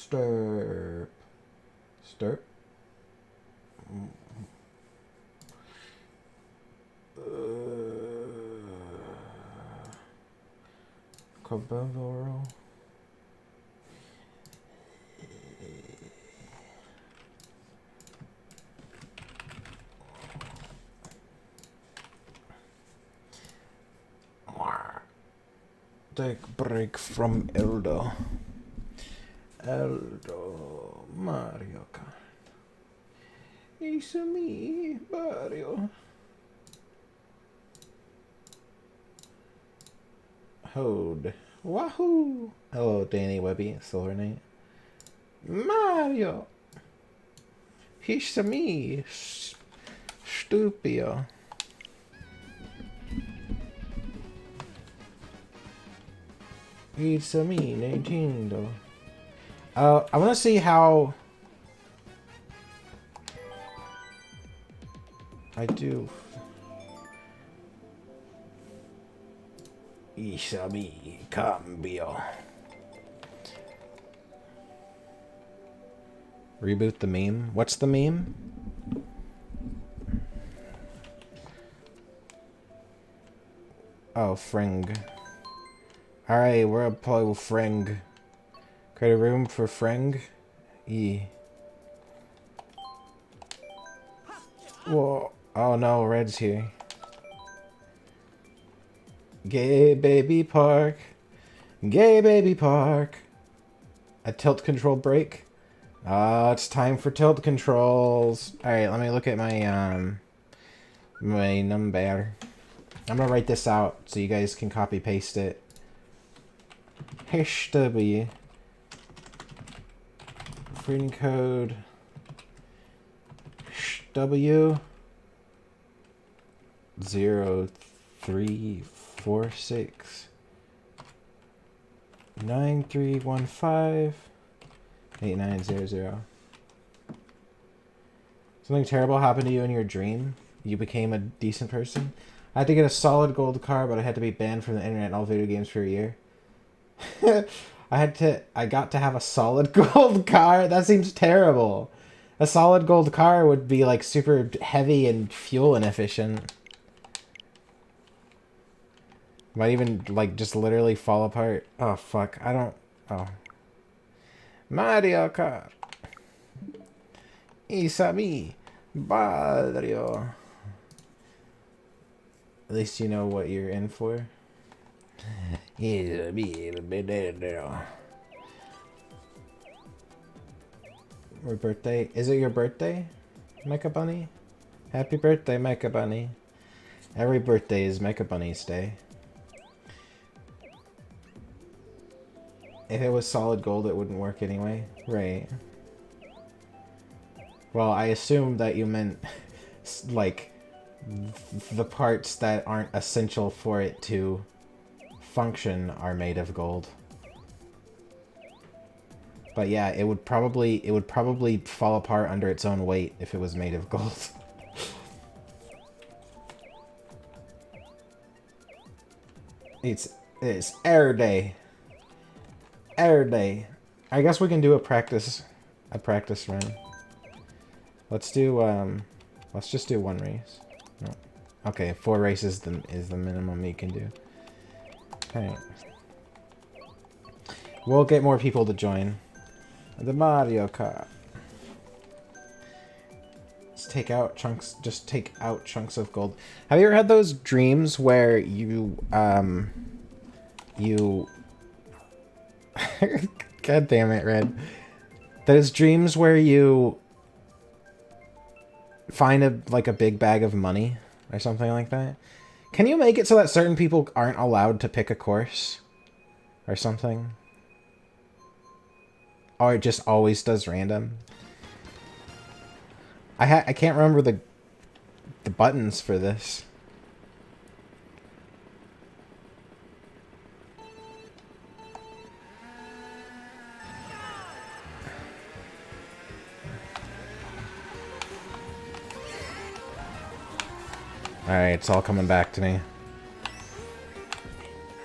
Stirp. Stirp. Carbovoro. Take break from Eldo. Eldo Mario Kart. It's me, Mario. Hold. Wahoo! Hello, Danny Webby, Silver Knight. Mario! It's me, Stupio. It's me, Nintendo. I want to see how I do. It's me, cambio. Reboot the meme. What's the meme? Oh, Fring. Alright, we're gonna play with Fring. Create a room for Fring. Whoa. Oh no, Red's here. Gay baby park. Gay baby park. A tilt control break. It's time for tilt controls. Alright, let me look at my my number. I'm gonna write this out so you guys can copy paste it. HW Freedom code W 0346 9315 8900. Something terrible happened to you in your dream? You became a decent person? I had to get a solid gold car, but I had to be banned from the internet and all video games for a year. I got to have a solid gold car? That seems terrible. A solid gold car would be like super heavy and fuel inefficient. Might even like just literally fall apart. Oh fuck, I don't... Oh. Mario Kart. Isami. Mario. At least you know what you're in for. Your birthday? Is it your birthday, Mecha Bunny? Happy birthday, Mecha Bunny. Every birthday is Mecha Bunny's day. If it was solid gold, it wouldn't work anyway. Right. Well, I assumed that you meant, like, the parts that aren't essential for it to function are made of gold. But yeah, it would probably fall apart under its own weight if it was made of gold. It's air day. Air day. I guess we can do a practice run. Let's just do one race. No. Okay, 4 races is the minimum you can do. Alright. We'll get more people to join. The Mario Kart. Just take out chunks of gold. Have you ever had those dreams where you God damn it, Red. Those dreams where you find a big bag of money or something like that. Can you make it so that certain people aren't allowed to pick a course or something? Or it just always does random? I can't remember the buttons for this. Alright, it's all coming back to me.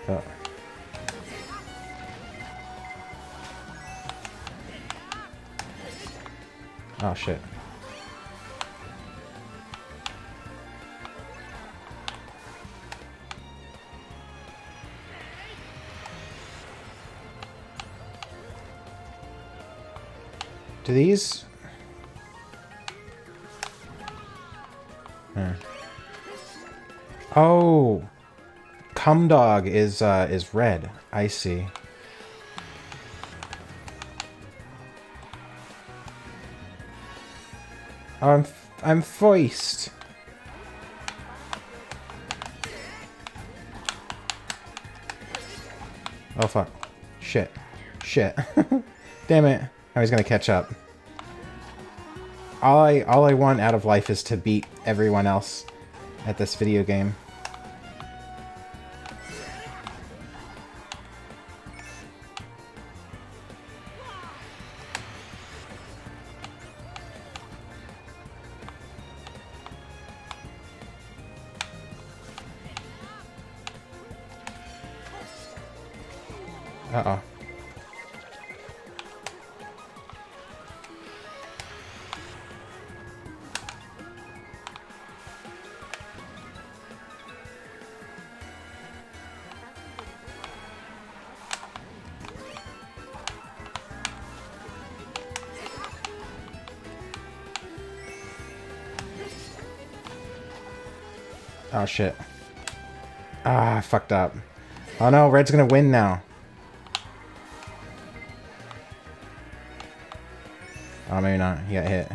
Oh. Oh, shit. Do these... Oh! Cum Dog is red. I see. Oh, I'm foist. Oh, fuck. Shit. Shit. Damn it. I was gonna catch up. All I want out of life is to beat everyone else at this video game. Uh-oh. Oh, shit. Ah, I fucked up. Oh no, red's gonna win now. Oh, maybe not. He got hit.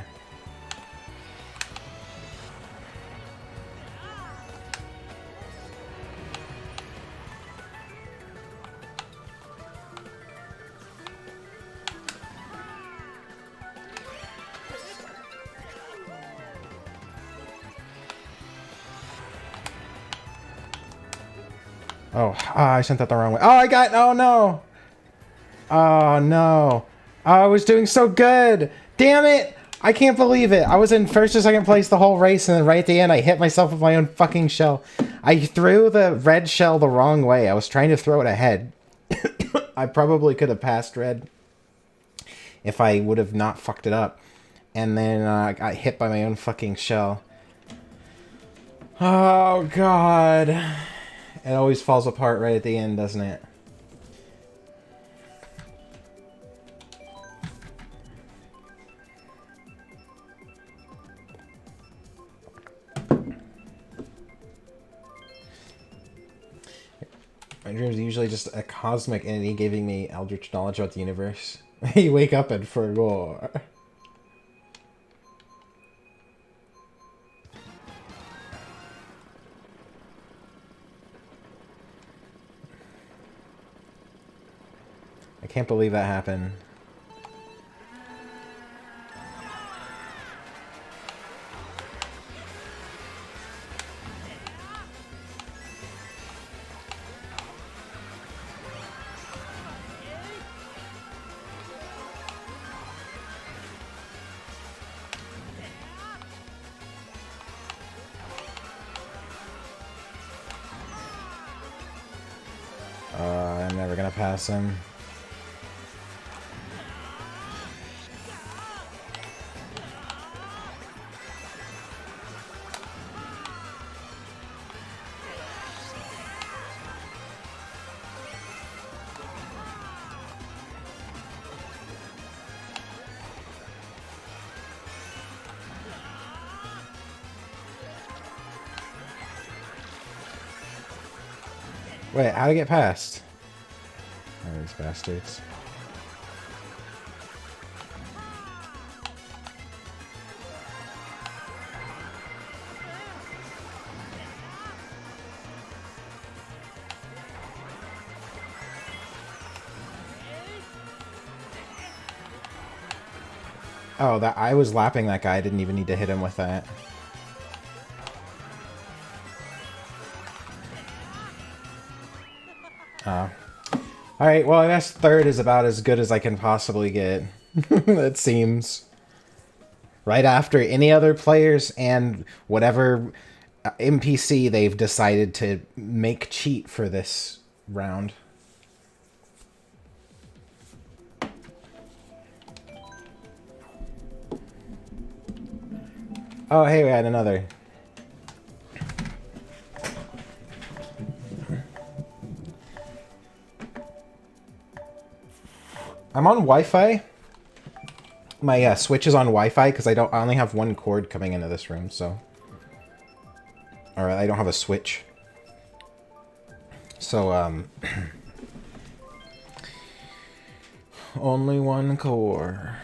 Oh, I sent that the wrong way. Oh, I got... Oh, no. Oh, no. Oh, I was doing so good. Damn it. I can't believe it. I was in first or second place the whole race, and then right at the end, I hit myself with my own fucking shell. I threw the red shell the wrong way. I was trying to throw it ahead. I probably could have passed red if I would have not fucked it up. And then I got hit by my own fucking shell. Oh, God. It always falls apart right at the end, doesn't it? My dreams are usually just a cosmic entity giving me eldritch knowledge about the universe. You wake up and for more. I can't believe that happened. I'm never gonna pass him. Wait, how'd I get past? Oh, these bastards. Oh, that I was lapping that guy. I didn't even need to hit him with that. Oh. Alright, well, I guess third is about as good as I can possibly get. It seems. Right after any other players and whatever NPC they've decided to make cheat for this round. Oh, hey, we had another. I'm on Wi-Fi. My Switch is on Wi-Fi because I only have one cord coming into this room, so. Or I don't have a Switch. So, only one core.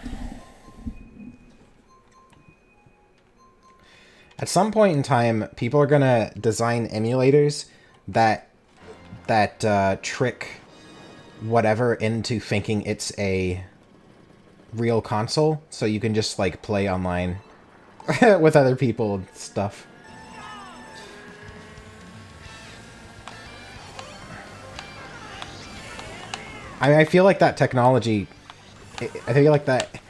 At some point in time, people are gonna design emulators that trick whatever into thinking it's a real console, so you can just like play online with other people and stuff. I feel like that technology. I feel like that.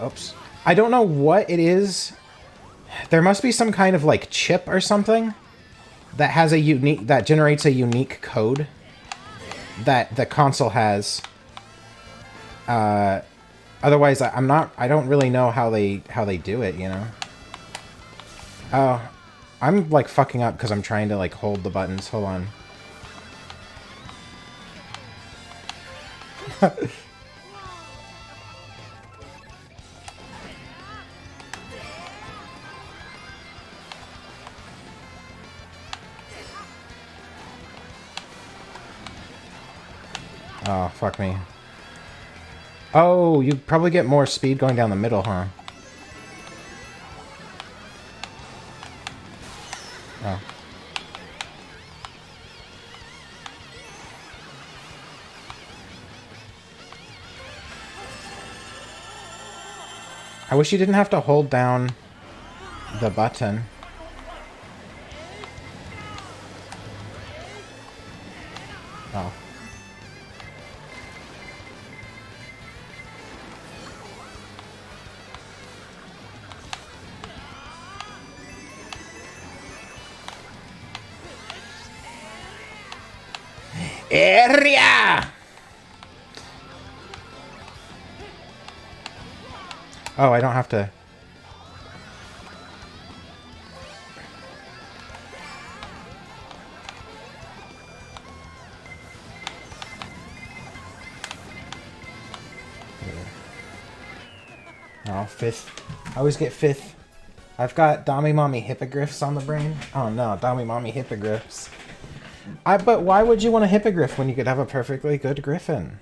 Oops. I don't know what it is. There must be some kind of like chip or something that has a unique that generates a unique code that the console has. Otherwise, I don't really know how they do it. You know. Oh, I'm like fucking up because I'm trying to like hold the buttons. Hold on. Oh, fuck me. Oh, you probably get more speed going down the middle, huh? Oh. I wish you didn't have to hold down the button. Oh. Area! Oh, I don't have to... Oh, fifth. I always get fifth. I've got Dommy Mommy Hippogriffs on the brain. Oh no, Dommy Mommy Hippogriffs. But why would you want a hippogriff when you could have a perfectly good griffin?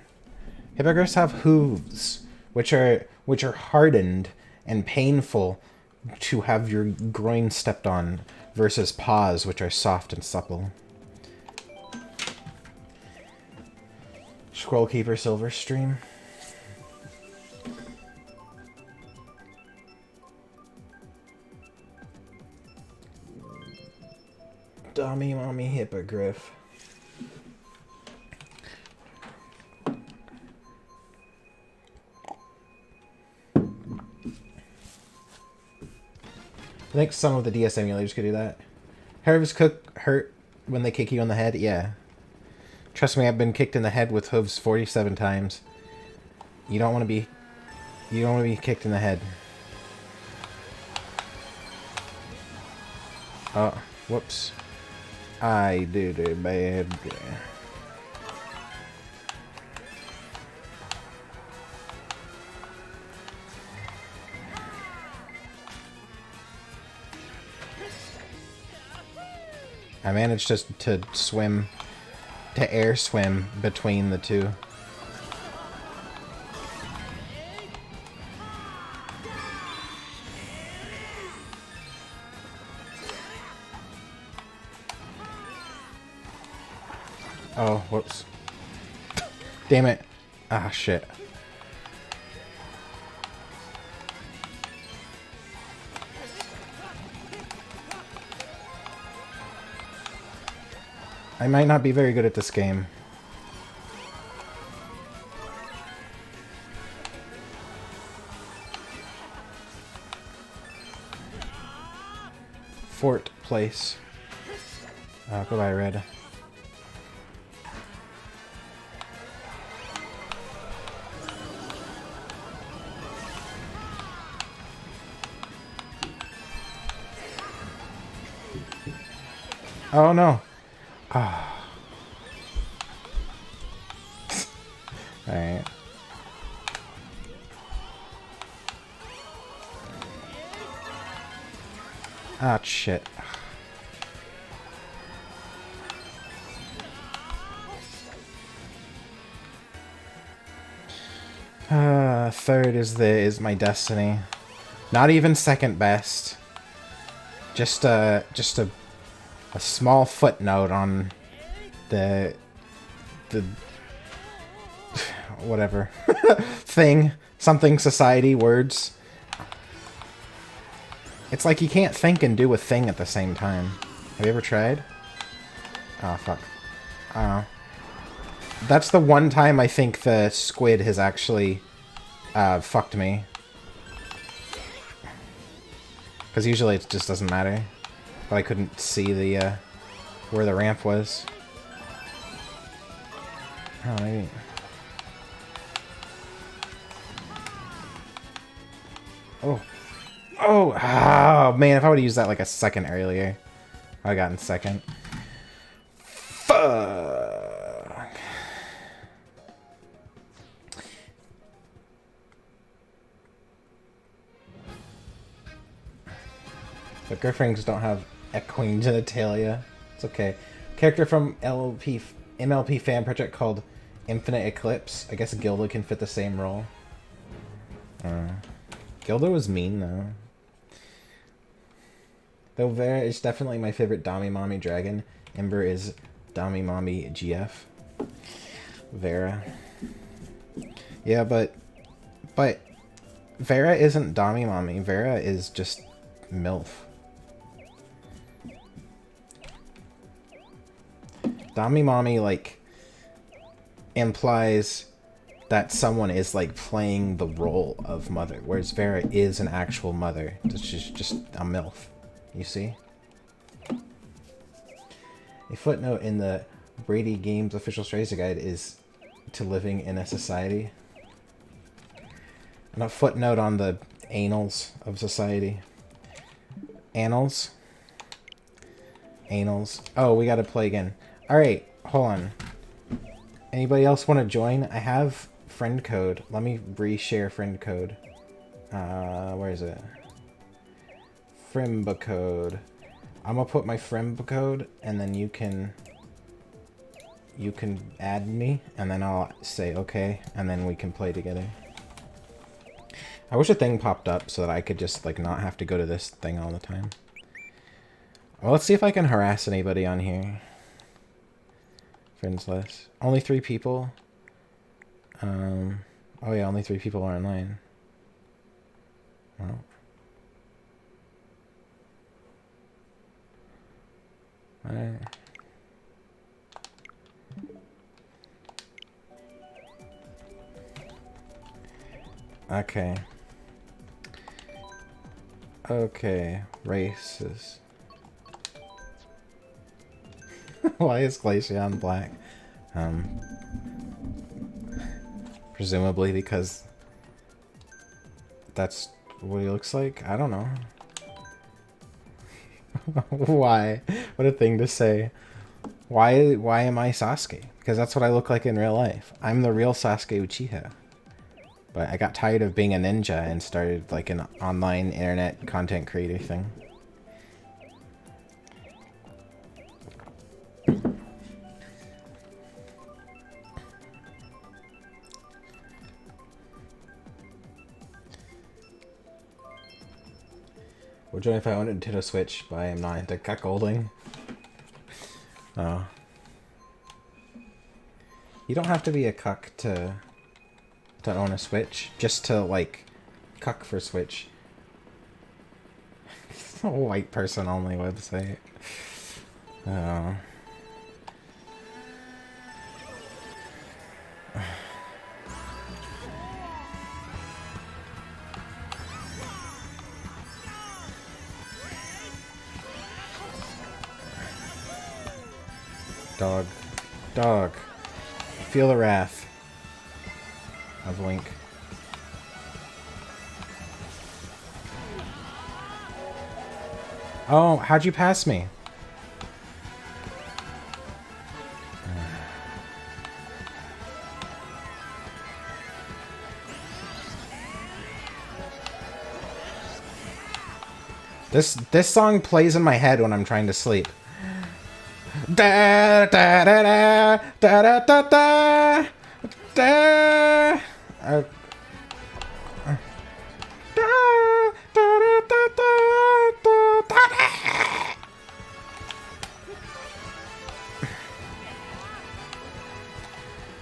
Hippogriffs have hooves, which are hardened and painful to have your groin stepped on, versus paws, which are soft and supple. Scrollkeeper Silverstream. Dommy Mommy Hippogriff. I think some of the DS emulators could do that. Hooves hurt when they kick you on the head? Yeah. Trust me, I've been kicked in the head with hooves 47 times. You don't want to be kicked in the head. Oh, whoops. I did it bad. I managed to swim, to air swim between the two. Oh, whoops. Damn it. Ah, shit. I might not be very good at this game. Fort Place. Oh, goodbye, Red. Oh no. Ah. Alright. Ah, shit. Third is my destiny. Not even second best. Just a small footnote on the whatever thing, something society words. It's like you can't think and do a thing at the same time. Have you ever tried? Oh fuck. That's the one time I think the squid has actually fucked me. Because usually it just doesn't matter. But I couldn't see the where the ramp was. Oh, maybe. Oh. Oh, man, if I would have used that like a second earlier, I would have gotten second. Fuck. But Griffrings don't have equine genitalia. It's okay. Character from MLP fan project called Infinite Eclipse. I guess Gilda can fit the same role. Gilda was mean, though. Though Vera is definitely my favorite Dami Mommy dragon. Ember is Dami Mommy GF. Vera. Yeah, but Vera isn't Dami Mommy. Vera is just MILF. Dami Mommy, like, implies that someone is, like, playing the role of mother, whereas Vera is an actual mother. She's just a MILF. You see? A footnote in the Brady Games official strategy guide is to living in a society. And a footnote on the annals of society. Annals? Annals. Oh, we gotta play again. Alright, hold on. Anybody else want to join? I have friend code. Let me reshare friend code. Where is it? Frimba code. I'm gonna put my Frimba code, and then you can add me, and then I'll say okay, and then we can play together. I wish a thing popped up so that I could just like not have to go to this thing all the time. Well, let's see if I can harass anybody on here. Friends list. Only 3 people. Oh yeah, only 3 people are online. Well. Alright. Okay. Okay. Races. Why is Glaceon black? Presumably because that's what he looks like? I don't know. Why? What a thing to say. Why am I Sasuke? Because that's what I look like in real life. I'm the real Sasuke Uchiha. But I got tired of being a ninja and started like an online internet content creator thing. Would join if I owned a Nintendo Switch, but I am not into cuckolding. Oh. You don't have to be a cuck to own a Switch, just to like cuck for Switch. It's a white person only website. Oh. Dog. Dog. Feel the wrath of Link. Oh, how'd you pass me? This song plays in my head when I'm trying to sleep. Da da da da da da da da.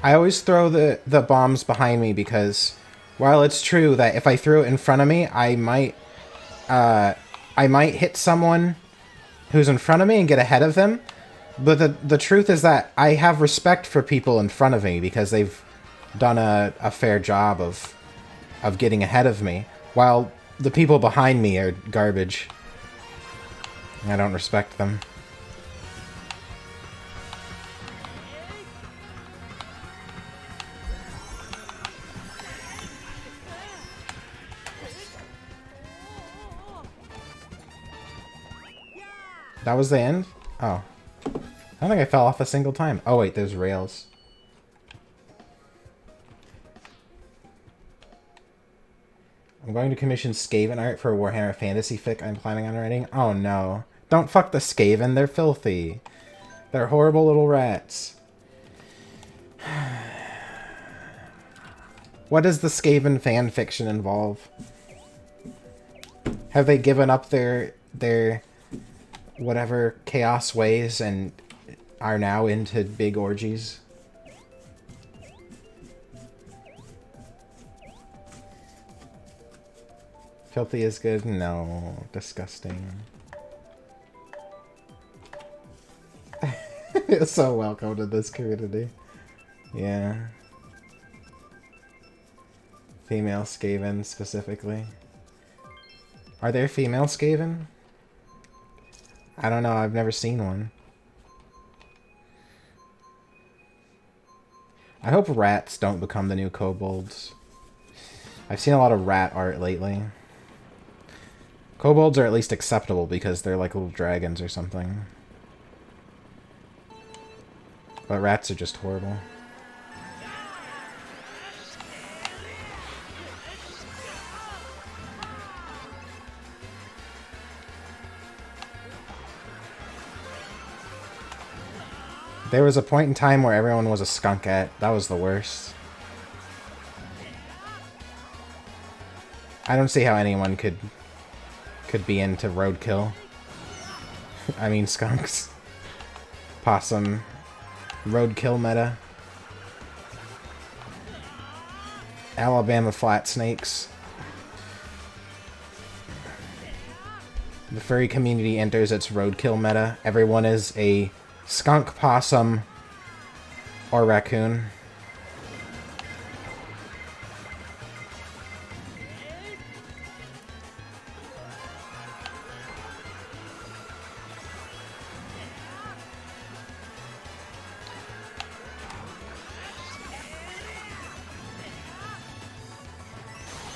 I always throw the bombs behind me because while it's true that if I threw it in front of me, I might hit someone who's in front of me and get ahead of them. But the truth is that I have respect for people in front of me because they've done a fair job of getting ahead of me, while the people behind me are garbage. I don't respect them. That was the end? Oh. I don't think I fell off a single time. Oh wait, there's rails. I'm going to commission Skaven art for a Warhammer Fantasy fic I'm planning on writing. Oh no. Don't fuck the Skaven, they're filthy. They're horrible little rats. What does the Skaven fan fiction involve? Have they given up their whatever chaos ways and are now into big orgies? Filthy is good? No. Disgusting. You're so welcome to this community. Yeah. Female Skaven, specifically. Are there female Skaven? I don't know, I've never seen one. I hope rats don't become the new kobolds. I've seen a lot of rat art lately. Kobolds are at least acceptable because they're like little dragons or something. But rats are just horrible. There was a point in time where everyone was a skunkette. That was the worst. I don't see how anyone could be into roadkill. I mean skunks. Possum. Roadkill meta. Alabama flat snakes. The furry community enters its roadkill meta. Everyone is a skunk, possum, or raccoon.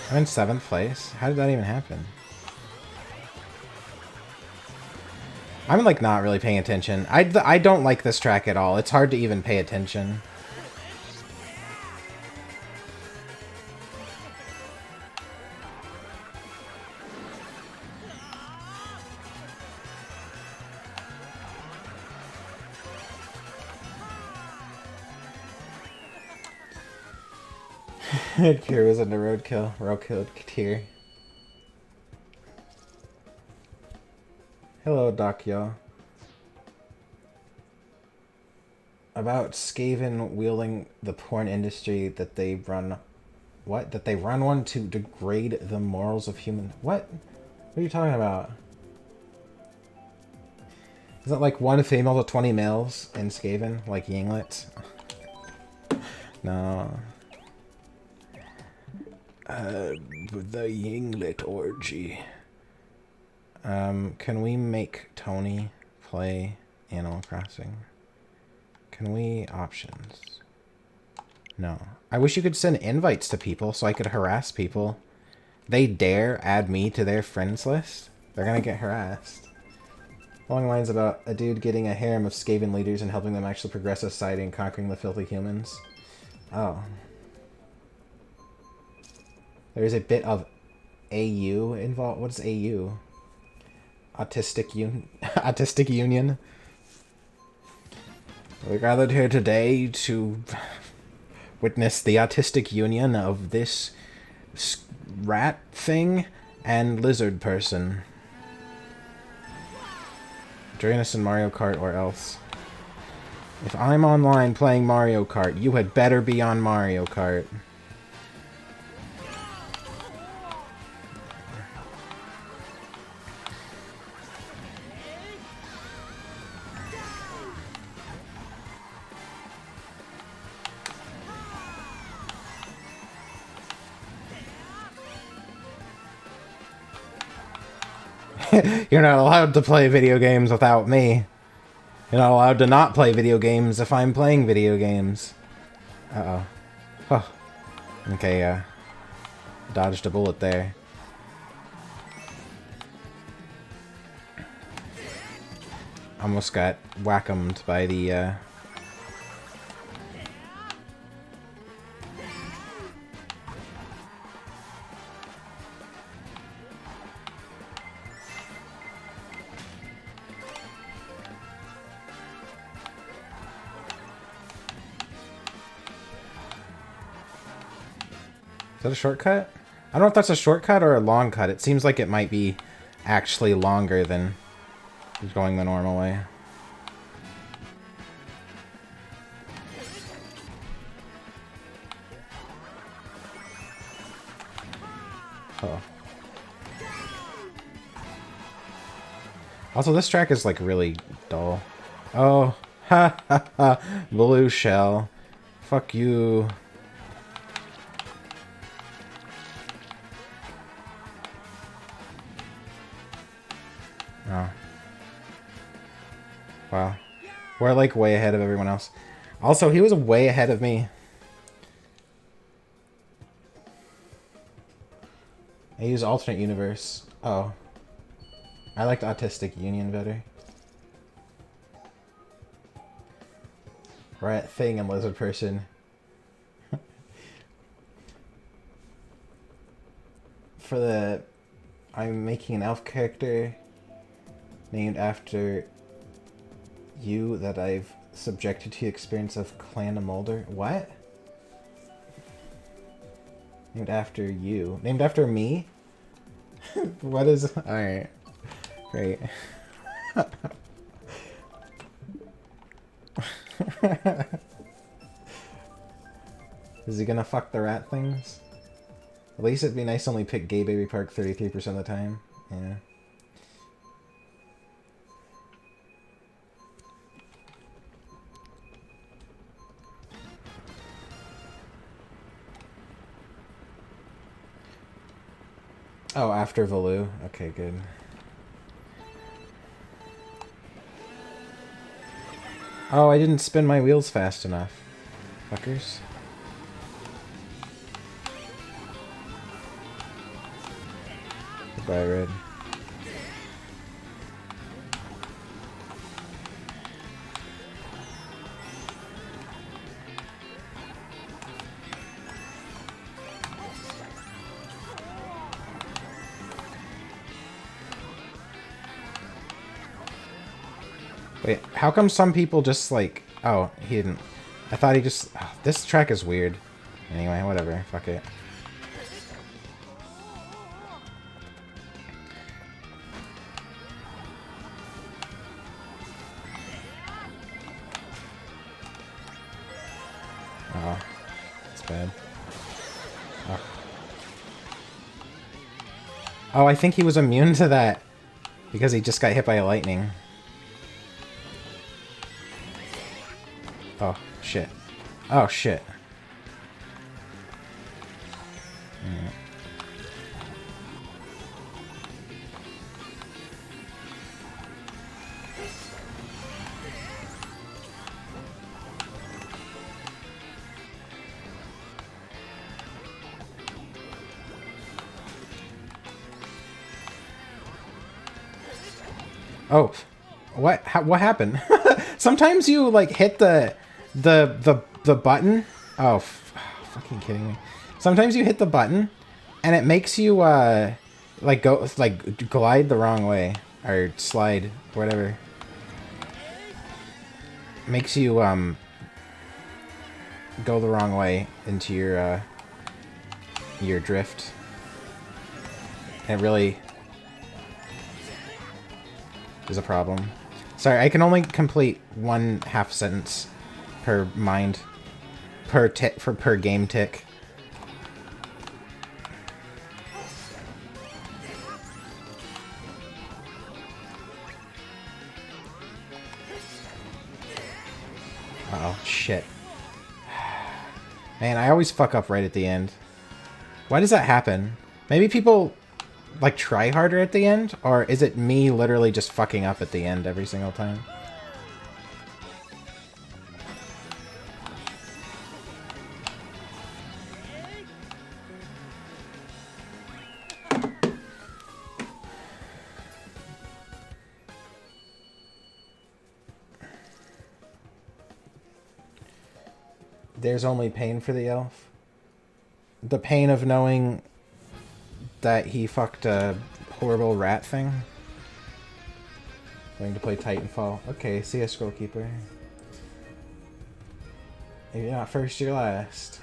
I'm in 7th place? How did that even happen? I'm like not really paying attention. I don't like this track at all. It's hard to even pay attention. Tier was into roadkill. Roadkill tier. Hello, Doc Yo. About Skaven wielding the porn industry that they run... What? That they run one to degrade the morals of human... What? What are you talking about? Is it like 1 female to 20 males in Skaven? Like Yinglets? No. The Yinglet orgy. Can we make Tony play Animal Crossing? Can we... Options. No. I wish you could send invites to people so I could harass people. They dare add me to their friends list? They're gonna get harassed. Long lines about a dude getting a harem of Skaven leaders and helping them actually progress society and conquering the filthy humans. Oh. There's a bit of AU involved. What's AU? autistic union. We gathered here today to witness the autistic union of this rat thing and lizard person. Join us in Mario Kart or else. If I'm online playing Mario Kart, you had better be on Mario Kart. You're not allowed to play video games without me. You're not allowed to not play video games if I'm playing video games. Uh-oh. Oh. Okay, dodged a bullet there. Almost got whack-emmed by the, Is that a shortcut? I don't know if that's a shortcut or a long cut. It seems like it might be actually longer than going the normal way. Oh. Also, this track is like really dull. Oh, ha ha ha, blue shell. Fuck you. Oh. Wow. We're like way ahead of everyone else. Also, he was way ahead of me. I use alternate universe. Oh. I liked Autistic Union better. Rat thing and lizard person. For the... I'm making an elf character named after you that I've subjected to the experience of Clan of Mulder. What? Named after you. Named after me? What is... Alright. Great. Is he gonna fuck the rat things? At least it'd be nice to only pick Gay Baby Park 33% of the time. Yeah. Oh, after Valoo. Okay, good. Oh, I didn't spin my wheels fast enough. Fuckers. Goodbye, Red. Wait, how come some people just like... Oh, he didn't... I thought he just... Oh, this track is weird. Anyway, whatever. Fuck it. Oh, that's bad. Oh. Oh, I think he was immune to that because he just got hit by a lightning. Oh, shit. Oh, shit. Mm. Oh, what? What happened? Sometimes you like hit the button. Oh, fucking kidding me! Sometimes you hit the button, and it makes you like glide the wrong way. or slide, whatever, makes you go the wrong way into your drift. And it really is a problem. Sorry, I can only complete one half sentence per mind, per game tick. Oh shit. Man, I always fuck up right at the end. Why does that happen? Maybe people like try harder at the end, or is it me literally just fucking up at the end every single time? There's only pain for the elf. The pain of knowing that he fucked a horrible rat thing. Going to play Titanfall. Okay, see ya, Scrollkeeper. If you're not first, you're last.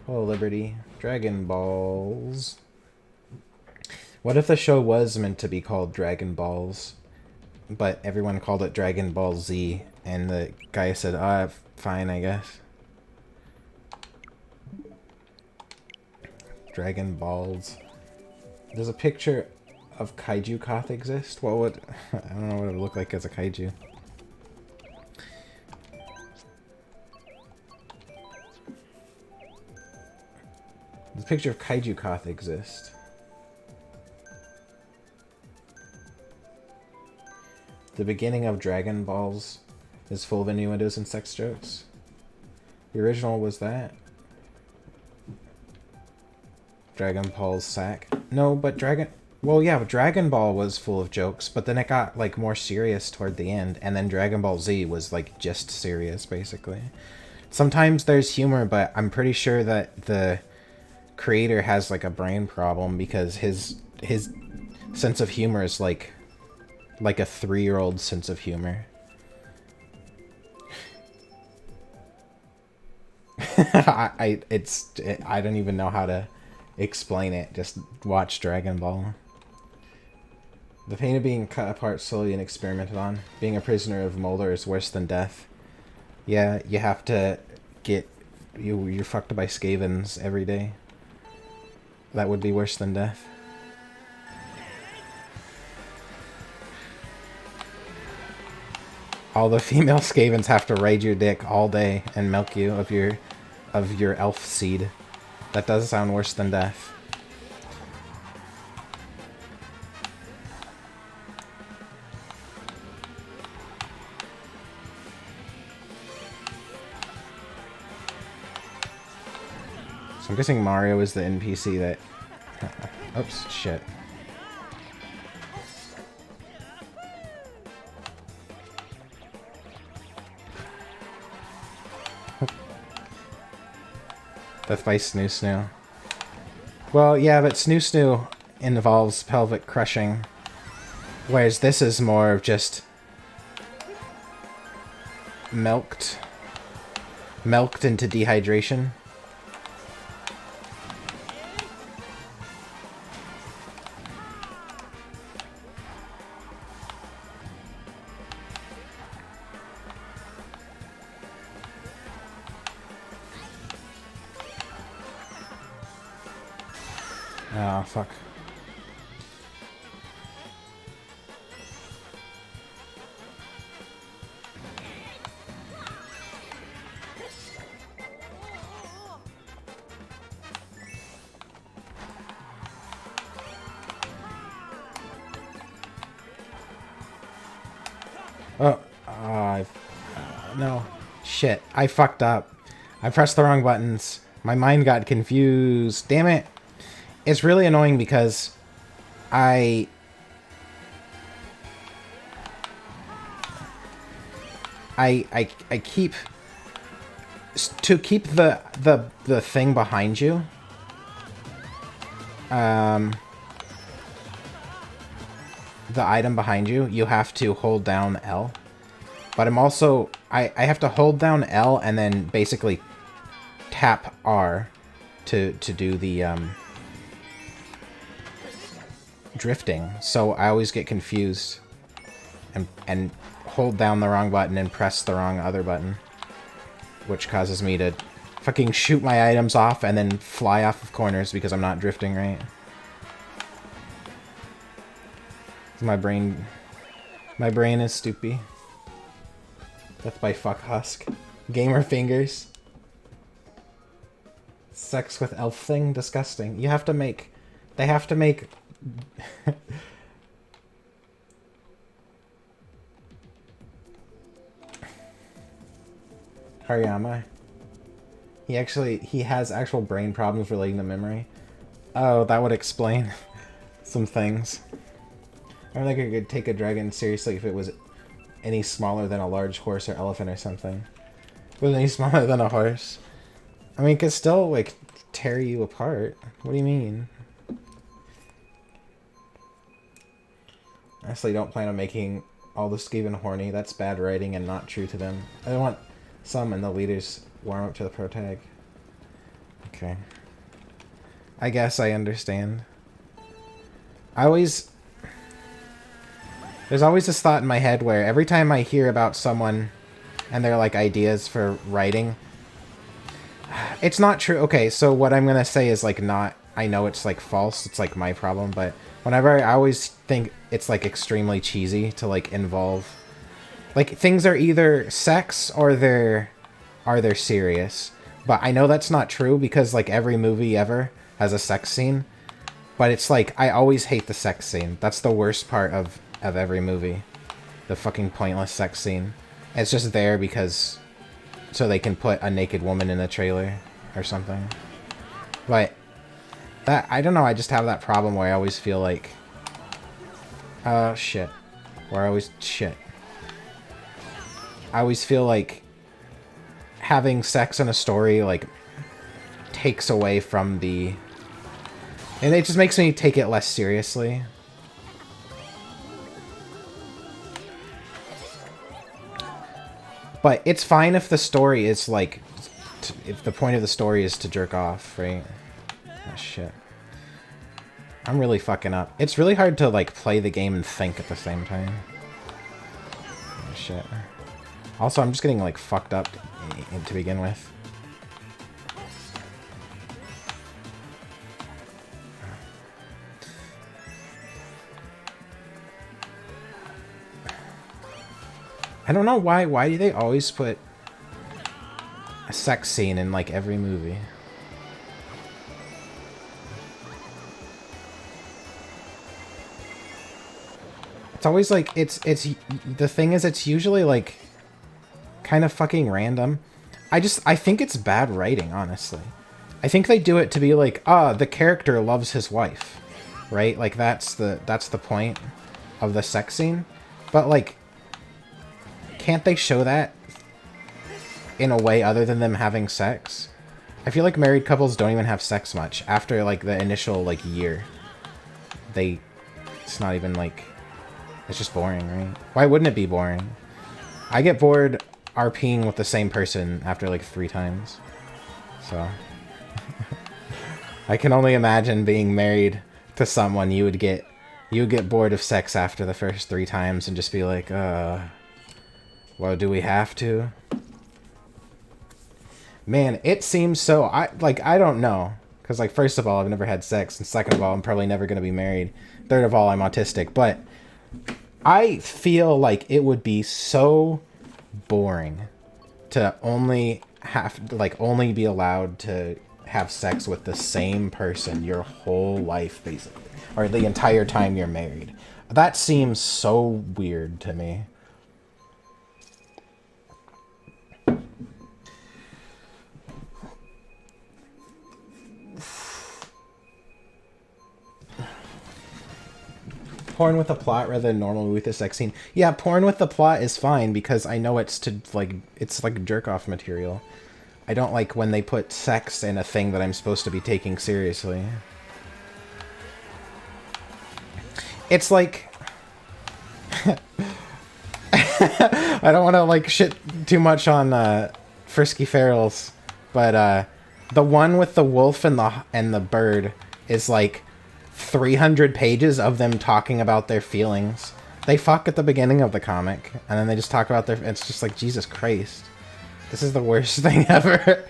Oh, Liberty. Dragon Balls. What if the show was meant to be called Dragon Balls, but everyone called it Dragon Ball Z, and the guy said, ah, fine, I guess. Dragon Balls. Does a picture of Kaiju Koth exist? What would... I don't know what it would look like as a Kaiju. Does a picture of Kaiju Koth exist? The beginning of Dragon Balls is full of innuendos and sex jokes. The original was that. Dragon Ball's sack. No, but well, yeah, Dragon Ball was full of jokes, but then it got, like, more serious toward the end, and then Dragon Ball Z was, like, just serious, basically. Sometimes there's humor, but I'm pretty sure that the creator has, like, a brain problem, because his sense of humor is, like a 3-year-old sense of humor. I don't even know how to explain it. Just watch Dragon Ball. The pain of being cut apart slowly and experimented on. Being a prisoner of Molder is worse than death. Yeah, you have to get... You're fucked by Skavens every day. That would be worse than death. All the female Skavens have to ride your dick all day and milk you of your elf seed. That does sound worse than death. So I'm guessing Mario is the NPC that... Oops, shit. Death by Snoo Snoo. Well, yeah, but Snoo Snoo involves pelvic crushing, whereas this is more of just milked into dehydration. Oh, fuck. Oh, no. Shit, I fucked up. I pressed the wrong buttons. My mind got confused. Damn it. It's really annoying because I keep to keep the thing behind you. the item behind you, you have to hold down L. But I'm also... I have to hold down L and then basically tap R to do the drifting. So I always get confused and hold down the wrong button and press the wrong other button, which causes me to fucking shoot my items off and then fly off of corners because I'm not drifting right. My brain is stupid. Death by fuck husk. Gamer fingers. Sex with elf thing? Disgusting. You have to make... They have to make... Hariyama. He has actual brain problems relating to memory. Oh, that would explain some things. I don't think I could take a dragon seriously if it was any smaller than a large horse or elephant or something. If it was any smaller than a horse. I mean, it could still, like, tear you apart. What do you mean? Honestly, don't plan on making all the Skaven horny. That's bad writing and not true to them. I want some and the leaders warm up to the protag. Okay. I guess I understand. There's always this thought in my head where every time I hear about someone and their, like, ideas for writing, it's not true. Okay, so what I'm gonna say is, like, not... I know it's, like, false. It's, like, my problem, but whenever I always think it's, like, extremely cheesy to, like, involve... Like, things are either sex or they're serious. But I know that's not true because, like, every movie ever has a sex scene. But it's, like, I always hate the sex scene. That's the worst part of every movie. The fucking pointless sex scene. It's just there because... so they can put a naked woman in a trailer or something. But... that... I don't know, I just have that problem where I always feel like... shit. Where I always... shit. I always feel like... having sex in a story, like... takes away from the... and it just makes me take it less seriously. But it's fine if the story is, like... if the point of the story is to jerk off, right? Oh, shit. I'm really fucking up. It's really hard to, like, play the game and think at the same time. Oh, shit. Also, I'm just getting, like, fucked up to begin with. I don't know why. Why do they always put a sex scene in, like, every movie? It's always, like, it's... the thing is, it's usually, like, kind of fucking random. I think it's bad writing, honestly. I think they do it to be like, the character loves his wife. Right? Like, that's the point of the sex scene. But, like... can't they show that in a way other than them having sex? I feel like married couples don't even have sex much. After, like, the initial, like, year. It's not even, like... it's just boring, right? Why wouldn't it be boring? I get bored RPing with the same person after, like, 3 times. So... I can only imagine being married to someone you would get bored of sex after the first 3 times and just be like, well, do we have to? Man, it seems so... I don't know. Because, like, first of all, I've never had sex. And second of all, I'm probably never going to be married. Third of all, I'm autistic. But I feel like it would be so boring to only be allowed to have sex with the same person your whole life, basically. Or the entire time you're married. That seems so weird to me. Porn with a plot rather than normal with a sex scene. Yeah, porn with the plot is fine because I know it's like jerk-off material. I don't like when they put sex in a thing that I'm supposed to be taking seriously. It's like... I don't want to like shit too much on Frisky Ferals, but the one with the wolf and the bird is like 300 pages of them talking about their feelings. They fuck at the beginning of the comic, and then they just talk about their... It's just like, Jesus Christ. This is the worst thing ever.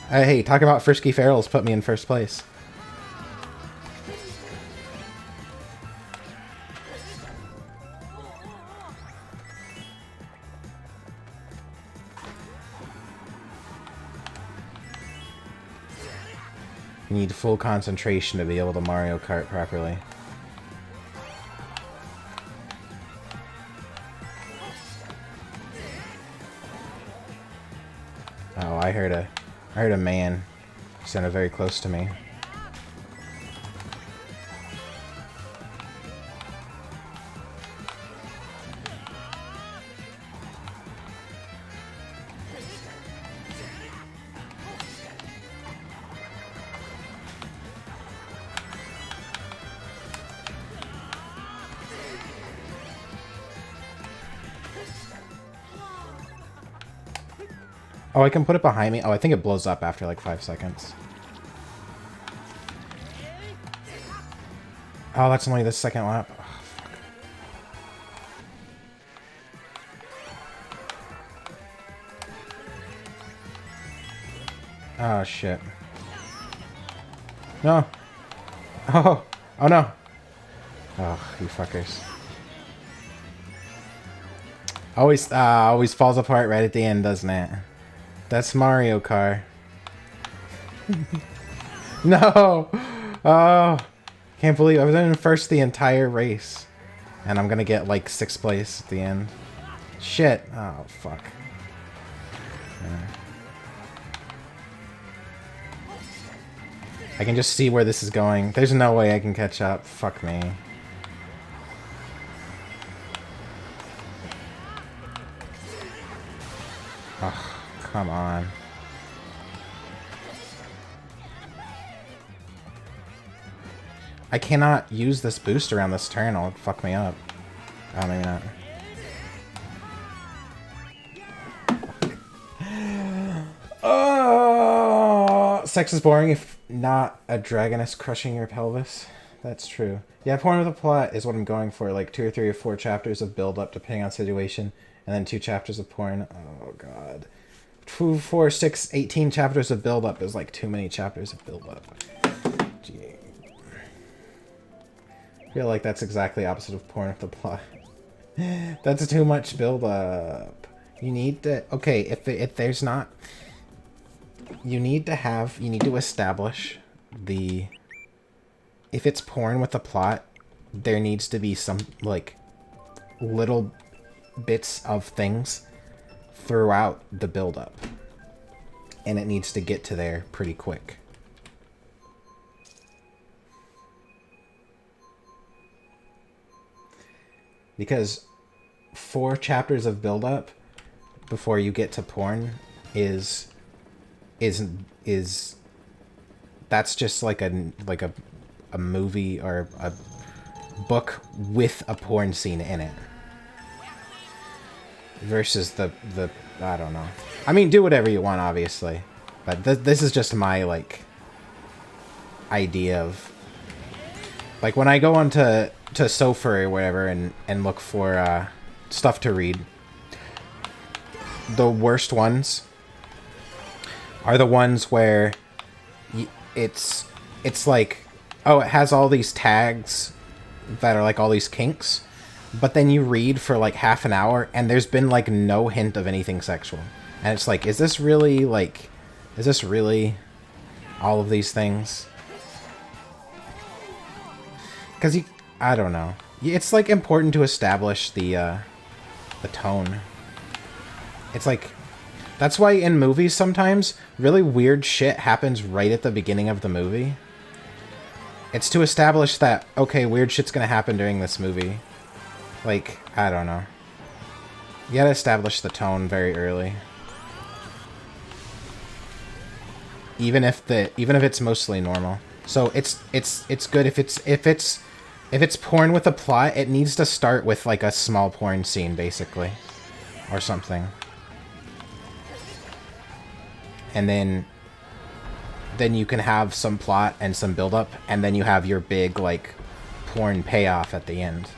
Hey, talk about Frisky Ferals put me in first place. You need full concentration to be able to Mario Kart properly. Oh, I heard a man sounded very close to me. Oh, I can put it behind me? Oh, I think it blows up after like 5 seconds. Oh, that's only the second lap. Oh, fuck. Oh, shit. No. Oh. Oh, no. Oh, you fuckers. Always falls apart right at the end, doesn't it? That's Mario Kart. No! Oh! Can't believe I was in first the entire race. And I'm gonna get like 6th place at the end. Shit. Oh, fuck. I can just see where this is going. There's no way I can catch up. Fuck me. Oh. Come on. I cannot use this boost around this turn. It'll fuck me up. Oh, maybe not. Oh, sex is boring if not a dragoness crushing your pelvis. That's true. Yeah, porn with a plot is what I'm going for. Like 2 or 3 or 4 chapters of build up depending on situation. And then 2 chapters of porn. Oh, God. 2, 4, 6, 18 chapters of build-up is like too many chapters of build-up. Gee. I feel like that's exactly opposite of porn of the plot. That's too much build-up. You need to... Okay, if there's not... You need to establish the... If it's porn with a plot, there needs to be some, like, little bits of things throughout the build-up, and it needs to get to there pretty quick. Because 4 chapters of build-up before you get to porn is that's just like a movie or a book with a porn scene in it. Versus the I don't know. I mean, do whatever you want, obviously. But this is just my, like, idea of... Like, when I go on to Sofer or whatever and look for stuff to read, the worst ones are the ones where it's like, oh, it has all these tags that are like all these kinks. But then you read for like half an hour and there's been like no hint of anything sexual. And it's like, is this really all of these things? Because I don't know. It's like important to establish the tone. It's like, that's why in movies sometimes really weird shit happens right at the beginning of the movie. It's to establish that, okay, weird shit's gonna happen during this movie. Like, I don't know. You gotta establish the tone very early. Even if it's mostly normal. So it's good if it's porn with a plot. It needs to start with like a small porn scene, basically, or something, and then you can have some plot and some build up, and then you have your big like porn payoff at the end.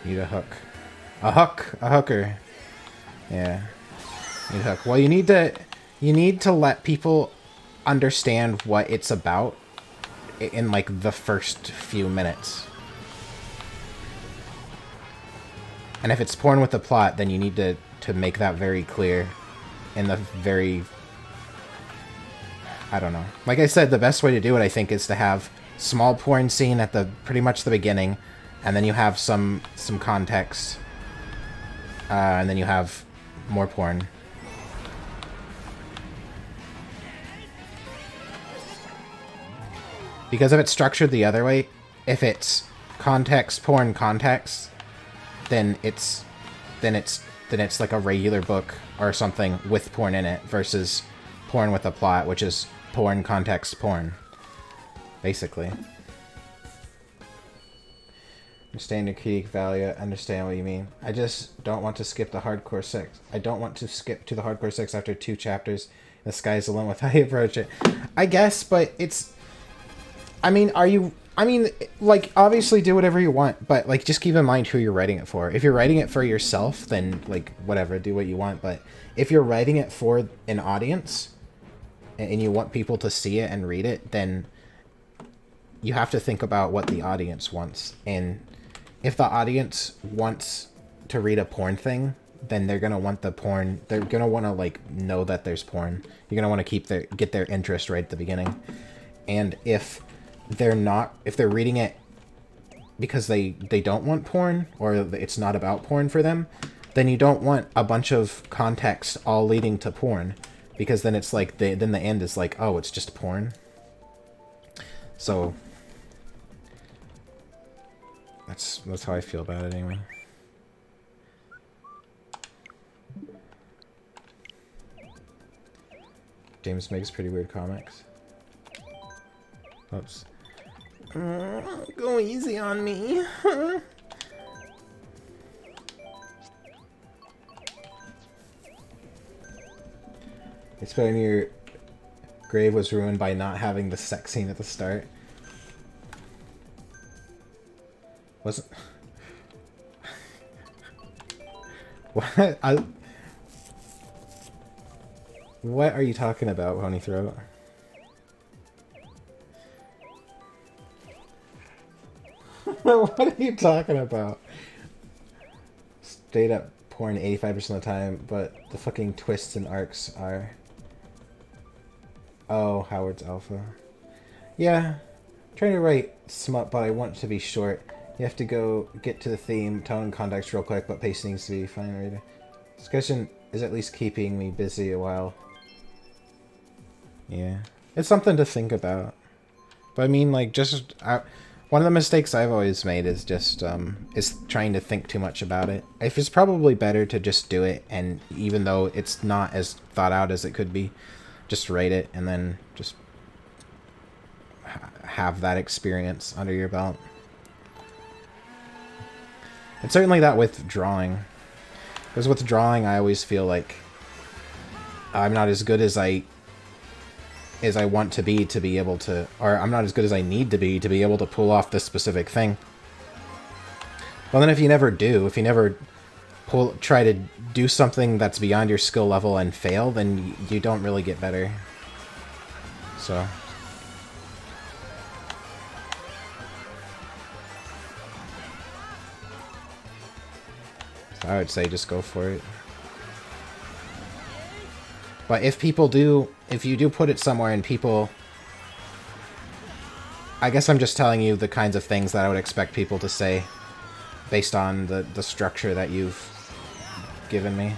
Need a hook. A hooker. Yeah. Need a hook. Well, you need to let people understand what it's about in like the first few minutes. And if it's porn with the plot, then you need to make that very clear in the very... I don't know. Like I said, the best way to do it, I think, is to have small porn scene at the pretty much the beginning, and then you have some context, and then you have more porn. Because if it's structured the other way, if it's context, porn, context, then it's like a regular book or something with porn in it versus porn with a plot, which is porn, context, porn, basically. Understand your critique value, understand what you mean. I just don't want to skip the hardcore sex. I don't want to skip to the hardcore sex after 2 chapters. The sky's the limit with how you approach it. I guess, but it's... I mean, like, obviously do whatever you want, but, like, just keep in mind who you're writing it for. If you're writing it for yourself, then, like, whatever, do what you want. But if you're writing it for an audience, and you want people to see it and read it, then you have to think about what the audience wants. And if the audience wants to read a porn thing, then they're gonna want the porn. They're gonna want to like know that there's porn. You're gonna want to get their interest right at the beginning. And if they're reading it because they don't want porn, or it's not about porn for them, then you don't want a bunch of context all leading to porn, because then it's like then the end is like, oh, it's just porn. So that's how I feel about it anyway. James makes pretty weird comics. Oops. Go easy on me. It's better your grave was ruined by not having the sex scene at the start. Wasn't... What? What are you talking about, Pony Throat? What are you talking about? Stayed up porn 85% of the time, but the fucking twists and arcs are... Oh, Howard's Alpha. Yeah, I'm trying to write smut, but I want it to be short. You have to go get to the theme, tone, and context real quick, but pace needs to be fine, reader. Discussion is at least keeping me busy a while. Yeah, it's something to think about. But I mean, like, one of the mistakes I've always made is just is trying to think too much about it. It's probably better to just do it, and even though it's not as thought out as it could be, just write it and then just have that experience under your belt. It's certainly that with drawing. Because with drawing, I always feel like I'm not as good as I want to be able to, or I'm not as good as I need to be able to pull off this specific thing. Well, then if you never do, if you never try to do something that's beyond your skill level and fail, then you don't really get better. So... I would say just go for it. But if you do put it somewhere and people... I guess I'm just telling you the kinds of things that I would expect people to say based on the structure that you've given me.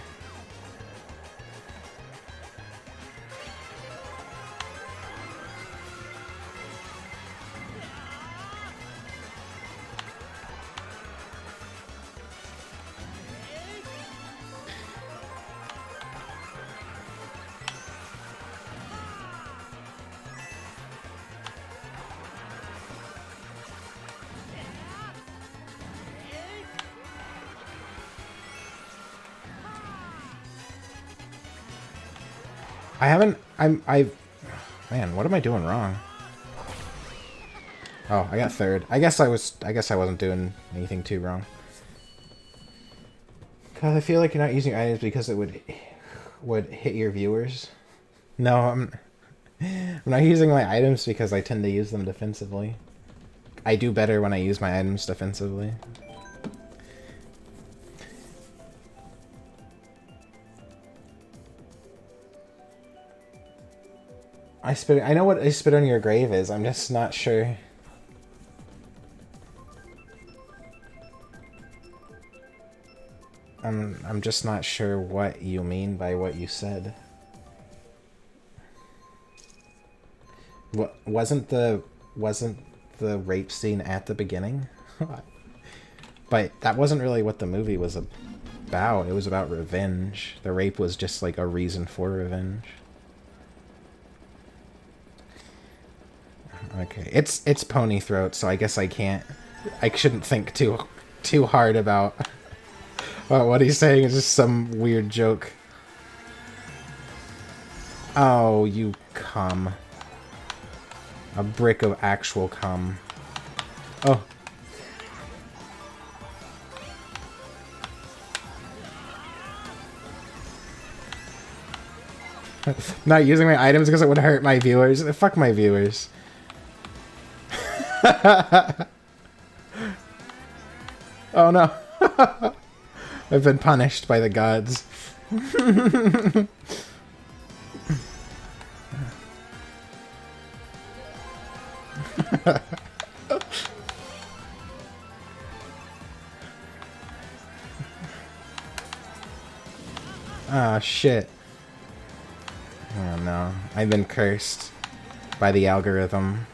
I haven't... Man, what am I doing wrong? Oh, I got third. I guess I wasn't doing anything too wrong. Cause I feel like you're not using items because it would hit your viewers. No, I'm not using my items because I tend to use them defensively. I do better when I use my items defensively. I know what I spit on your grave is. I'm just not sure. I'm just not sure what you mean by what you said. What wasn't the rape scene at the beginning? But that wasn't really what the movie was about. It was about revenge. The rape was just like a reason for revenge. Okay, it's pony throat, so I guess I shouldn't think too hard about what he's saying. Is just some weird joke. Oh, you cum. A brick of actual cum. Oh. Not using my items because it would hurt my viewers. Fuck my viewers. Oh no. I've been punished by the gods. Ah, shit. Oh no. I've been cursed by the algorithm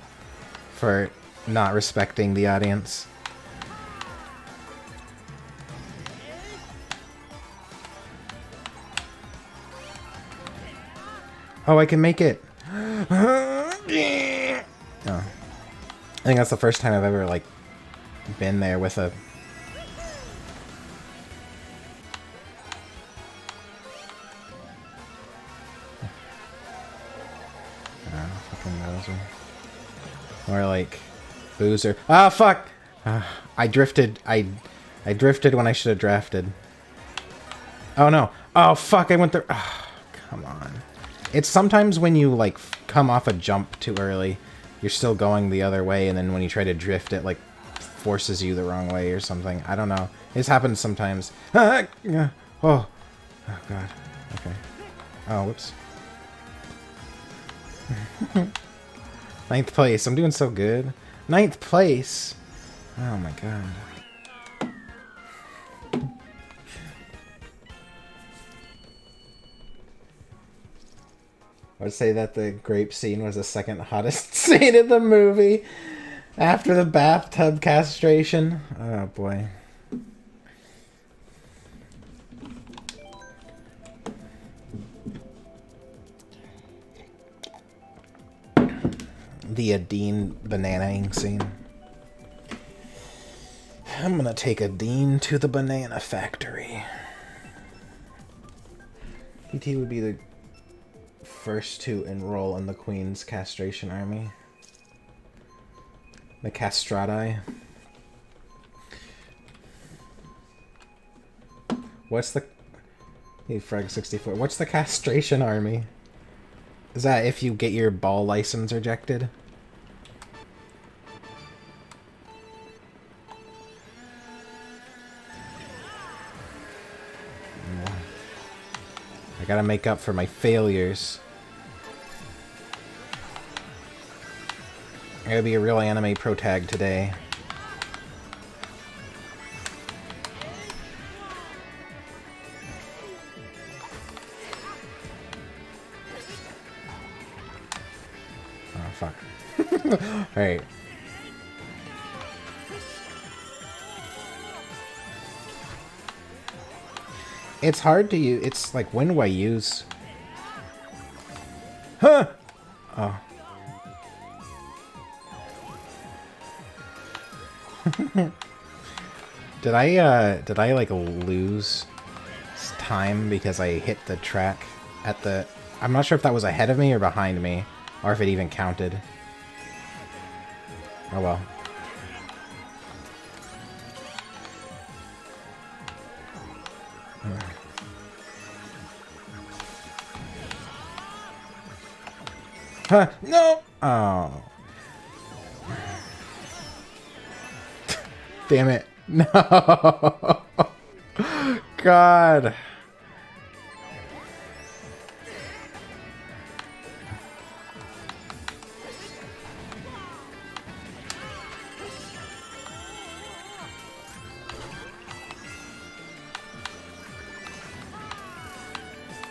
for not respecting the audience. Oh, I can make it. Oh. I think that's the first time I've ever, like, been there with a... Oh, fucking Bowser. Or, like, Boozer. Ah, fuck! I drifted. I drifted when I should have drafted. Oh, no. Oh, fuck, I went there. Oh, come on. It's sometimes when you, like, come off a jump too early, you're still going the other way, and then when you try to drift, it, like, forces you the wrong way or something. I don't know. This happens sometimes. Oh. Oh, God. Okay. Oh, whoops. 9th place. I'm doing so good. 9th place? Oh, my God. I would say that the grape scene was the second hottest scene in the movie after the bathtub castration. Oh boy. The Adine bananaing scene. I'm gonna take Adine to the banana factory. PT would be the first to enroll in the Queen's castration army. The castrati. What's the... Hey, Frag64. What's the castration army? Is that if you get your ball license rejected? I gotta make up for my failures. I gotta be a real anime protag today. Oh, fuck. Alright. It's hard to use. It's like, when do I use... Huh! Oh. Did I like lose time because I hit the track at the I'm not sure if that was ahead of me or behind me, or if it even counted. Oh well. Huh, no! Oh. Damn it. No! God.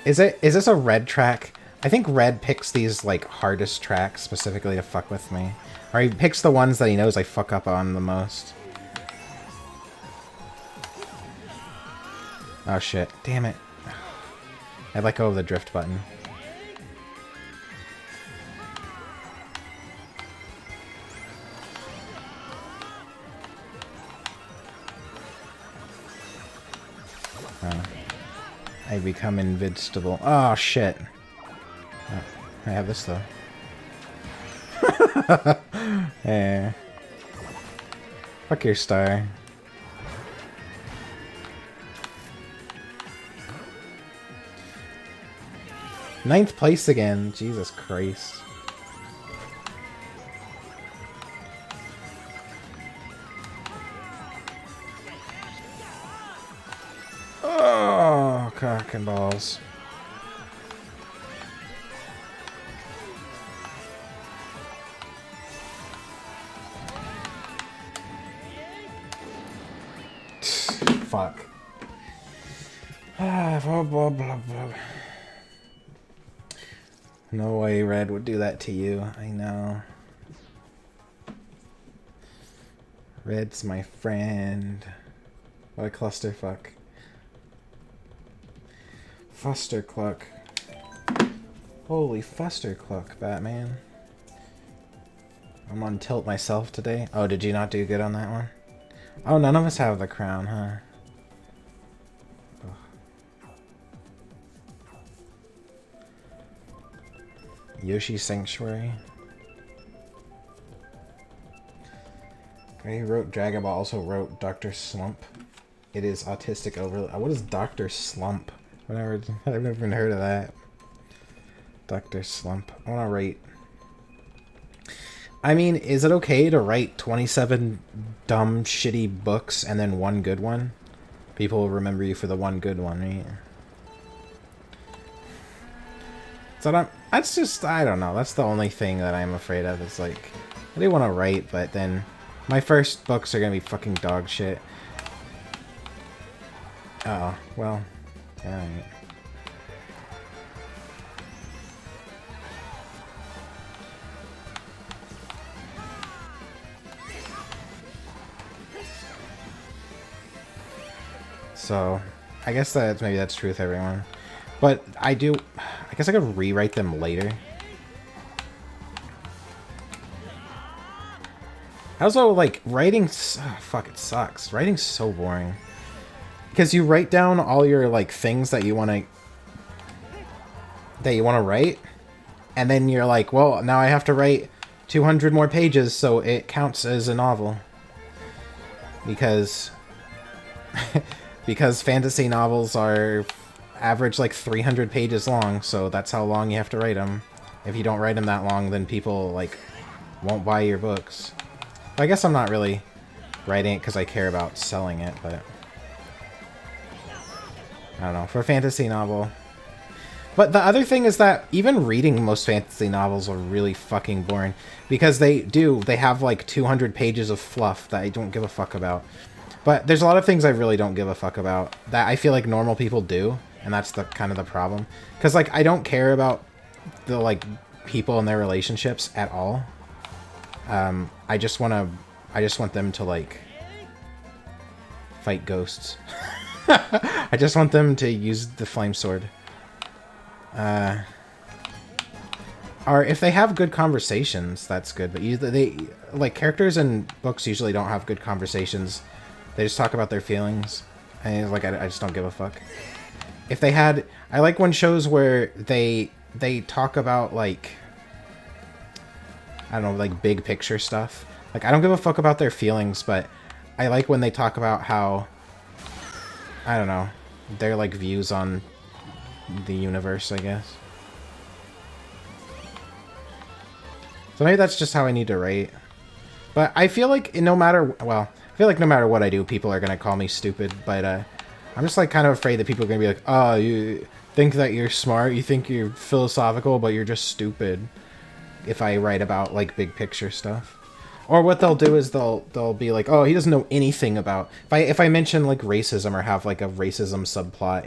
Is this a red track? I think red picks these, like, hardest tracks specifically to fuck with me. Or he picks the ones that he knows I fuck up on the most. Oh shit. Damn it. I let go of the drift button. I become invincible. Oh shit. Oh, I have this though. Yeah. Fuck your star. Ninth place again. Jesus Christ. Oh, cock and balls. Fuck. Blah, blah, blah, blah. No way Red would do that to you. I know. Red's my friend. What a clusterfuck. Fustercluck. Holy Fustercluck, Batman. I'm on tilt myself today. Oh, did you not do good on that one? Oh, none of us have the crown, huh? Yoshi Sanctuary. Guy who wrote Dragon Ball also wrote Dr. Slump. It is autistic overload. What is Dr. Slump? I've never even heard of that. Dr. Slump. I want to rate. I mean, is it okay to write 27 dumb, shitty books and then one good one? People will remember you for the one good one, right? So that's just, I don't know. That's the only thing that I'm afraid of. It's like, I do want to write, but then my first books are going to be fucking dog shit. Uh-oh. Well, alright. So, I guess maybe that's true with everyone. But I guess I could rewrite them later. Also, like, writing, fuck, it sucks. Writing's so boring. Because you write down all your, like, things that you want to write, and then you're like, well, now I have to write 200 more pages, so it counts as a novel. Because because fantasy novels are average like 300 pages long, so that's how long you have to write them. If you don't write them that long, then people like won't buy your books. I guess I'm not really writing it because I care about selling it, but I don't know, for a fantasy novel. But the other thing is that even reading most fantasy novels are really fucking boring, because they have like 200 pages of fluff that I don't give a fuck about. But there's a lot of things I really don't give a fuck about that I feel like normal people do, and that's the kind of the problem. Because like I don't care about the like people and their relationships at all. I just want them to like fight ghosts. I just want them to use the flame sword. Or if they have good conversations, that's good. But they like characters in books usually don't have good conversations. They just talk about their feelings, and like I just don't give a fuck. If they had, I like when shows where they they talk about, like, I don't know, like, big picture stuff. Like, I don't give a fuck about their feelings, but I like when they talk about how, I don't know, their, like, views on the universe, I guess. So maybe that's just how I need to write. But I feel like no matter, well, I feel like no matter what I do, people are going to call me stupid, but I'm just, like, kind of afraid that people are going to be like, oh, you think that you're smart, you think you're philosophical, but you're just stupid, if I write about, like, big picture stuff. Or what they'll do is they'll be like, oh, he doesn't know anything about, if I mention, like, racism or have, like, a racism subplot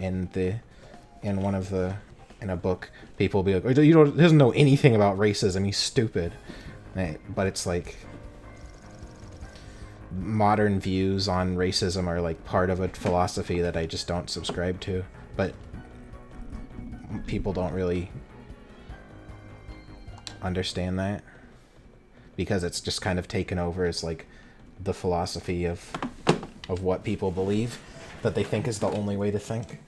in a book, people will be like, oh, he doesn't know anything about racism, he's stupid. But it's like, modern views on racism are, like, part of a philosophy that I just don't subscribe to. But people don't really understand that, because it's just kind of taken over as, like, the philosophy of what people believe, that they think is the only way to think.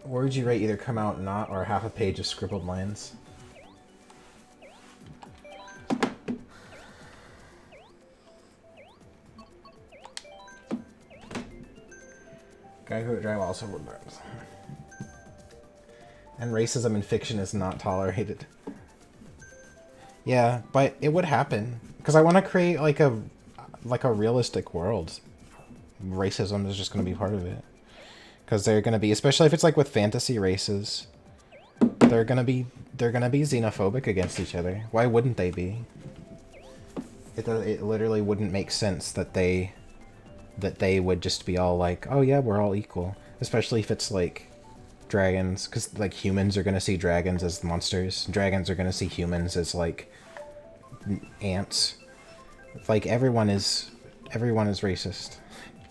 Where would you rate either come out not or half a page of scribbled lines? Guy who drive also would learn. And racism in fiction is not tolerated. Yeah, but it would happen, because I want to create like a realistic world. Racism is just going to be part of it, because they're going to be, especially if it's like with fantasy races, they're going to be xenophobic against each other. Why wouldn't they be? It literally wouldn't make sense that they would just be all like, oh yeah, we're all equal. Especially if it's like dragons, because like humans are going to see dragons as monsters. Dragons are going to see humans as like ants. Like everyone is racist.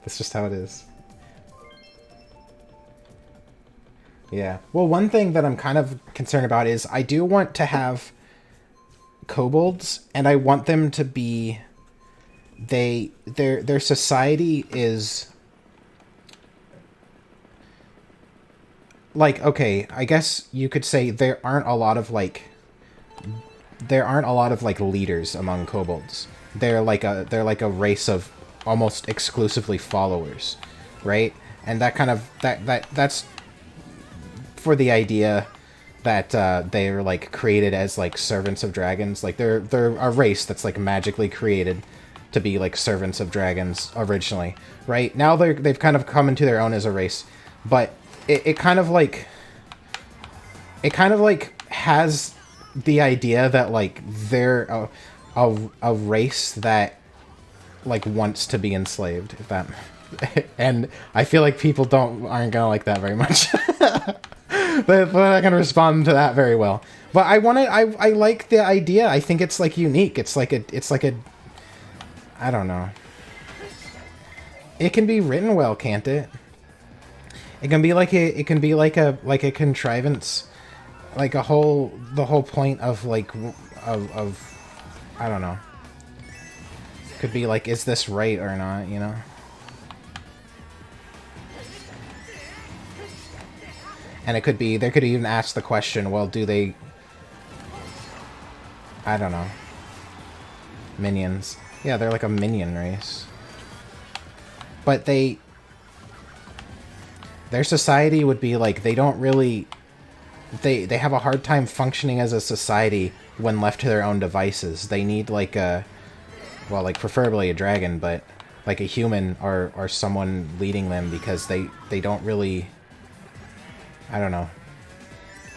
That's just how it is. Yeah. Well, one thing that I'm kind of concerned about is I do want to have kobolds, and I want them to be, their society is like, okay, I guess you could say there aren't a lot of like leaders among kobolds. They're like a race of almost exclusively followers, right? And that kind of that's for the idea that they're like created as like servants of dragons. Like they're a race that's like magically created to be like servants of dragons originally, right? Now they've kind of come into their own as a race, but it kind of like has the idea that like they're a race that like wants to be enslaved, if that and I feel like people aren't gonna like that very much. They're not gonna respond to that very well. But I like the idea. I think it's like unique. It's like a I don't know. It can be written well, can't it? It can be like a contrivance, like the whole point of like of I don't know. Could be like, is this right or not, you know? And it could be, they could even ask the question, well, do they, I don't know, minions. Yeah, they're like a minion race. But their society would be like, they don't really, they have a hard time functioning as a society when left to their own devices. They need like a, well, like preferably a dragon, but like a human or someone leading them, because they don't really, I don't know.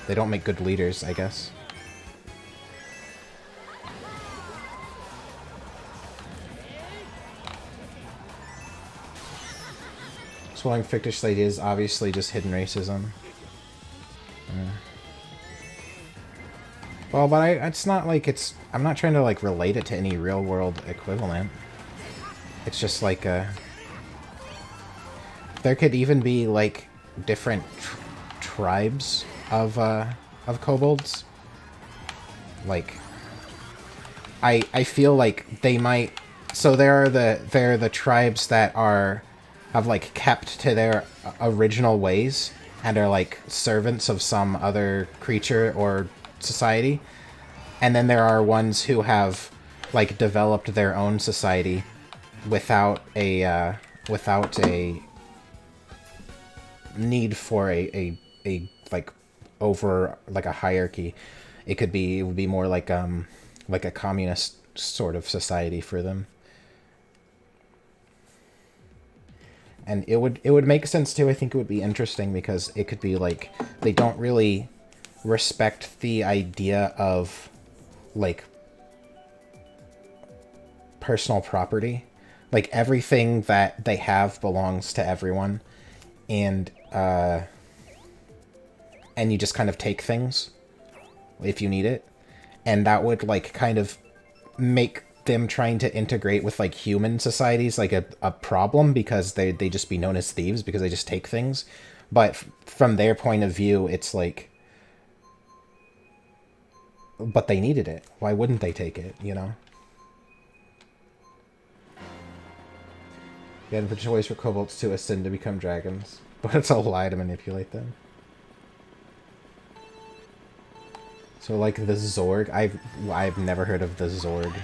They don't make good leaders, I guess. Exploring fictitious ideas, obviously just hidden racism. Well, but it's not like it's... I'm not trying to, like, relate it to any real-world equivalent. It's just like, there could even be, like, different tribes of kobolds. Like, I feel like they might... So there are the tribes that are have like kept to their original ways and are like servants of some other creature or society. And then there are ones who have like developed their own society without a need for a like over like a hierarchy. It would be more like a communist sort of society for them. And it would make sense too. I think it would be interesting because it could be like they don't really respect the idea of like personal property. Like everything that they have belongs to everyone, and you just kind of take things if you need it. And that would like kind of make them trying to integrate with like human societies like a problem, because they just be known as thieves because they just take things. But from their point of view, it's like, but they needed it. Why wouldn't they take it, you know? You had a choice for kobolds to ascend to become dragons, but it's a lie to manipulate them. So like the Zorg, I've never heard of the Zorg.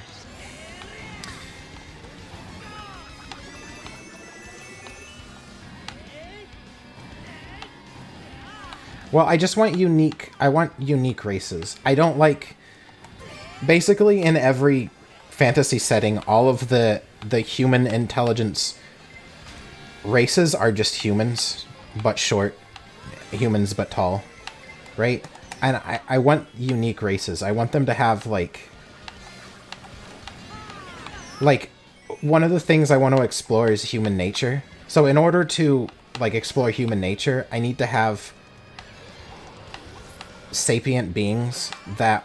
Well, I just want I want unique races. I don't like... Basically, in every fantasy setting, all of the human intelligence races are just humans, but short. Humans, but tall. Right? And I want unique races. I want them to have, like... Like, one of the things I want to explore is human nature. So in order to, like, explore human nature, I need to have sapient beings that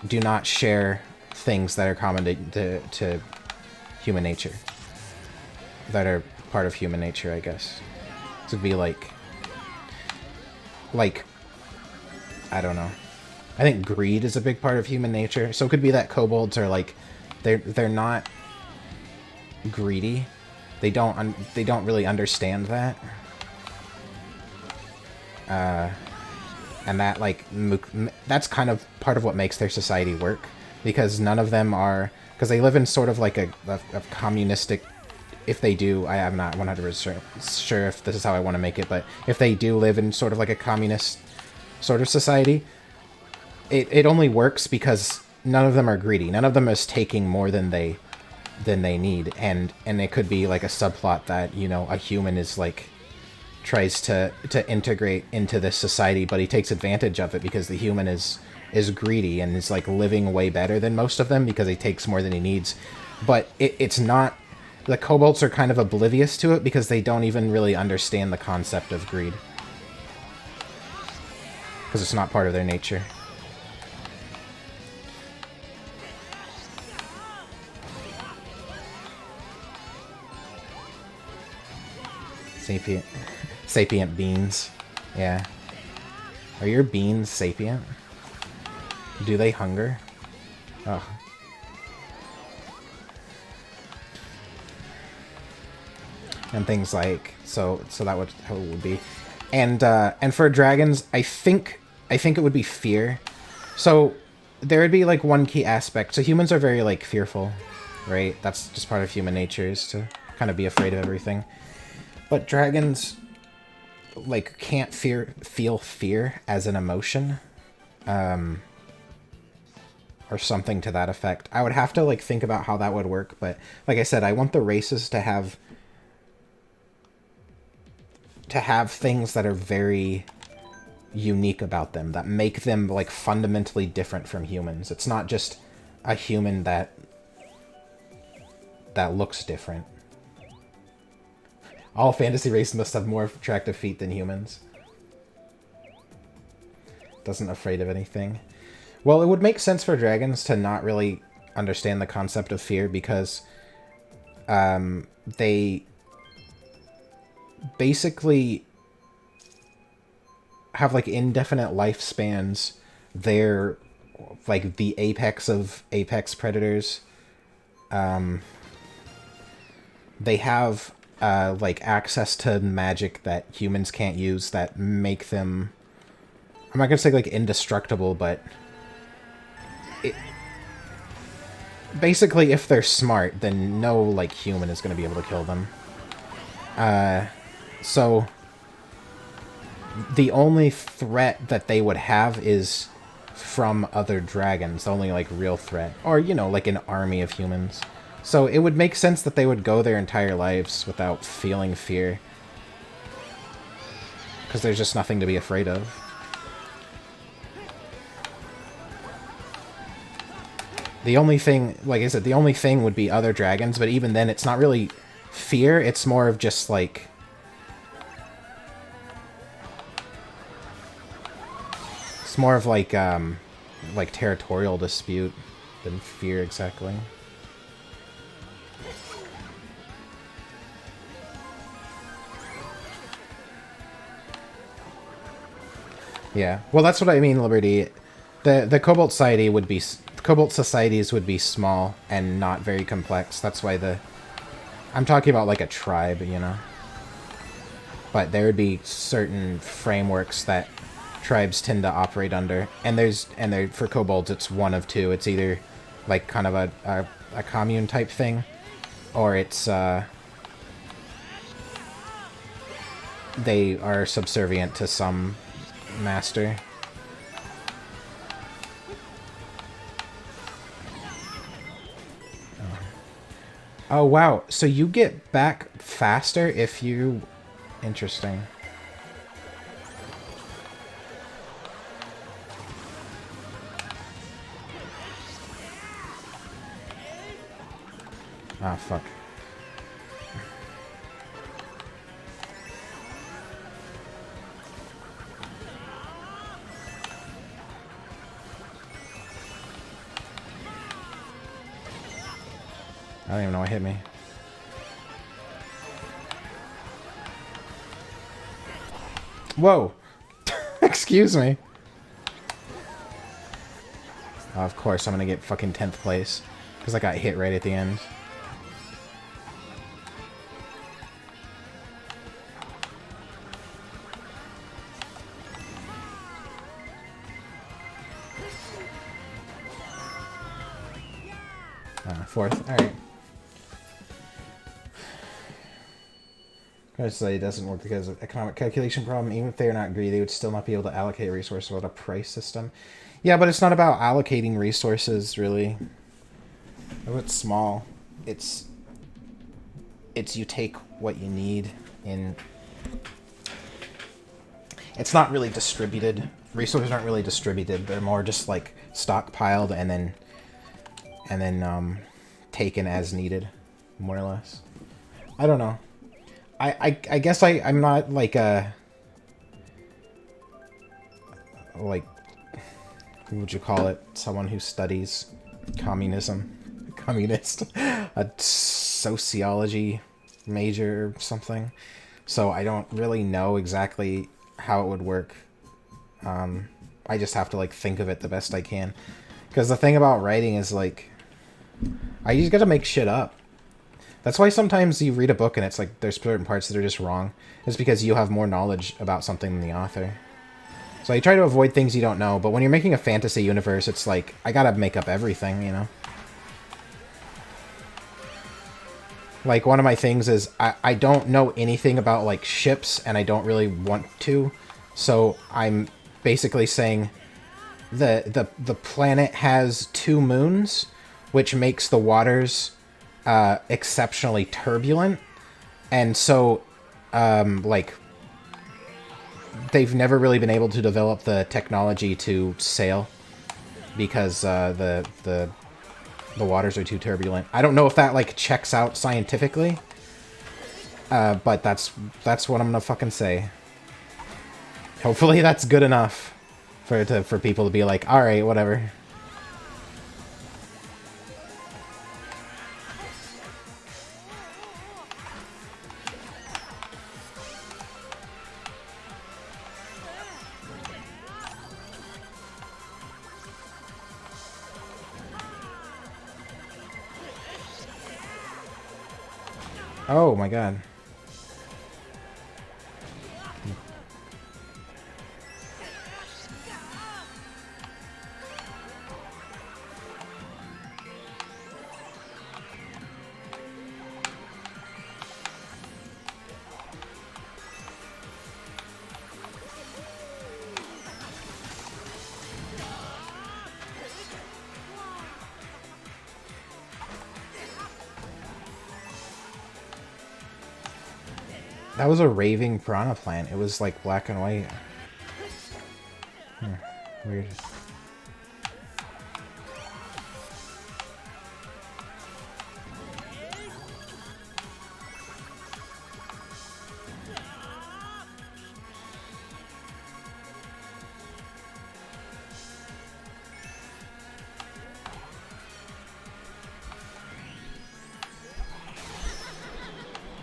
do not share things that are common to human nature, that are part of human nature, I guess. To be like I don't know. I think greed is a big part of human nature. So it could be that kobolds are like they're not greedy. They don't really understand that. And that, like, that's kind of part of what makes their society work. Because none of them are... Because they live in sort of like a communistic... If they do, I'm not 100% sure if this is how I want to make it, but if they do live in sort of like a communist sort of society, it only works because none of them are greedy. None of them is taking more than they need. And it could be like a subplot that, you know, a human is like... tries to integrate into this society, but he takes advantage of it because the human is greedy and is like living way better than most of them because he takes more than he needs. But it's not... The kobolds are kind of oblivious to it because they don't even really understand the concept of greed. Because it's not part of their nature. Sapient beans. Yeah. Are your beans sapient? Do they hunger? Ugh. And things like... So that would how it would be. And for dragons, I think it would be fear. So there would be like one key aspect. So humans are very like fearful, right? That's just part of human nature, is to kind of be afraid of everything. But dragons, like, can't feel fear as an emotion. Or something to that effect. I would have to, like, think about how that would work. But, like I said, I want the races to have things that are very unique about them. That make them, like, fundamentally different from humans. It's not just a human that looks different. All fantasy races must have more attractive feet than humans. Doesn't afraid of anything. Well, it would make sense for dragons to not really understand the concept of fear because they basically have like indefinite lifespans. They're like the apex of apex predators. They have like access to magic that humans can't use that make them, I'm not gonna say like indestructible, but basically if they're smart, then no like human is gonna be able to kill them. So the only threat that they would have is from other dragons, the only like real threat, or you know, like an army of humans. So it would make sense that they would go their entire lives without feeling fear, because there's just nothing to be afraid of. The only thing, like I said, the only thing would be other dragons, but even then it's not really fear, it's more of just like, it's more of like territorial dispute than fear exactly. Yeah, well, that's what I mean, Liberty. The Cobalt societies would be small and not very complex. That's why I'm talking about like a tribe, you know. But there would be certain frameworks that tribes tend to operate under, and for kobolds it's one of two. It's either like kind of a commune type thing, or it's they are subservient to some master. Oh wow, so you get back faster if you... Interesting. Ah, fuck. I don't even know what hit me. Whoa! Excuse me. Oh, of course, I'm gonna get fucking 10th place. Because I got hit right at the end. Fourth. Alright. Say it doesn't work because of economic calculation problem. Even if they are not greedy, they would still not be able to allocate resources without a price system. Yeah, but it's not about allocating resources, really. Oh, it's small. It's you take what you need in... It's not really distributed. Resources aren't really distributed. They're more just like stockpiled and then taken as needed, more or less. I don't know. I guess I'm not like a... Like, what would you call it? Someone who studies communism. Communist. A sociology major or something. So I don't really know exactly how it would work. I just have to like think of it the best I can. Because the thing about writing is like... I just gotta make shit up. That's why sometimes you read a book and it's like there's certain parts that are just wrong. It's because you have more knowledge about something than the author. So you try to avoid things you don't know, but when you're making a fantasy universe, it's like, I gotta make up everything, you know? Like, one of my things is, I don't know anything about, like, ships, and I don't really want to, so I'm basically saying the planet has 2 moons, which makes the waters exceptionally turbulent, and so like they've never really been able to develop the technology to sail because the waters are too turbulent. I don't know if that like checks out scientifically, but that's what I'm gonna fucking say. Hopefully that's good enough for people to be like, all right, whatever. Oh my god. That was a raving piranha plant. It was like black and white. Weird.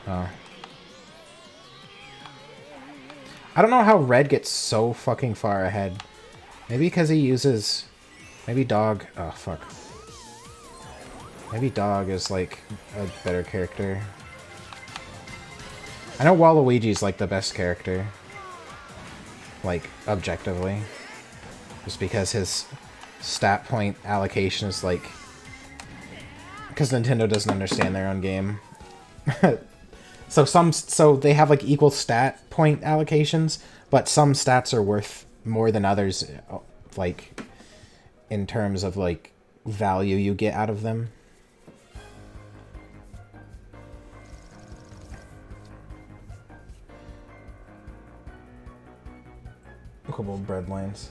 Oh. I don't know how Red gets so fucking far ahead. Maybe because he uses... Maybe Dog... Oh, fuck. Maybe Dog is, like, a better character. I know Waluigi's, like, the best character. Like, objectively. Just because his stat point allocation is, like... Because Nintendo doesn't understand their own game. So they have like equal stat point allocations, but some stats are worth more than others, like in terms of like value you get out of them. Couple breadlines.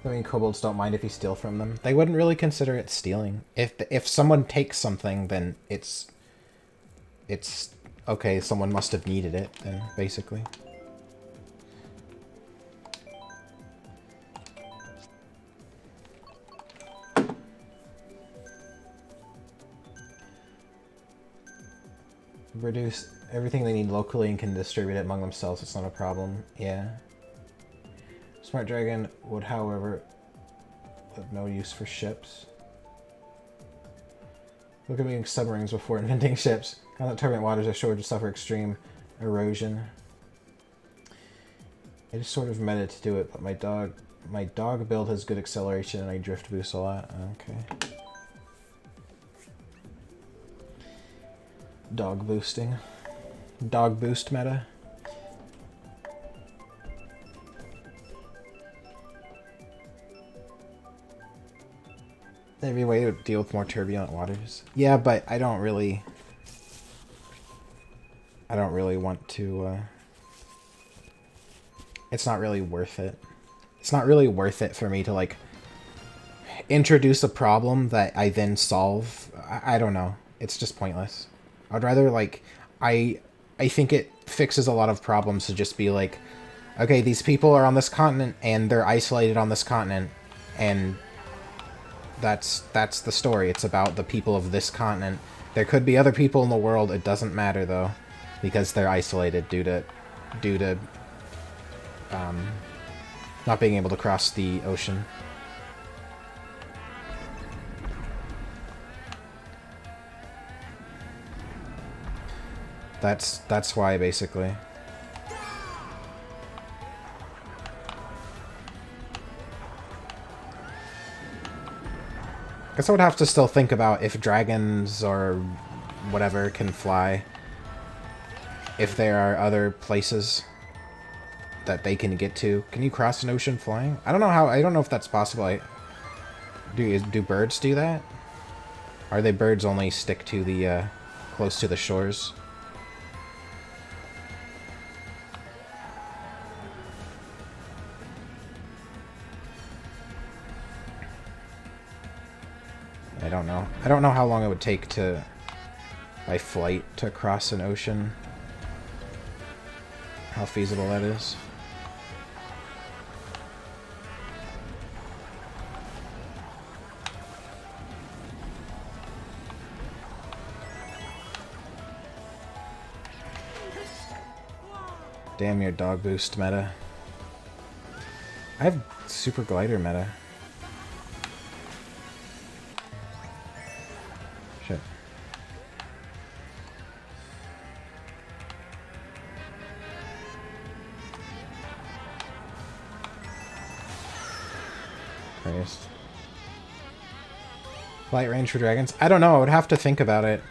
I mean, kobolds don't mind if you steal from them. They wouldn't really consider it stealing. If someone takes something, then it's okay. Someone must have needed it, then basically. Reduce everything they need locally and can distribute it among themselves. It's not a problem. Yeah. Smart Dragon would, however, have no use for ships. Look at making submarines before inventing ships. Now that turbulent waters are sure to suffer extreme erosion. I just sort of meta to do it, but my dog build has good acceleration and I drift boost a lot. Okay. Dog boosting. Dog boost meta. Every way to deal with more turbulent waters. Yeah, but I don't really want to, it's not really worth it. It's not really worth it for me to, like, introduce a problem that I then solve. I don't know. It's just pointless. I'd rather, like, I think it fixes a lot of problems to just be like, okay, these people are on this continent, and they're isolated on this continent, and that's the story. It's about the people of this continent. There could be other people in the world. It doesn't matter though, because they're isolated due to not being able to cross the ocean. That's why, basically. I guess I would have to still think about if dragons or whatever can fly. If there are other places that they can get to. Can you cross an ocean flying? I don't know if that's possible. Do birds do that? Or they birds only stick to the close to the shores? I don't know. I don't know how long it would take to, by flight, to cross an ocean. How feasible that is. Damn your dog boost meta. I have super glider meta. Shit. Christ. Flight range for dragons? I don't know. I would have to think about it.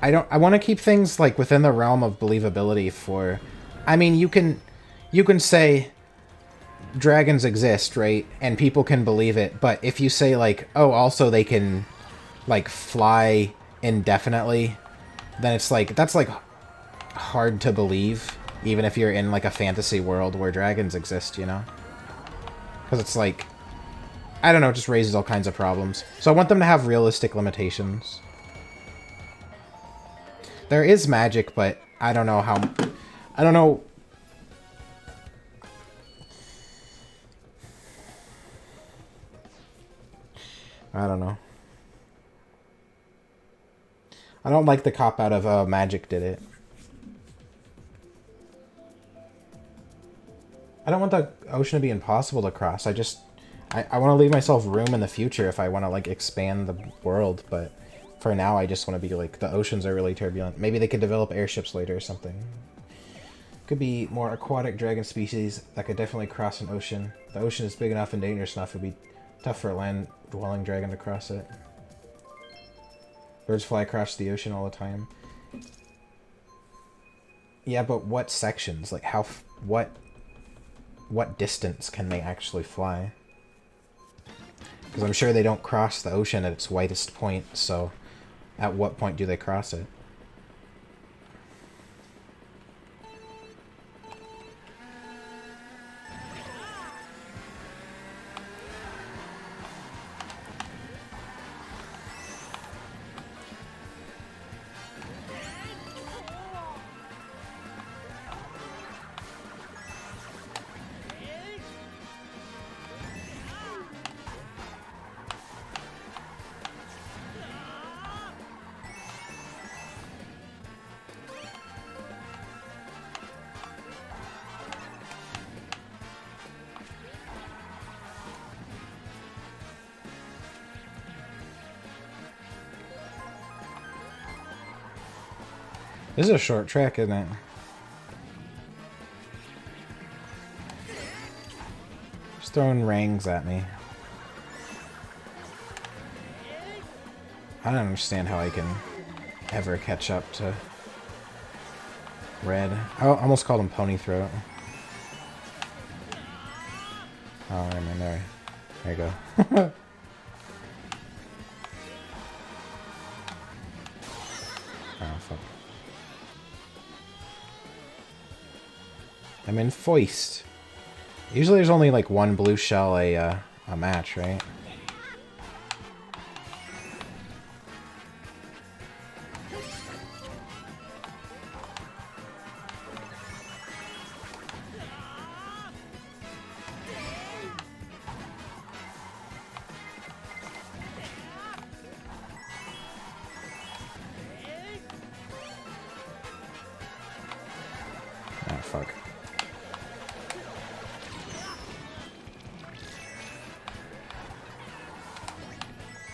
I want to keep things like within the realm of believability for... I mean, you can say dragons exist, right? And people can believe it. But if you say like, oh, also they can like fly indefinitely, then it's like, that's like hard to believe, even if you're in like a fantasy world where dragons exist, you know? Because it's like, I don't know, it just raises all kinds of problems. So I want them to have realistic limitations. There is magic, but I don't know how... I don't know... I don't know. I don't like the cop-out of magic did it. I don't want the ocean to be impossible to cross. I just... I want to leave myself room in the future if I want to, like, expand the world, but for now I just want to be, like, the oceans are really turbulent. Maybe they could develop airships later or something. Could be more aquatic dragon species that could definitely cross an ocean. The ocean is big enough and dangerous enough, it would be tough for a land-dwelling dragon to cross it. Birds fly across the ocean all the time. Yeah, but what sections? Like, how... What distance can they actually fly? Because I'm sure they don't cross the ocean at its widest point, so at what point do they cross it? This is a short track, isn't it? Just throwing rings at me. I don't understand how I can ever catch up to Red. I almost called him Pony Throat. Oh, I mean, there you go. Oh, fuck. I'm in Foist. Usually there's only like one blue shell a match, right? Oh, fuck.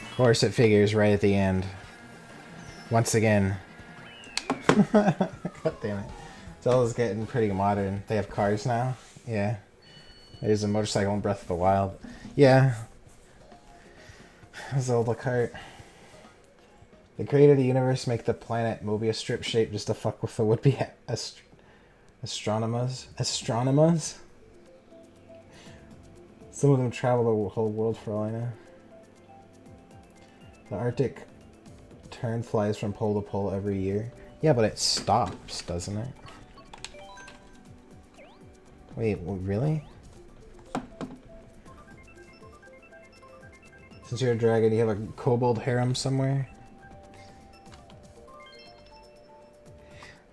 Of course it figures right at the end. Once again. God damn it. Zelda's getting pretty modern. They have cars now? Yeah. There's a motorcycle in Breath of the Wild. Yeah. Zelda kart. The creator of the universe make the planet Mobius strip shape just to fuck with the would-be astronomers. Astronomers? Some of them travel the whole world for all I know. The Arctic tern flies from pole to pole every year. Yeah, but it stops, doesn't it? Wait, really? Since you're a dragon, you have a kobold harem somewhere?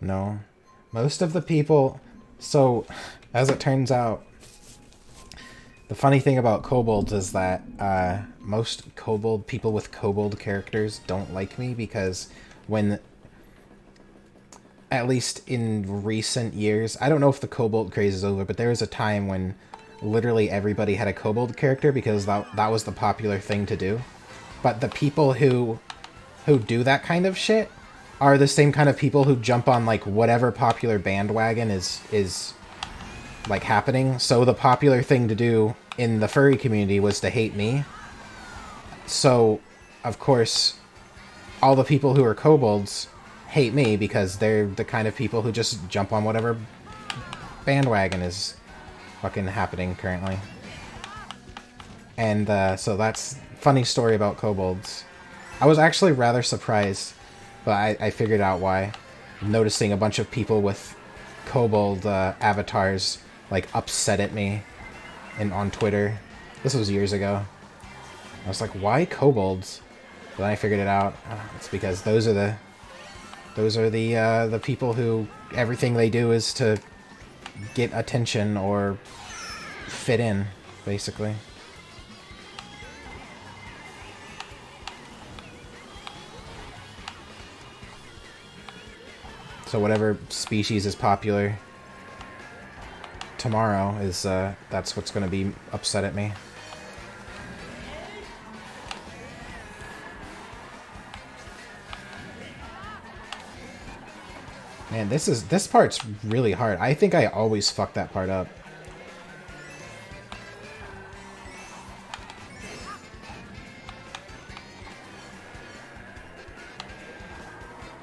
No. Most of the people... So, as it turns out, the funny thing about kobolds is that most people with kobold characters don't like me because when, at least in recent years, I don't know if the kobold craze is over, but there was a time when literally everybody had a kobold character because that was the popular thing to do. But the people who do that kind of shit are the same kind of people who jump on like whatever popular bandwagon is like happening. So the popular thing to do in the furry community was to hate me. So, of course, all the people who are kobolds hate me because they're the kind of people who just jump on whatever bandwagon is fucking happening currently. And so that's funny story about kobolds. I was actually rather surprised but I figured out why. Noticing a bunch of people with kobold avatars like upset at me on Twitter. This was years ago. I was like, why kobolds? But then I figured it out. It's because those are the people who everything they do is to get attention or fit in, basically. So whatever species is popular tomorrow is that's what's going to be upset at me. Man, this part's really hard. I think I always fuck that part up.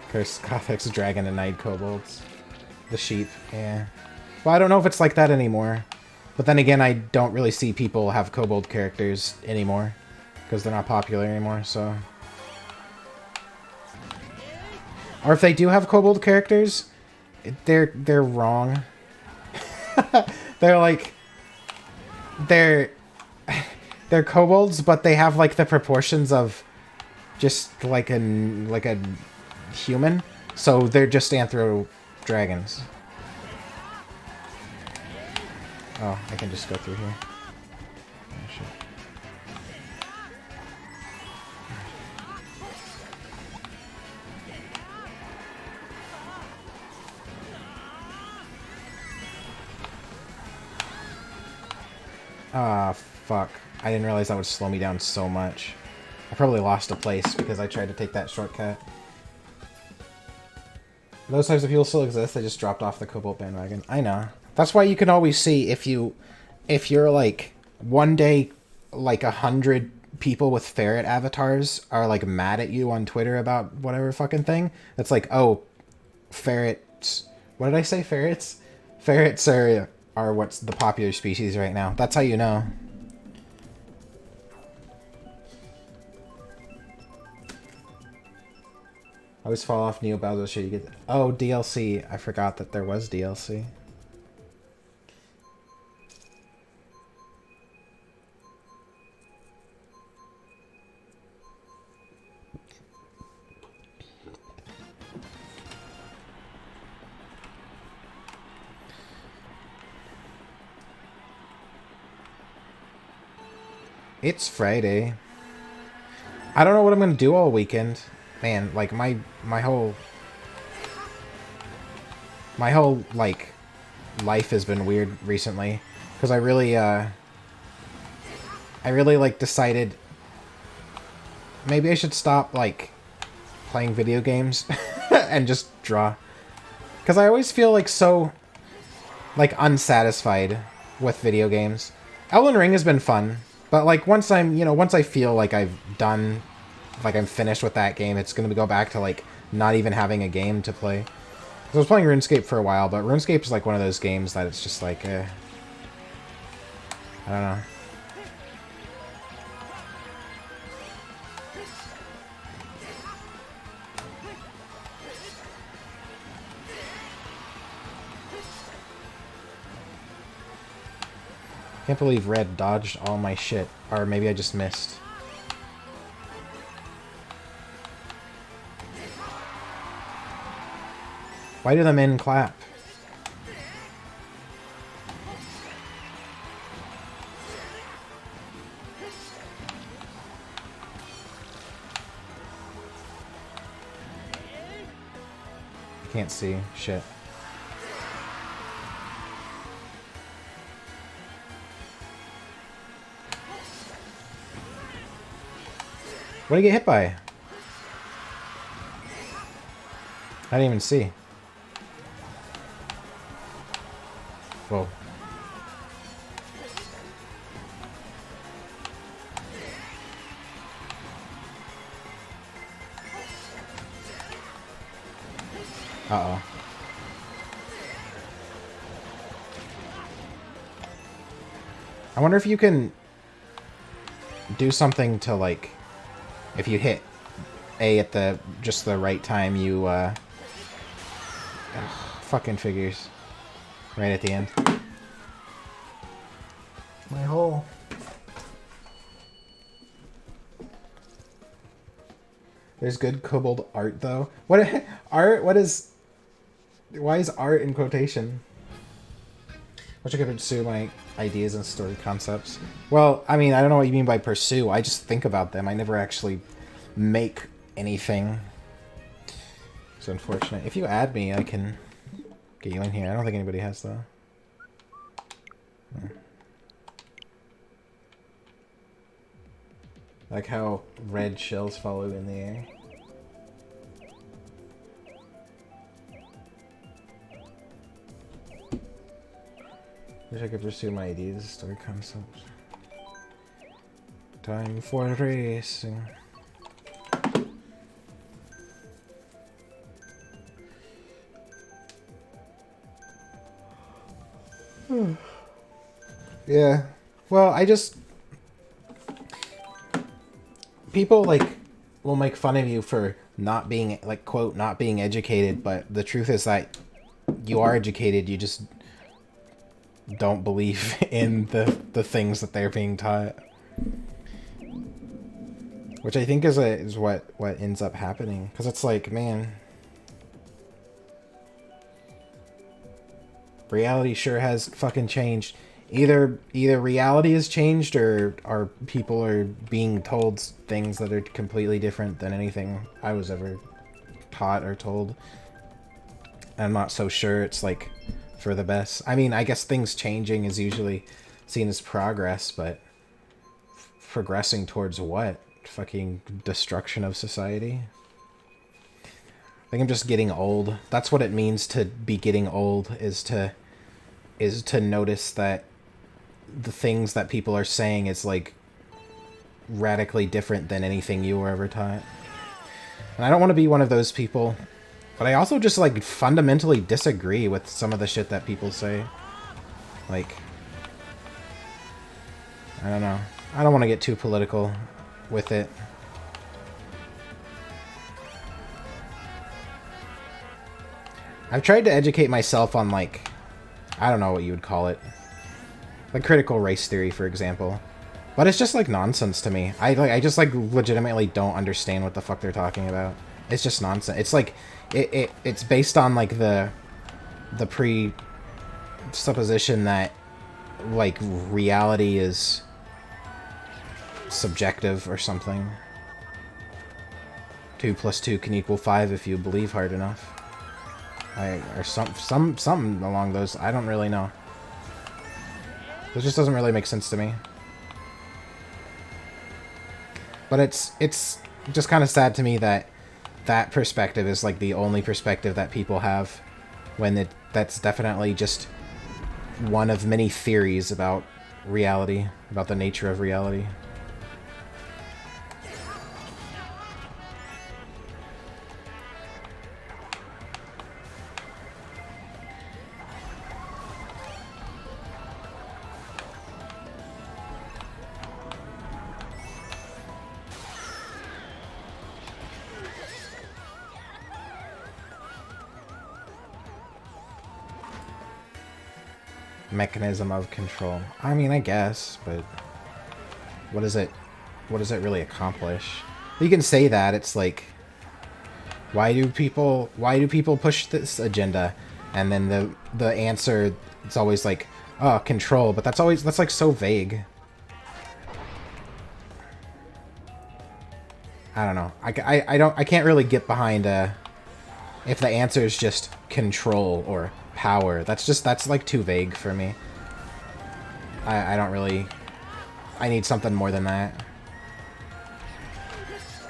Cursed Gothic's Dragon and Night Kobolds. The sheep, yeah. Well, I don't know if it's like that anymore. But then again, I don't really see people have kobold characters anymore. Because they're not popular anymore, so... Or if they do have kobold characters, they're wrong. They're like... They're kobolds, but they have like the proportions of just like a human. So they're just anthro dragons. Oh, I can just go through here. Oh, shit. Ah, fuck. I didn't realize that would slow me down so much. I probably lost a place because I tried to take that shortcut. Those types of people still exist, they just dropped off the Kobold bandwagon. I know. That's why you can always see if you're like, one day, like 100 people with ferret avatars are like mad at you on Twitter about whatever fucking thing. It's like, oh, ferrets. What did I say? Ferrets? Ferrets are what's the popular species right now. That's how you know. I always fall off Neo Bowser shit. You get oh, DLC. I forgot that there was DLC. It's Friday. I don't know what I'm gonna do all weekend. Man, like my whole like life has been weird recently because I really like decided maybe I should stop like playing video games and just draw, because I always feel like so like unsatisfied with video games. Elden Ring has been fun, but like once I feel like I've done, like I'm finished with that game, it's gonna go back to like not even having a game to play. I was playing RuneScape for a while, but RuneScape is like one of those games that it's just like, I don't know. Can't believe Red dodged all my shit, or maybe I just missed. Why do the men clap? Can't see. Shit. What did I get hit by? I didn't even see. Whoa. Uh-oh. I wonder if you can do something to, like, if you hit A at the just the right time, you fucking figures. Right at the end. My hole. There's good kobold art though. What art? What is? Why is art in quotation? Which I could pursue my ideas and story concepts. Well, I mean, I don't know what you mean by pursue. I just think about them. I never actually make anything. It's unfortunate. If you add me, I can get you in here. I don't think anybody has though. Like how red shells follow in the air. Wish I could pursue my ideas, story concepts. Time for racing. Yeah. Well, I just... People, like, will make fun of you for not being, like, quote, not being educated, but the truth is that you are educated, you just don't believe in the things that they're being taught. Which I think is what ends up happening. Because it's like, man... Reality sure has fucking changed. Either reality has changed or people are being told things that are completely different than anything I was ever taught or told. I'm not so sure it's like for the best. I mean, I guess things changing is usually seen as progress, but progressing towards what? Fucking destruction of society? I think I'm just getting old. That's what it means to be getting old, is to notice that the things that people are saying is like radically different than anything you were ever taught. And I don't want to be one of those people, but I also just like fundamentally disagree with some of the shit that people say. Like, I don't know. I don't want to get too political with it. I've tried to educate myself on, like, I don't know what you would call it. Like critical race theory, for example. But it's just like nonsense to me. I just like legitimately don't understand what the fuck they're talking about. It's just nonsense. It's like it's based on like the presupposition that like reality is subjective or something. 2 + 2 can equal 5 if you believe hard enough. Or something along those. I don't really know. This just doesn't really make sense to me. But it's just kind of sad to me that that perspective is like the only perspective that people have, when that's definitely just one of many theories about reality, about the nature of reality. Mechanism of control. I mean, I guess, but what does it really accomplish? You can say that. It's like, why do people push this agenda? And then the answer, it's always like, oh, control, but that's like so vague. I don't know. I can't really get behind if the answer is just control or power. That's like too vague for me. I don't really... I need something more than that.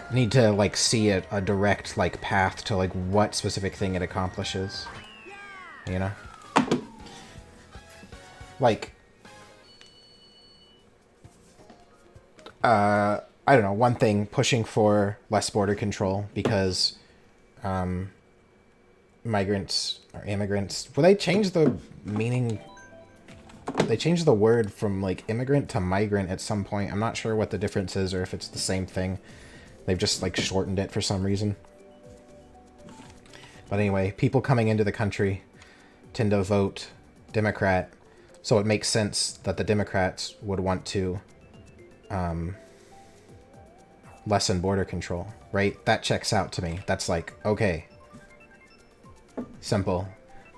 I need to like see a direct like path to like what specific thing it accomplishes. You know? Like... I don't know, one thing, pushing for less border control because migrants or immigrants, well, they changed the meaning, they changed the word from like immigrant to migrant at some point. I'm not sure what the difference is or if it's the same thing, They've just, like, shortened it for some reason. But anyway, people coming into the country tend to vote Democrat, so it makes sense that the Democrats would want to lessen border control, right? That checks out to me. That's like, okay. Simple.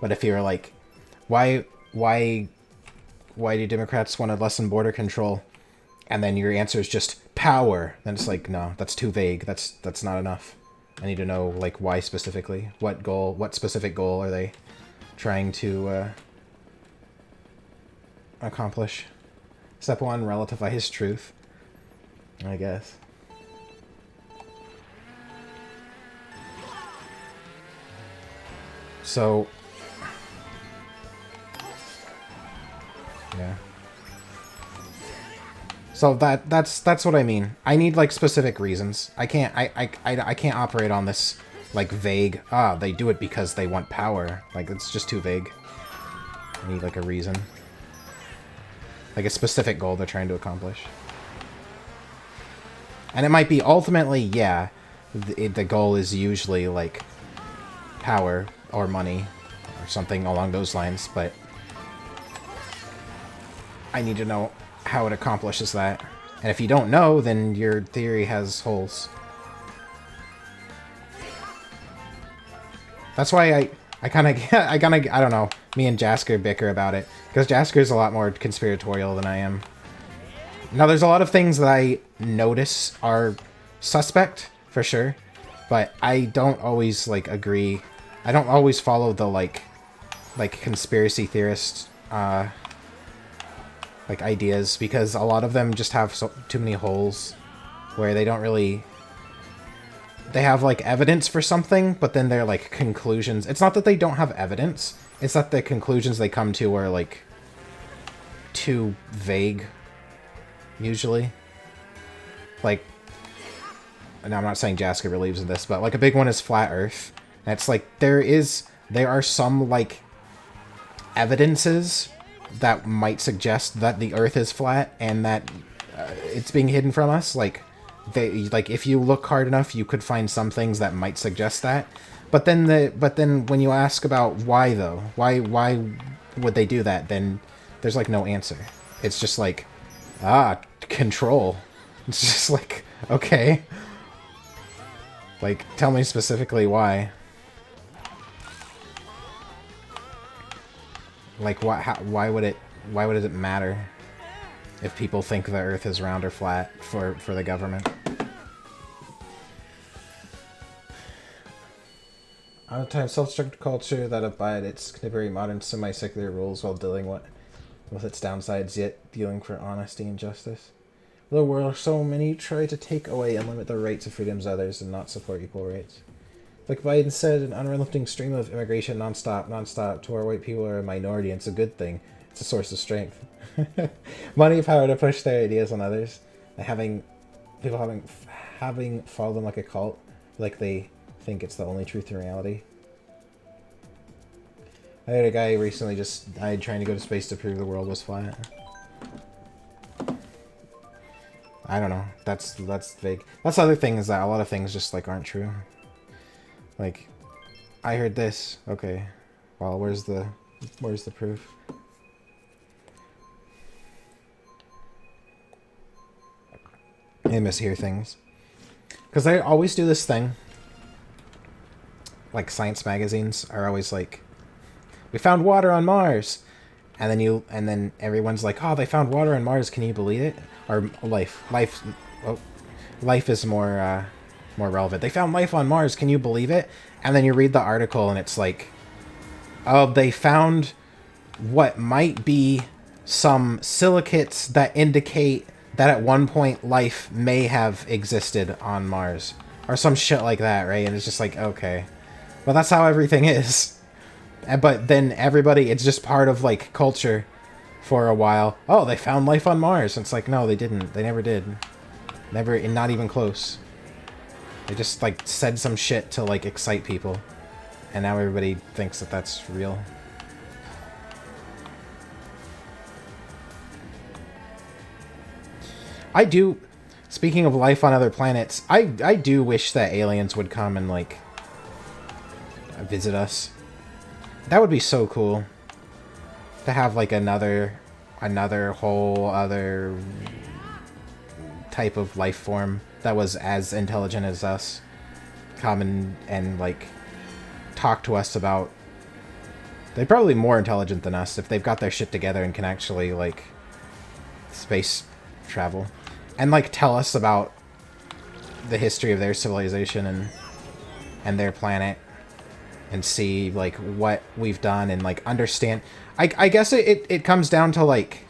But if you're like, why do Democrats want to lessen border control? And then your answer is just power. Then it's like, no, that's too vague. That's not enough. I need to know, like, why specifically. What specific goal are they trying to accomplish? Step 1, relativize truth. I guess. So, yeah. So that's what I mean. I need, like, specific reasons. I can't operate on this, like, vague, they do it because they want power. Like, it's just too vague. I need, like, a reason. Like, a specific goal they're trying to accomplish. And it might be, ultimately, yeah, the goal is usually, like, power or money or something along those lines, but I need to know how it accomplishes that. And if you don't know, then your theory has holes. That's why I don't know, me and Jasker bicker about it, because Jasker's a lot more conspiratorial than I am. Now, there's a lot of things that I notice are suspect, for sure, but I don't always, like, agree. I don't always follow the, like conspiracy theorist, like, ideas, because a lot of them just have too many holes, where they don't really... They have, like, evidence for something, but then they're, like, conclusions. It's not that they don't have evidence, it's that the conclusions they come to are, like, too vague, usually. Like, and I'm not saying Jasker believes in this, but, like, a big one is Flat Earth. And it's like, there are some, like, evidences that might suggest that the Earth is flat and that it's being hidden from us. Like, if you look hard enough, you could find some things that might suggest that. But then when you ask about why, though, why would they do that? Then there's, like, no answer. It's just like, control. It's just like, okay. Like, tell me specifically why. Like, why would it matter if people think the Earth is round or flat for the government? Out of time, self-destructive culture that abide its contemporary modern semi-secular rules while dealing with its downsides, yet dealing for honesty and justice. The world, so many try to take away and limit the rights and freedoms of others and not support equal rights. Like Biden said, an unrelenting stream of immigration non-stop, to where white people are a minority, and it's a good thing. It's a source of strength. Money, power to push their ideas on others. And having followed them like a cult, like they think it's the only truth in reality. I had a guy recently just died trying to go to space to prove the world was flat. I don't know. That's vague. That's the other thing, is that a lot of things just, like, aren't true. Like, I heard this. Okay. Well, where's the proof? I mishear things. Because they always do this thing. Like, science magazines are always like, we found water on Mars. And then everyone's like, oh, they found water on Mars, can you believe it? Or life is more relevant. They found life on Mars, can you believe it? And then you read the article and it's like, oh, they found what might be some silicates that indicate that at one point life may have existed on Mars. Or some shit like that, right? And it's just like, okay. Well, that's how everything is. But then everybody, it's just part of, like, culture for a while. Oh, they found life on Mars. And it's like, no, they didn't. They never did. Never, and not even close. They just, like, said some shit to, like, excite people. And now everybody thinks that that's real. Speaking of life on other planets, I do wish that aliens would come and, like, visit us. That would be so cool. To have, like, another whole other type of life form that was as intelligent as us come and like, talk to us about... They're probably more intelligent than us if they've got their shit together and can actually, like, space travel. And, like, tell us about the history of their civilization and their planet. And see, like, what we've done and, like, understand... I guess it comes down to, like,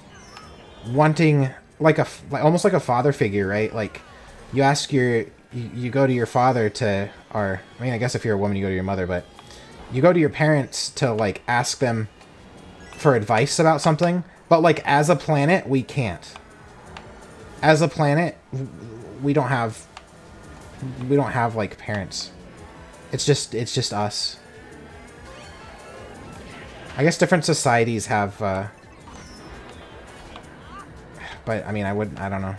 wanting, like, almost like a father figure, right? Like, you ask you go to your father to... Or, I mean, I guess if you're a woman, you go to your mother, but... You go to your parents to, like, ask them for advice about something. But, like, as a planet, we can't. As a planet, we don't have, like, parents. It's just us. I guess different societies have, but, I mean, I don't know.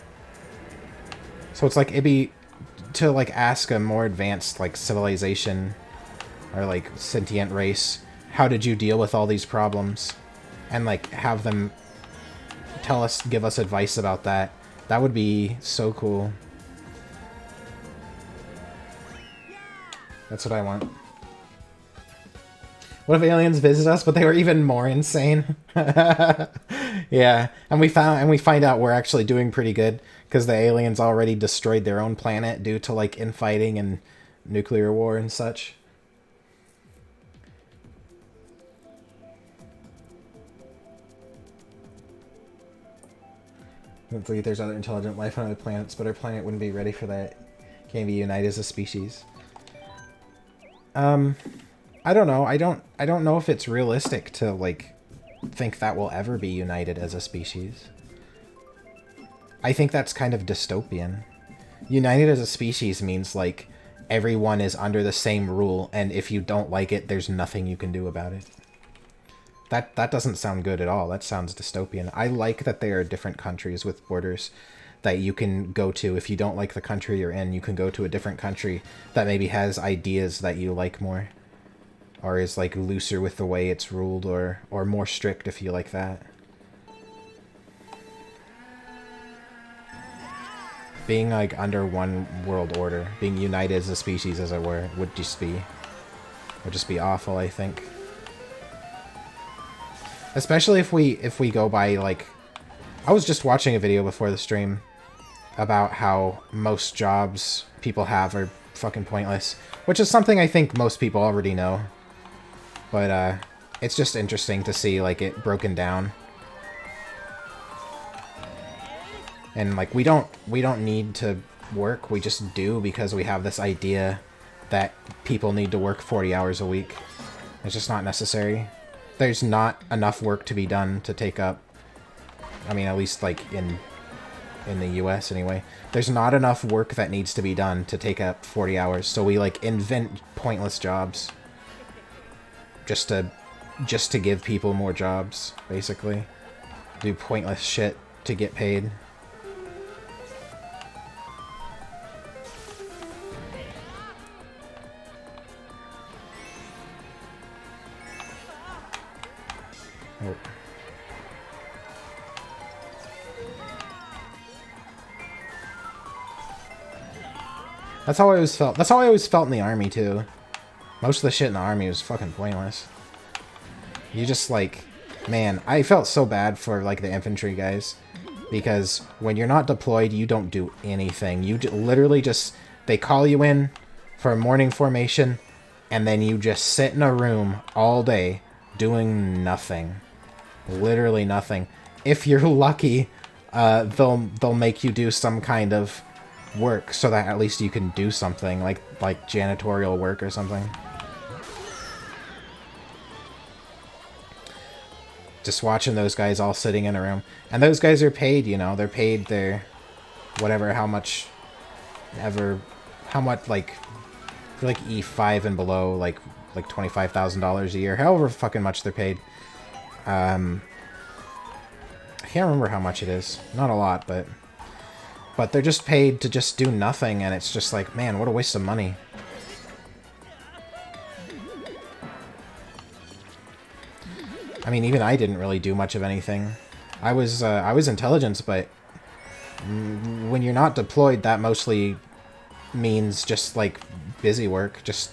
So it's like, it'd be to, like, ask a more advanced, like, civilization or, like, sentient race, how did you deal with all these problems? And, like, have them give us advice about that. That would be so cool. That's what I want. What if aliens visit us, but they were even more insane? Yeah, and we find out we're actually doing pretty good because the aliens already destroyed their own planet due to, like, infighting and nuclear war and such. There's other intelligent life on other planets, but our planet wouldn't be ready for that. Can't be united as a species. I don't know. I don't know if it's realistic to, like, think that we'll ever be united as a species. I think that's kind of dystopian. United as a species means, like, everyone is under the same rule, and if you don't like it, there's nothing you can do about it. That doesn't sound good at all. That sounds dystopian. I like that there are different countries with borders that you can go to. If you don't like the country you're in, you can go to a different country that maybe has ideas that you like more. Or is, like, looser with the way it's ruled, or more strict if you like that. Being, like, under one world order, being united as a species, as it were, would just be awful, I think. Especially if we go by, like... I was just watching a video before the stream about how most jobs people have are fucking pointless. Which is something I think most people already know. But, it's just interesting to see, like, it broken down. And, like, we don't need to work, we just do because we have this idea that people need to work 40 hours a week. It's just not necessary. There's not enough work to be done to take up... I mean, at least, like, in the US, anyway. There's not enough work that needs to be done to take up 40 hours, so we, like, invent pointless jobs. Just to give people more jobs, basically. Do pointless shit to get paid. Oh. That's how I always felt. That's how I always felt in the army, too. Most of the shit in the army was fucking pointless. You just, like... Man, I felt so bad for, like, the infantry guys. Because when you're not deployed, you don't do anything. You literally just... They call you in for a morning formation, and then you just sit in a room all day doing nothing. Literally nothing. If you're lucky, they'll make you do some kind of work so that at least you can do something, like janitorial work or something. Just watching those guys all sitting in a room. And those guys are paid, you know, they're paid their whatever, how much, like, for like E5 and below, like $25,000 a year, however fucking much they're paid. I can't remember how much it is. Not a lot, but But they're just paid to just do nothing, and it's just like, man, what a waste of money. I mean, even I didn't really do much of anything. I was intelligence, but when you're not deployed, that mostly means just, like, busy work, just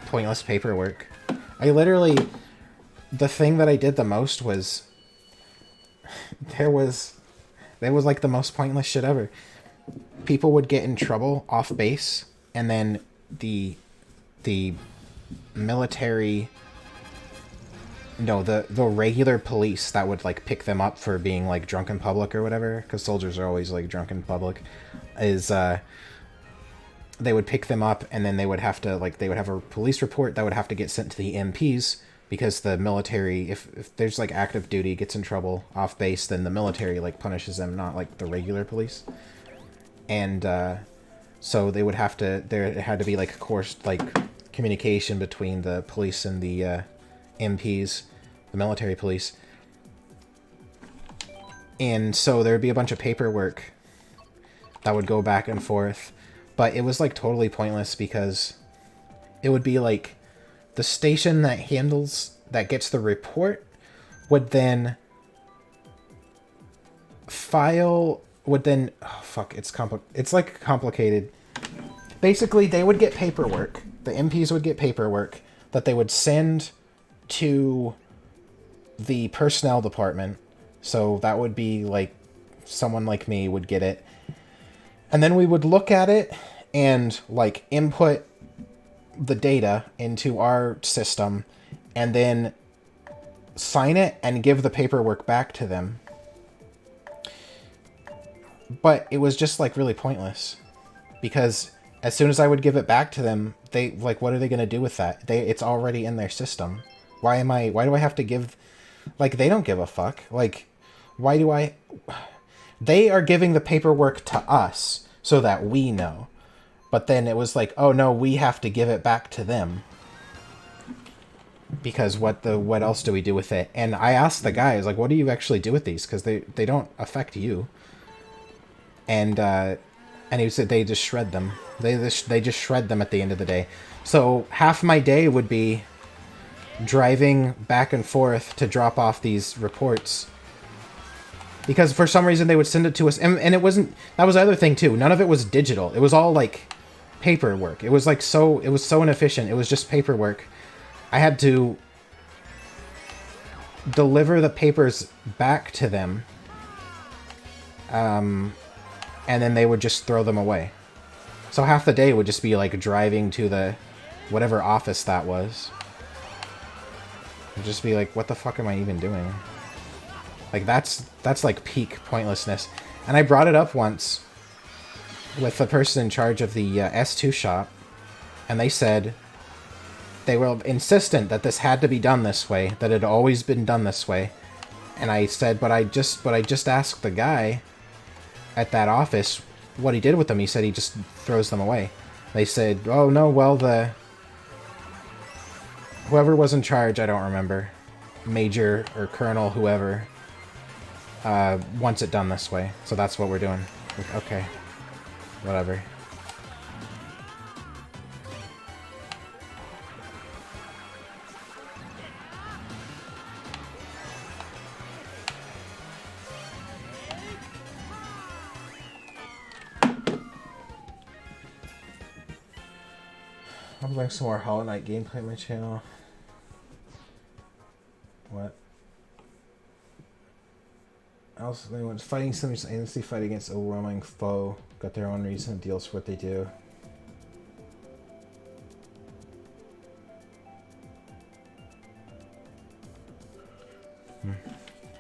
pointless paperwork. I literally... The thing that I did the most was... There was, like, the most pointless shit ever. People would get in trouble off base, and then the military... No, the regular police that would, like, pick them up for being, like, drunk in public or whatever, because soldiers are always, like, drunk in public, is, they would pick them up, and then they would have to, like, they would have a police report that would have to get sent to the MPs, because the military, if there's, like, active duty gets in trouble off base, then the military, like, punishes them, not, like, the regular police. And, so they would have to, there had to be, like, course, like, communication between the police and the, MPs, the military police. And so there'd be a bunch of paperwork that would go back and forth. But it was, like, totally pointless because it would be, like, the station that gets the report would then oh, fuck, it's, like, complicated. Basically, they would get paperwork. The MPs would get paperwork that they would send to the personnel department. So that would be, like, someone like me would get it. And then we would look at it and, like, input the data into our system and then sign it and give the paperwork back to them. But it was just, like, really pointless. Because as soon as I would give it back to them, they, like, what are they going to do with that? It's already in their system. Why do I have to give... Like, they don't give a fuck. Like, why do I... They are giving the paperwork to us so that we know. But then it was like, oh no, we have to give it back to them. Because what else do we do with it? And I asked the guys, like, what do you actually do with these? Because they don't affect you. And he said they just shred them. They just shred them at the end of the day. So half my day would be driving back and forth to drop off these reports. Because for some reason they would send it to us. And it wasn't... That was the other thing, too. None of it was digital. It was all, like, paperwork. It was, like, so... It was so inefficient. It was just paperwork. I had to deliver the papers back to them. And then they would just throw them away. So half the day would just be, like, driving to the... whatever office that was. It'd just be like, what the fuck am I even doing? Like, that's like peak pointlessness. And I brought it up once with the person in charge of the S2 shop, and they said they were insistent that this had to be done this way, that it had always been done this way. And I said, but I just asked the guy at that office what he did with them. He said he just throws them away. They said, oh no, well, whoever was in charge, I don't remember, major or colonel, whoever, wants it done this way. So that's what we're doing. Okay. Whatever. I'm playing some more Hollow Knight gameplay on my channel. What? Also, they went fighting some aimlessly fight against a overwhelming foe. Got their own reason and deals for what they do.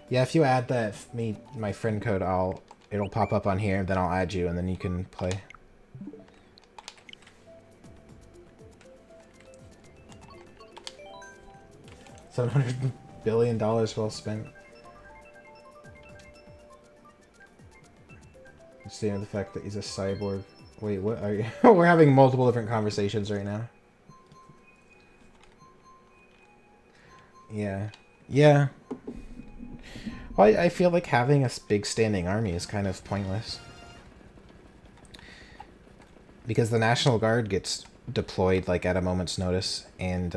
Yeah, if you add my friend code, it'll pop up on here, then I'll add you, and then you can play. $700 billion well spent. Understand the fact that he's a cyborg. Wait, what are you? We're having multiple different conversations right now. Yeah. Yeah. Well, I feel like having a big standing army is kind of pointless. Because the National Guard gets deployed, like, at a moment's notice, and,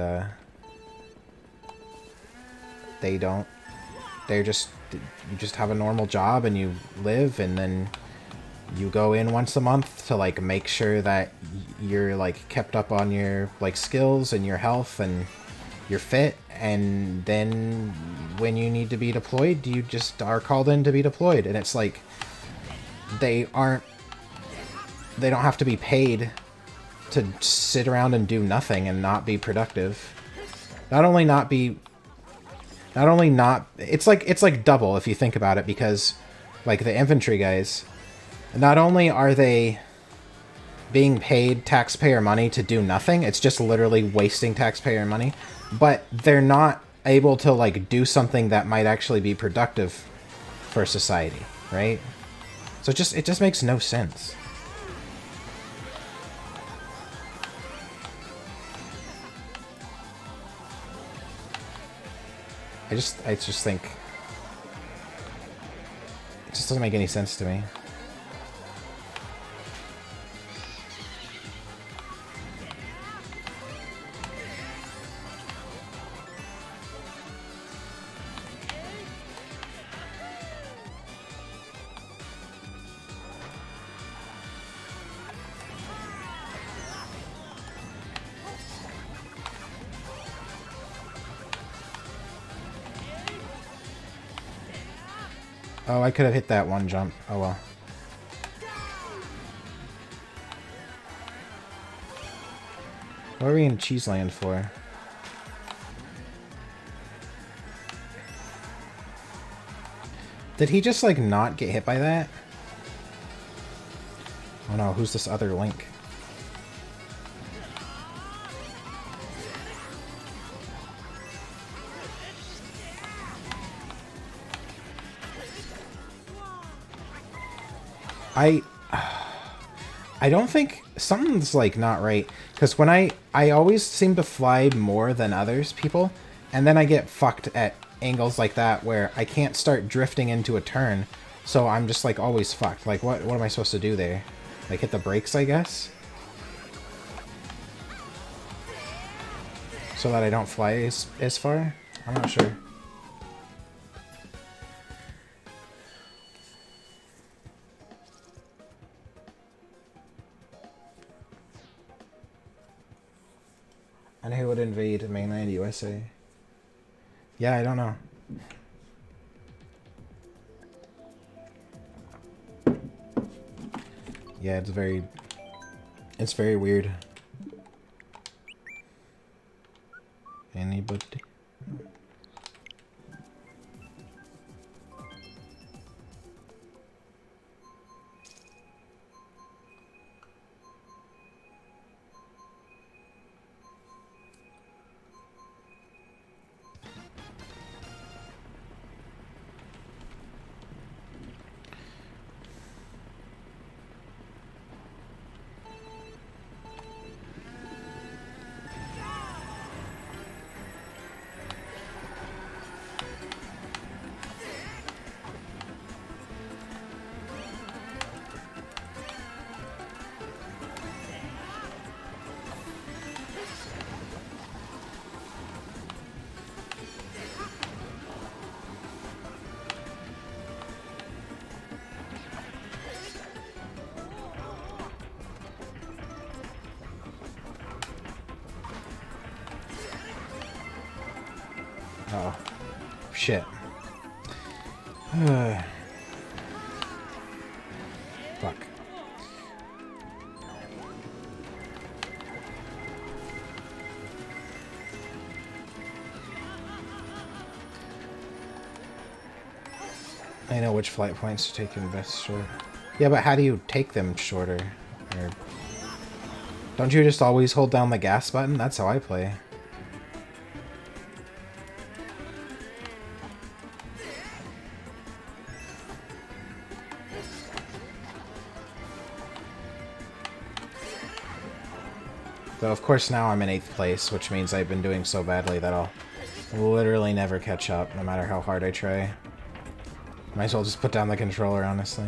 they don't. They're just... You just have a normal job, and you live, and then you go in once a month to, like, make sure that you're, like, kept up on your, like, skills and your health, and you're fit, and then when you need to be deployed, you just are called in to be deployed. And it's like, they don't have to be paid to sit around and do nothing and not be productive. It's like double if you think about it, because like the infantry guys, not only are they being paid taxpayer money to do nothing, it's just literally wasting taxpayer money, but they're not able to like do something that might actually be productive for society, right? So it just makes no sense. I just think it just doesn't make any sense to me. Oh, I could have hit that one jump. Oh well. What are we in Cheeseland for? Did he just, like, not get hit by that? Oh no, who's this other Link? I don't think... Something's, like, not right. Because when I always seem to fly more than others, people, and then I get fucked at angles like that where I can't start drifting into a turn, so I'm just, like, always fucked. Like, what am I supposed to do there? Like, hit the brakes, I guess? So that I don't fly as far? I'm not sure. And who would invade mainland USA? Yeah, I don't know. Yeah, it's very weird. Anybody? Oh, shit. Fuck. I know which flight points to take in best short. Yeah, but how do you take them shorter? Or... Don't you just always hold down the gas button? That's how I play. Though, of course, now I'm in 8th place, which means I've been doing so badly that I'll literally never catch up, no matter how hard I try. Might as well just put down the controller, honestly.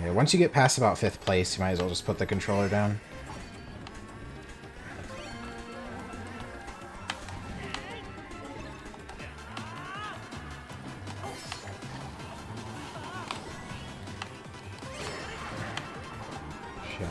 Yeah, once you get past about 5th place, you might as well just put the controller down. Shit.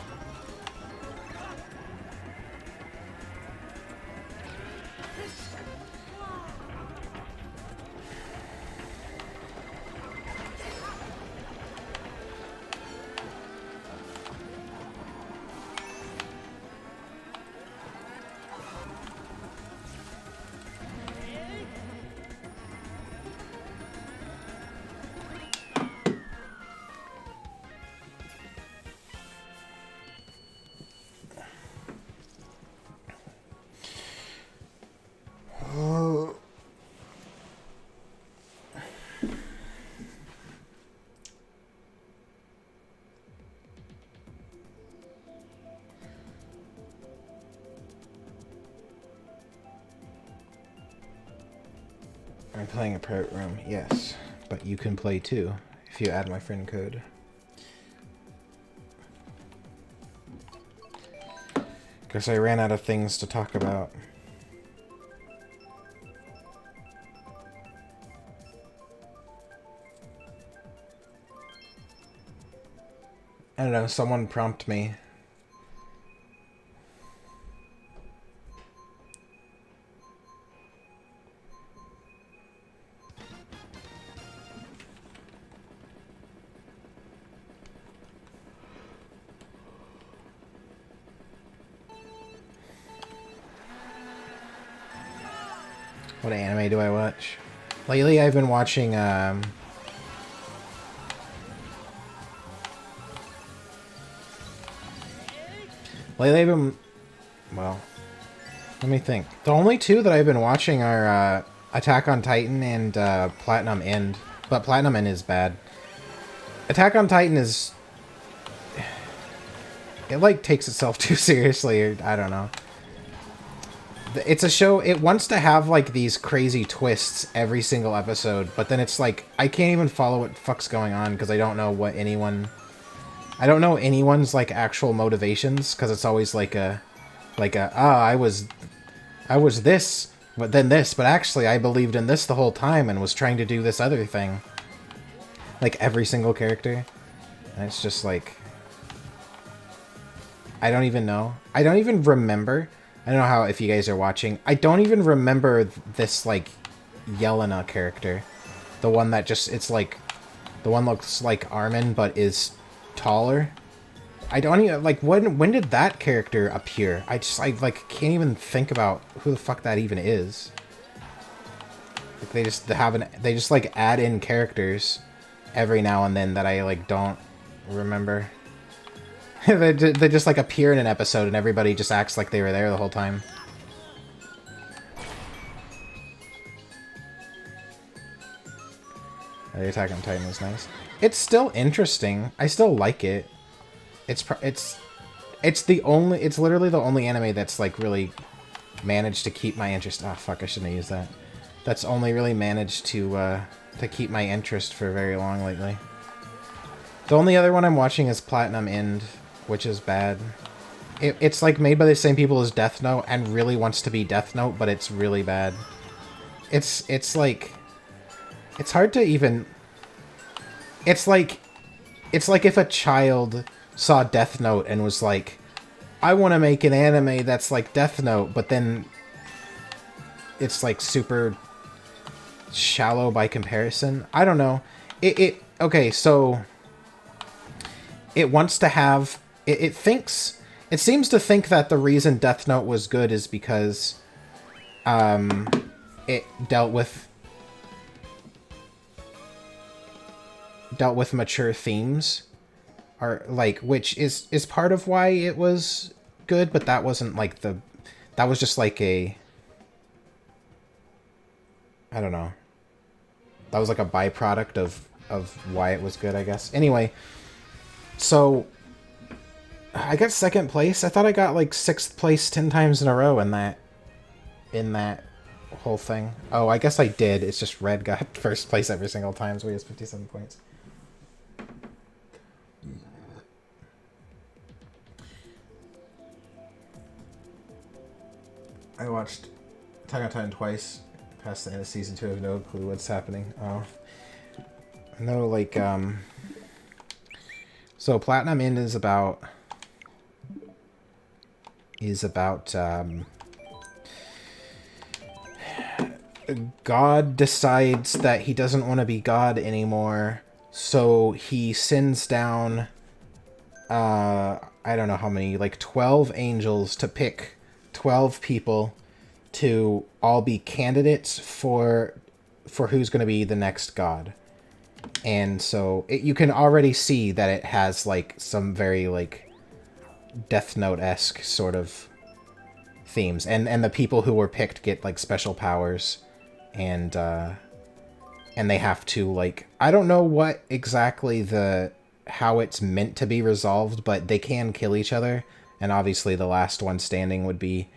I'm playing a private room, yes. But you can play too, if you add my friend code. Guess I ran out of things to talk about. I don't know, someone prompt me. What anime do I watch? Lately I've been watching, Lately I've been... Well, let me think. The only two that I've been watching are, Attack on Titan and, Platinum End. But Platinum End is bad. Attack on Titan is... It, like, takes itself too seriously, or I don't know. It's a show, it wants to have, like, these crazy twists every single episode, but then it's like, I can't even follow what the fuck's going on, because I don't know what anyone... I don't know anyone's, like, actual motivations, because it's always like I was this, but then this, but actually I believed in this the whole time, and was trying to do this other thing. Like, every single character. And it's just like... I don't even know. I don't even remember... I don't know how, if you guys are watching, I don't even remember this, like, Yelena character. The one that just, it's like, the one looks like Armin, but is taller. I don't even, like, when did that character appear? I like, can't even think about who the fuck that even is. Like, they just, like, add in characters every now and then that I, like, don't remember. They just, like, appear in an episode and everybody just acts like they were there the whole time. The Attack on Titan was nice. It's still interesting. I still like it. It's literally the only anime that's, like, really managed to keep my interest. Ah, fuck, I shouldn't have used that. That's only really managed to keep my interest for very long lately. The only other one I'm watching is Platinum End, which is bad. It's like made by the same people as Death Note and really wants to be Death Note, but it's really bad. It's like... It's hard to even... It's like if a child saw Death Note and was like, I want to make an anime that's like Death Note, but then it's like super shallow by comparison. I don't know. Okay, so it wants to have... It seems to think that the reason Death Note was good is because it dealt with mature themes, or like, which is part of why it was good, but that wasn't like that was just like I don't know. That was like a byproduct of why it was good, I guess. Anyway, so I got 2nd place. I thought I got like 6th place 10 times in a row in that whole thing. Oh, I guess I did. It's just Red got 1st place every single time, so he has 57 points. I watched Attack on Titan twice. Past the end of season 2, I have no clue what's happening. Oh, no, like So Platinum End is about God decides that he doesn't want to be God anymore, so he sends down I don't know how many, like 12 angels to pick 12 people to all be candidates for who's going to be the next god. And so you can already see that it has like some very like Death Note-esque sort of themes, and the people who were picked get like special powers, and they have to like, I don't know what exactly how it's meant to be resolved, but they can kill each other, and obviously the last one standing would be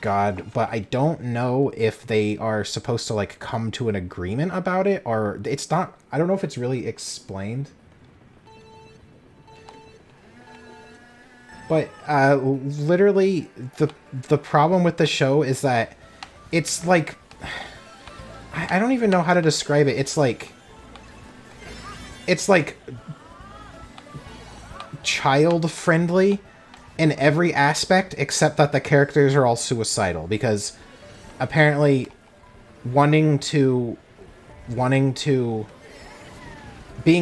God, but I don't know if they are supposed to like come to an agreement about it, or it's not. I don't know if it's really explained. But literally, the problem with the show is that it's like, I don't even know how to describe it. It's like child friendly in every aspect, except that the characters are all suicidal, because apparently being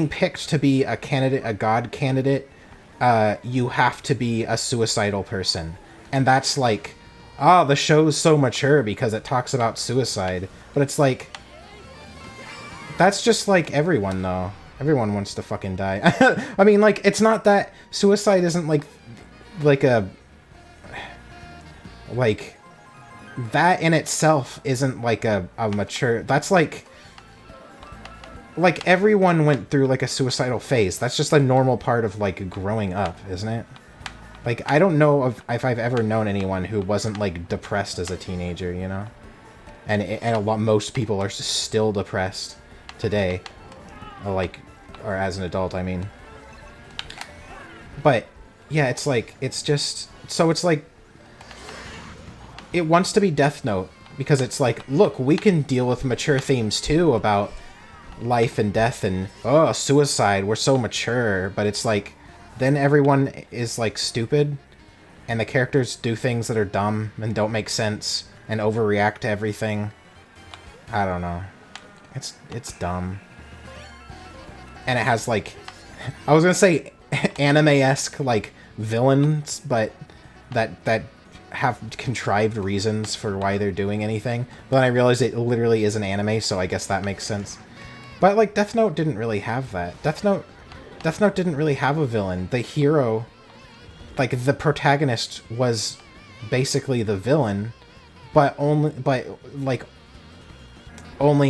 picked to be a candidate, a god candidate, you have to be a suicidal person. And that's like, the show's so mature because it talks about suicide. But it's like, that's just like everyone, though. Everyone wants to fucking die. I mean, like, it's not that suicide isn't like that in itself isn't like a mature, that's like everyone went through like a suicidal phase. That's just a normal part of like growing up, isn't it? Like, I don't know if I've ever known anyone who wasn't like depressed as a teenager, you know? And most people are still depressed today, or as an adult, I mean. But yeah, it's like, it's just, so it's like, it wants to be Death Note because it's like, look, we can deal with mature themes too about life and death and suicide. We're so mature. But it's like, then everyone is like stupid, and the characters do things that are dumb and don't make sense and overreact to everything. I don't know. It's dumb. And it has like, I was gonna say anime-esque like villains, but that have contrived reasons for why they're doing anything. But then I realized it literally is an anime, so I guess that makes sense. But like Death Note didn't really have that. Death Note didn't really have a villain. The hero, like the protagonist, was basically the villain, but only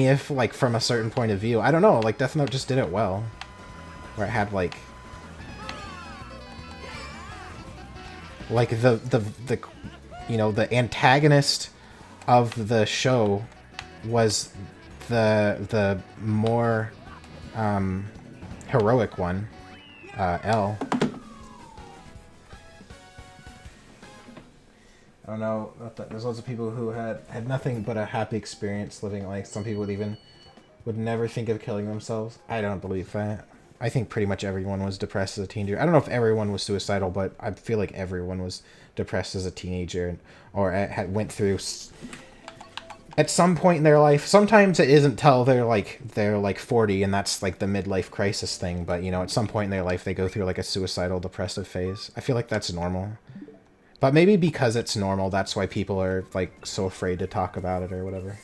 if like from a certain point of view. I don't know, like Death Note just did it well. Where it had like the you know, the antagonist of the show was the more heroic one, L. I don't know. There's lots of people who had nothing but a happy experience living life. Some people would never think of killing themselves. I don't believe that. I think pretty much everyone was depressed as a teenager. I don't know if everyone was suicidal, but I feel like everyone was depressed as a teenager, or went through at some point in their life. Sometimes it isn't till they're like 40, and that's like the midlife crisis thing. But you know, at some point in their life, they go through like a suicidal, depressive phase. I feel like that's normal. But maybe because it's normal, that's why people are like so afraid to talk about it or whatever.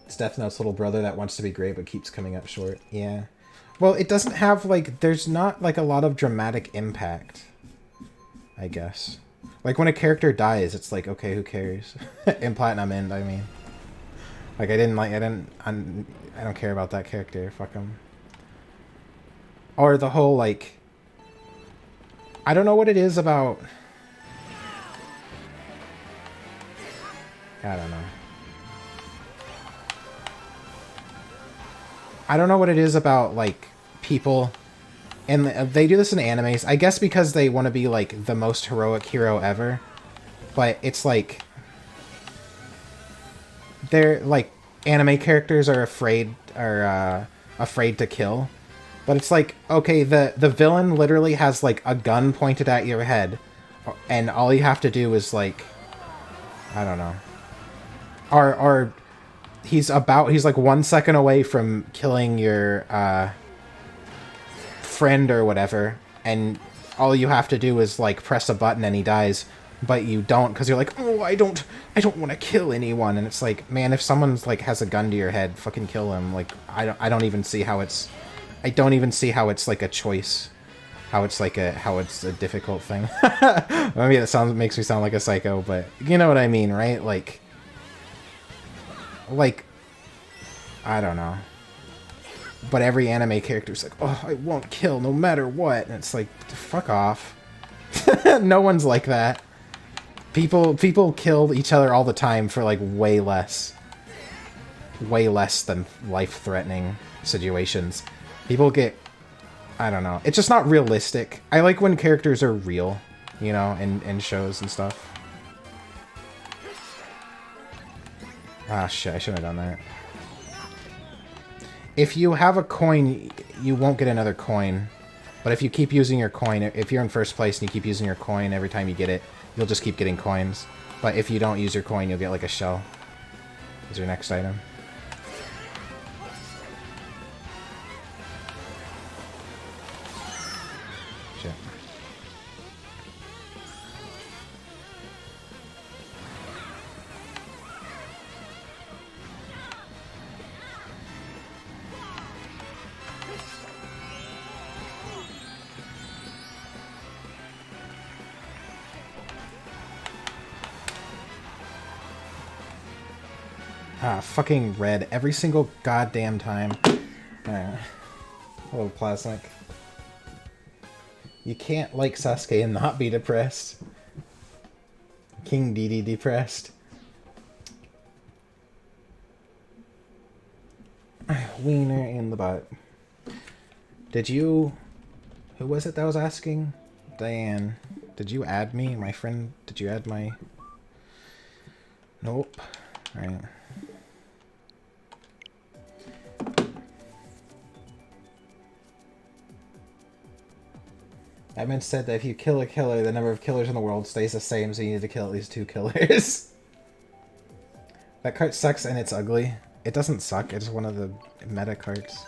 It's Death Note's little brother that wants to be great but keeps coming up short. Yeah. Well, it doesn't have like, there's not like a lot of dramatic impact, I guess. Like when a character dies, it's like, okay, who cares? In Platinum End, I mean. Like I don't care about that character. Fuck him. Or the whole like, I don't know what it is about. I don't know. I don't know what it is about like people And they do this in animes, I guess because they want to be, like, the most heroic hero ever. But it's like... They're, like, anime characters are afraid to kill. But it's like, okay, the villain literally has, like, a gun pointed at your head. And all you have to do is, like... I don't know. Or he's like 1 second away from killing your, friend or whatever. And all you have to do is, like, press a button and he dies. But you don't, because you're like, oh, I don't want to kill anyone. And it's like, man, if someone's, like, has a gun to your head, fucking kill him. Like, I don't even see how it's... I don't even see how it's, like, a choice. How it's a difficult thing. Maybe that makes me sound like a psycho, but you know what I mean, right? Like, I don't know. But every anime character's like, oh, I won't kill no matter what. And it's like, fuck off. No one's like that. People kill each other all the time for, like, way less than life-threatening situations. People get... I don't know. It's just not realistic. I like when characters are real, you know, in shows and stuff. Ah, shit, I shouldn't have done that. If you have a coin, you won't get another coin. But if you keep using your coin, if you're in first place and you keep using your coin every time you get it, you'll just keep getting coins. But if you don't use your coin, you'll get, like, a shell. Is your next item. Shit. Ah, fucking red every single goddamn time. Alright. A little plastic. You can't like Sasuke and not be depressed. King Dedede depressed. Wiener in the butt. Did you... Who was it that was asking? Diane. Did you add me? My friend? Did you add my... Nope. Alright. Edmund said that if you kill a killer, the number of killers in the world stays the same, so you need to kill at least 2 killers. That cart sucks and it's ugly. It doesn't suck, it's one of the meta carts.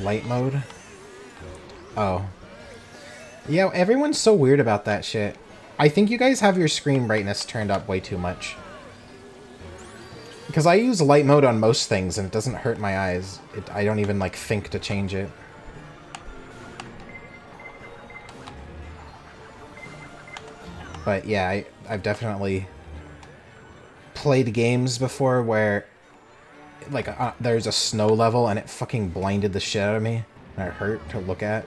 Light mode? Oh. Yeah, everyone's so weird about that shit. I think you guys have your screen brightness turned up way too much. Because I use light mode on most things and it doesn't hurt my eyes. I don't even, like, think to change it. But yeah, I've definitely played games before where, like, there's a snow level and it fucking blinded the shit out of me. And it hurt to look at.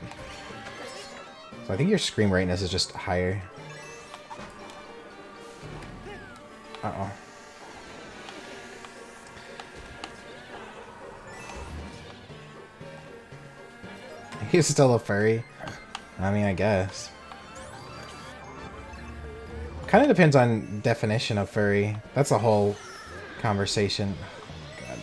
So I think your screen brightness is just higher. Uh-oh. He's still a furry. I mean, I guess. Kind of depends on definition of furry. That's a whole conversation. Oh, God.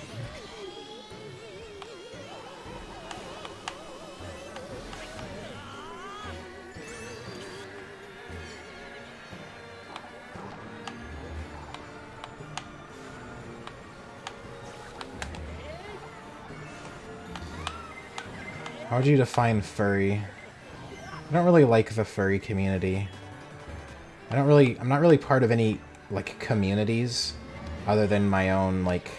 How would you define furry? I don't really like the furry community. I'm not really part of any, like, communities. Other than my own, like,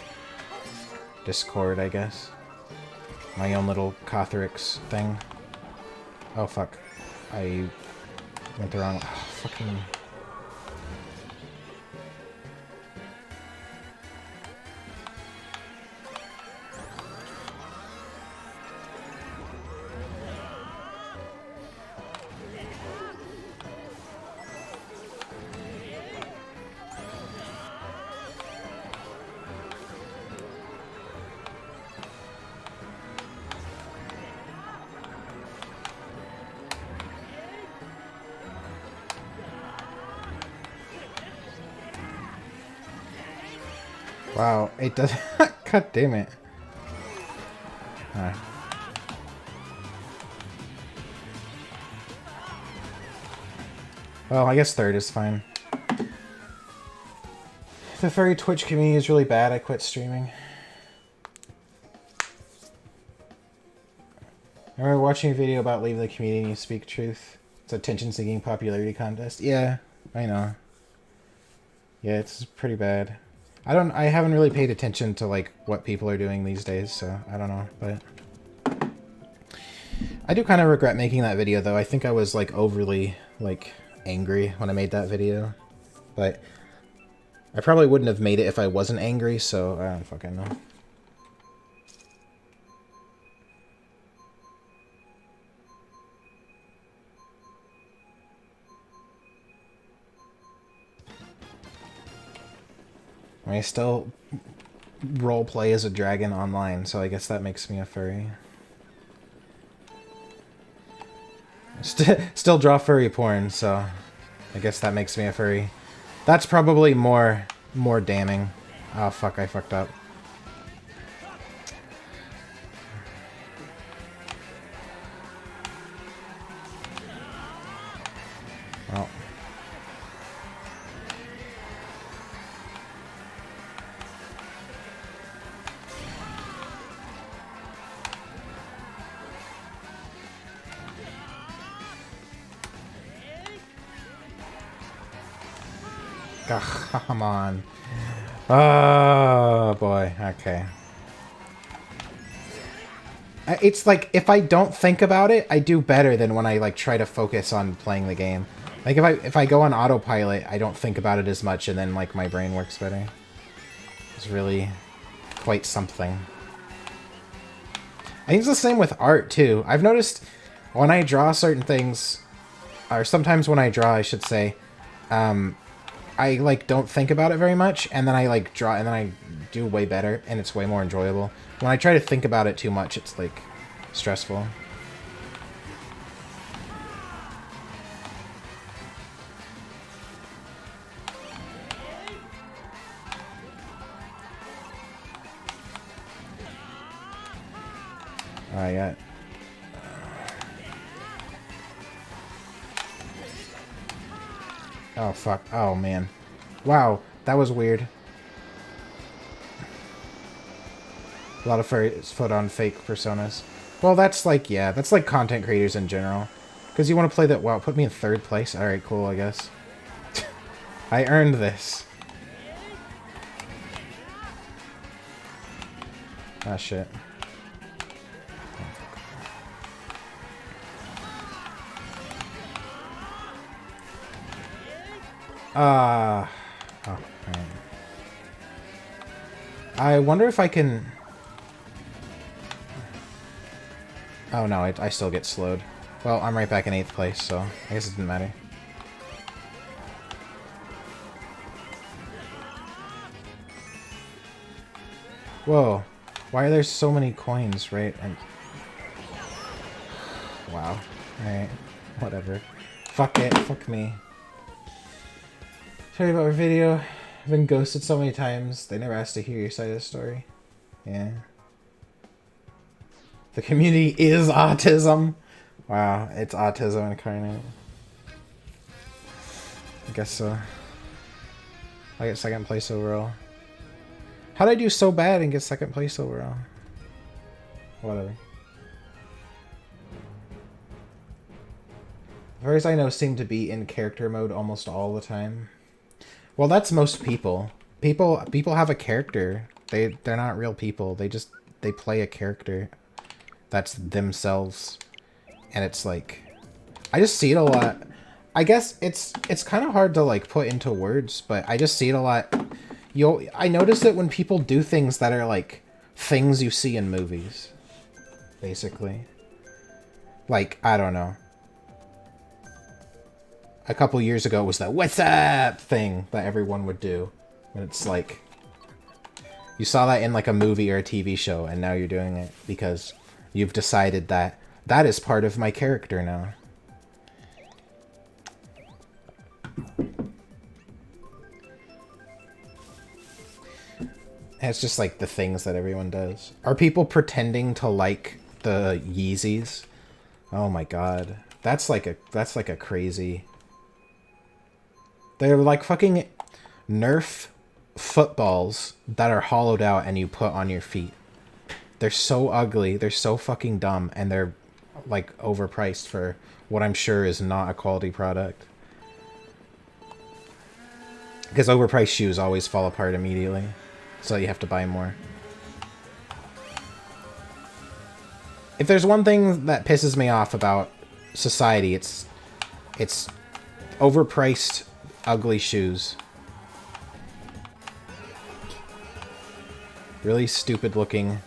Discord, I guess. My own little Cothrix thing. Oh, fuck. I went the wrong... Oh, fucking... Wow, it does... God damn it. Alright. Well, I guess third is fine. The furry Twitch community is really bad. I quit streaming. I remember watching a video about leaving the community and you speak truth. It's a attention-seeking popularity contest. Yeah, I know. Yeah, it's pretty bad. I haven't really paid attention to, like, what people are doing these days, so I don't know, but... I do kind of regret making that video, though. I think I was, like, overly, like, angry when I made that video. But I probably wouldn't have made it if I wasn't angry, so I don't fucking know. I still roleplay as a dragon online, so I guess that makes me a furry. Still draw furry porn, so I guess that makes me a furry. That's probably more damning. Oh fuck, I fucked up. Well. Ugh, come on. Oh, boy. Okay. It's like, if I don't think about it, I do better than when I, like, try to focus on playing the game. Like, if I go on autopilot, I don't think about it as much, and then, like, my brain works better. It's really quite something. I think it's the same with art, too. I've noticed when I draw certain things, or sometimes when I draw, I should say, I, like, don't think about it very much, and then I, like, draw, and then I do way better, and it's way more enjoyable. When I try to think about it too much, it's, like, stressful. I got... Oh, fuck. Oh, man. Wow, that was weird. A lot of furries put on fake personas. Well, that's like, yeah, that's like content creators in general. Because you want to play that, wow, put me in third place? Alright, cool, I guess. I earned this. Ah, shit. Oh, right. I wonder if I can... Oh no, I still get slowed. Well, I'm right back in 8th place, so I guess it didn't matter. Whoa. Why are there so many coins, right? Wow. Alright. Whatever. Fuck it. Fuck me. Sorry about our video. I've been ghosted so many times. They never asked to hear your side of the story. Yeah. The community is autism. Wow, it's autism incarnate. I guess so. I get 2nd place overall. How did I do so bad and get 2nd place overall? Whatever. The furries I know seem to be in character mode almost all the time. Well, that's most people. People have a character. They're not real people. They play a character that's themselves. And it's like, I just see it a lot. I guess it's kind of hard to like put into words, but I just see it a lot. I notice it when people do things that are like things you see in movies, basically. Like, I don't know. A couple years ago it was that "what's up" thing that everyone would do. And it's like, you saw that in like a movie or a TV show, and now you're doing it because you've decided that that is part of my character now. And it's just like the things that everyone does. Are people pretending to like the Yeezys? Oh my god. That's like a crazy... They're like fucking Nerf footballs that are hollowed out and you put on your feet. They're so ugly, they're so fucking dumb, and they're like overpriced for what I'm sure is not a quality product. Because overpriced shoes always fall apart immediately, so you have to buy more. If there's one thing that pisses me off about society, it's overpriced, ugly shoes. Really stupid looking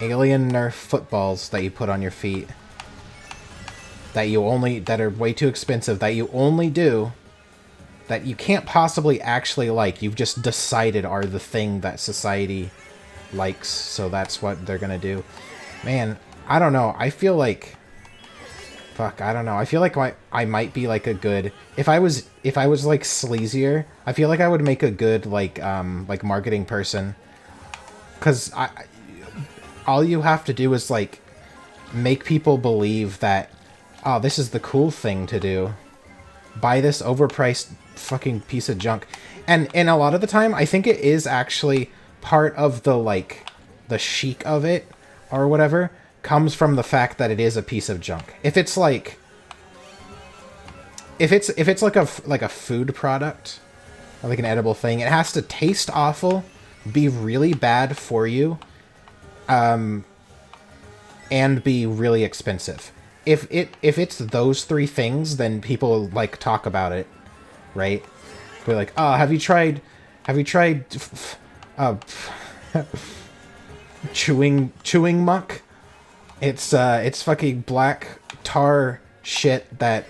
alien Nerf footballs that you put on your feet. That are way too expensive, that you only do, that you can't possibly actually like. You've just decided are the thing that society likes, so that's what they're gonna do. Man, I don't know. I feel like... Fuck, I don't know. I feel like I might be like a good... If I was like sleazier, I feel like I would make a good like marketing person. Because all you have to do is like make people believe that, oh, this is the cool thing to do. Buy this overpriced fucking piece of junk. And a lot of the time, I think it is actually part of the like the chic of it or whatever comes from the fact that it is a piece of junk. If it's like if it's like a food product, or like an edible thing, it has to taste awful, be really bad for you, and be really expensive. If it's those three things, then people like talk about it, right? We're like, oh, have you tried chewing muck? It's fucking black tar shit that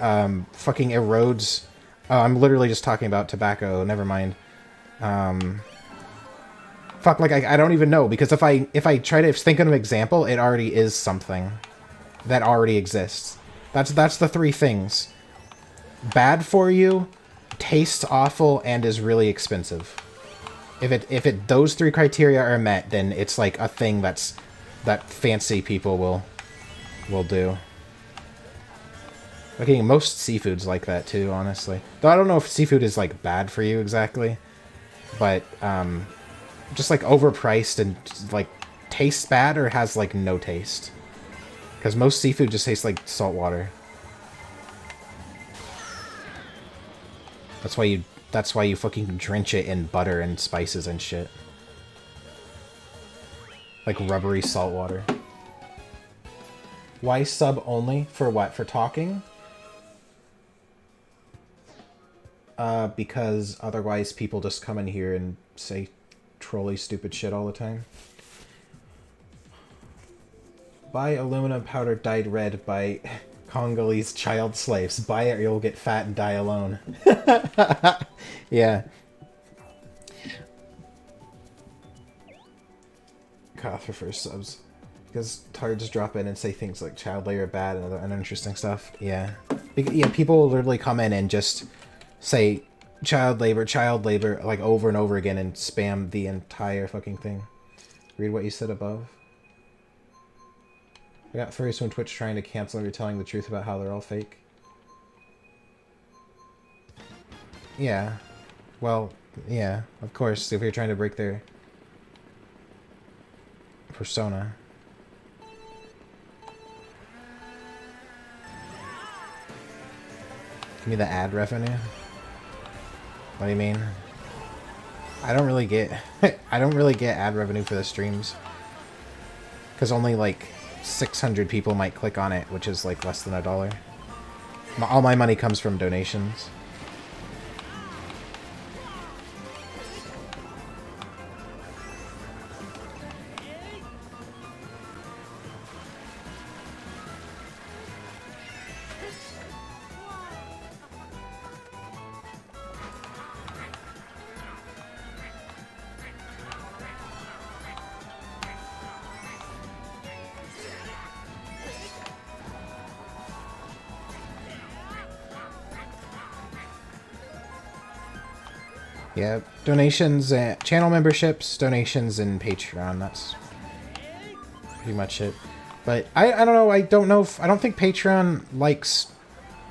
fucking erodes. Oh, I'm literally just talking about tobacco. Never mind. Fuck, like I don't even know, because if I try to think of an example, it already is something that already exists. That's the three things: bad for you, tastes awful, and is really expensive. If those three criteria are met, then it's like a thing that fancy people will do. Okay, most seafood's like that too, honestly. Though I don't know if seafood is like bad for you exactly, but just like overpriced and like tastes bad or has like no taste. Because most seafood just tastes like salt water. That's why you fucking drench it in butter and spices and shit. Like rubbery salt water. Why sub only? For what? For talking? Because otherwise people just come in here and say trolly stupid shit all the time. Buy aluminum powder dyed red by Congolese child slaves. Buy it or you'll get fat and die alone. Yeah. Cough for first subs. Because tards drop in and say things like child labor bad and other uninteresting stuff. Yeah. Yeah, people will literally come in and just say child labor, like over and over again and spam the entire fucking thing. Read what you said above. I got furries from Twitch trying to cancel you're telling the truth about how they're all fake. Yeah. Well, yeah, of course, if you're trying to break their persona. Give me the ad revenue? What do you mean? I don't really get I don't really get ad revenue for the streams because only like 600 people might click on it, which is like less than $1. All my money comes from donations. Yeah, donations, channel memberships, donations, and Patreon. That's pretty much it. But I don't know. I don't know if I don't think Patreon likes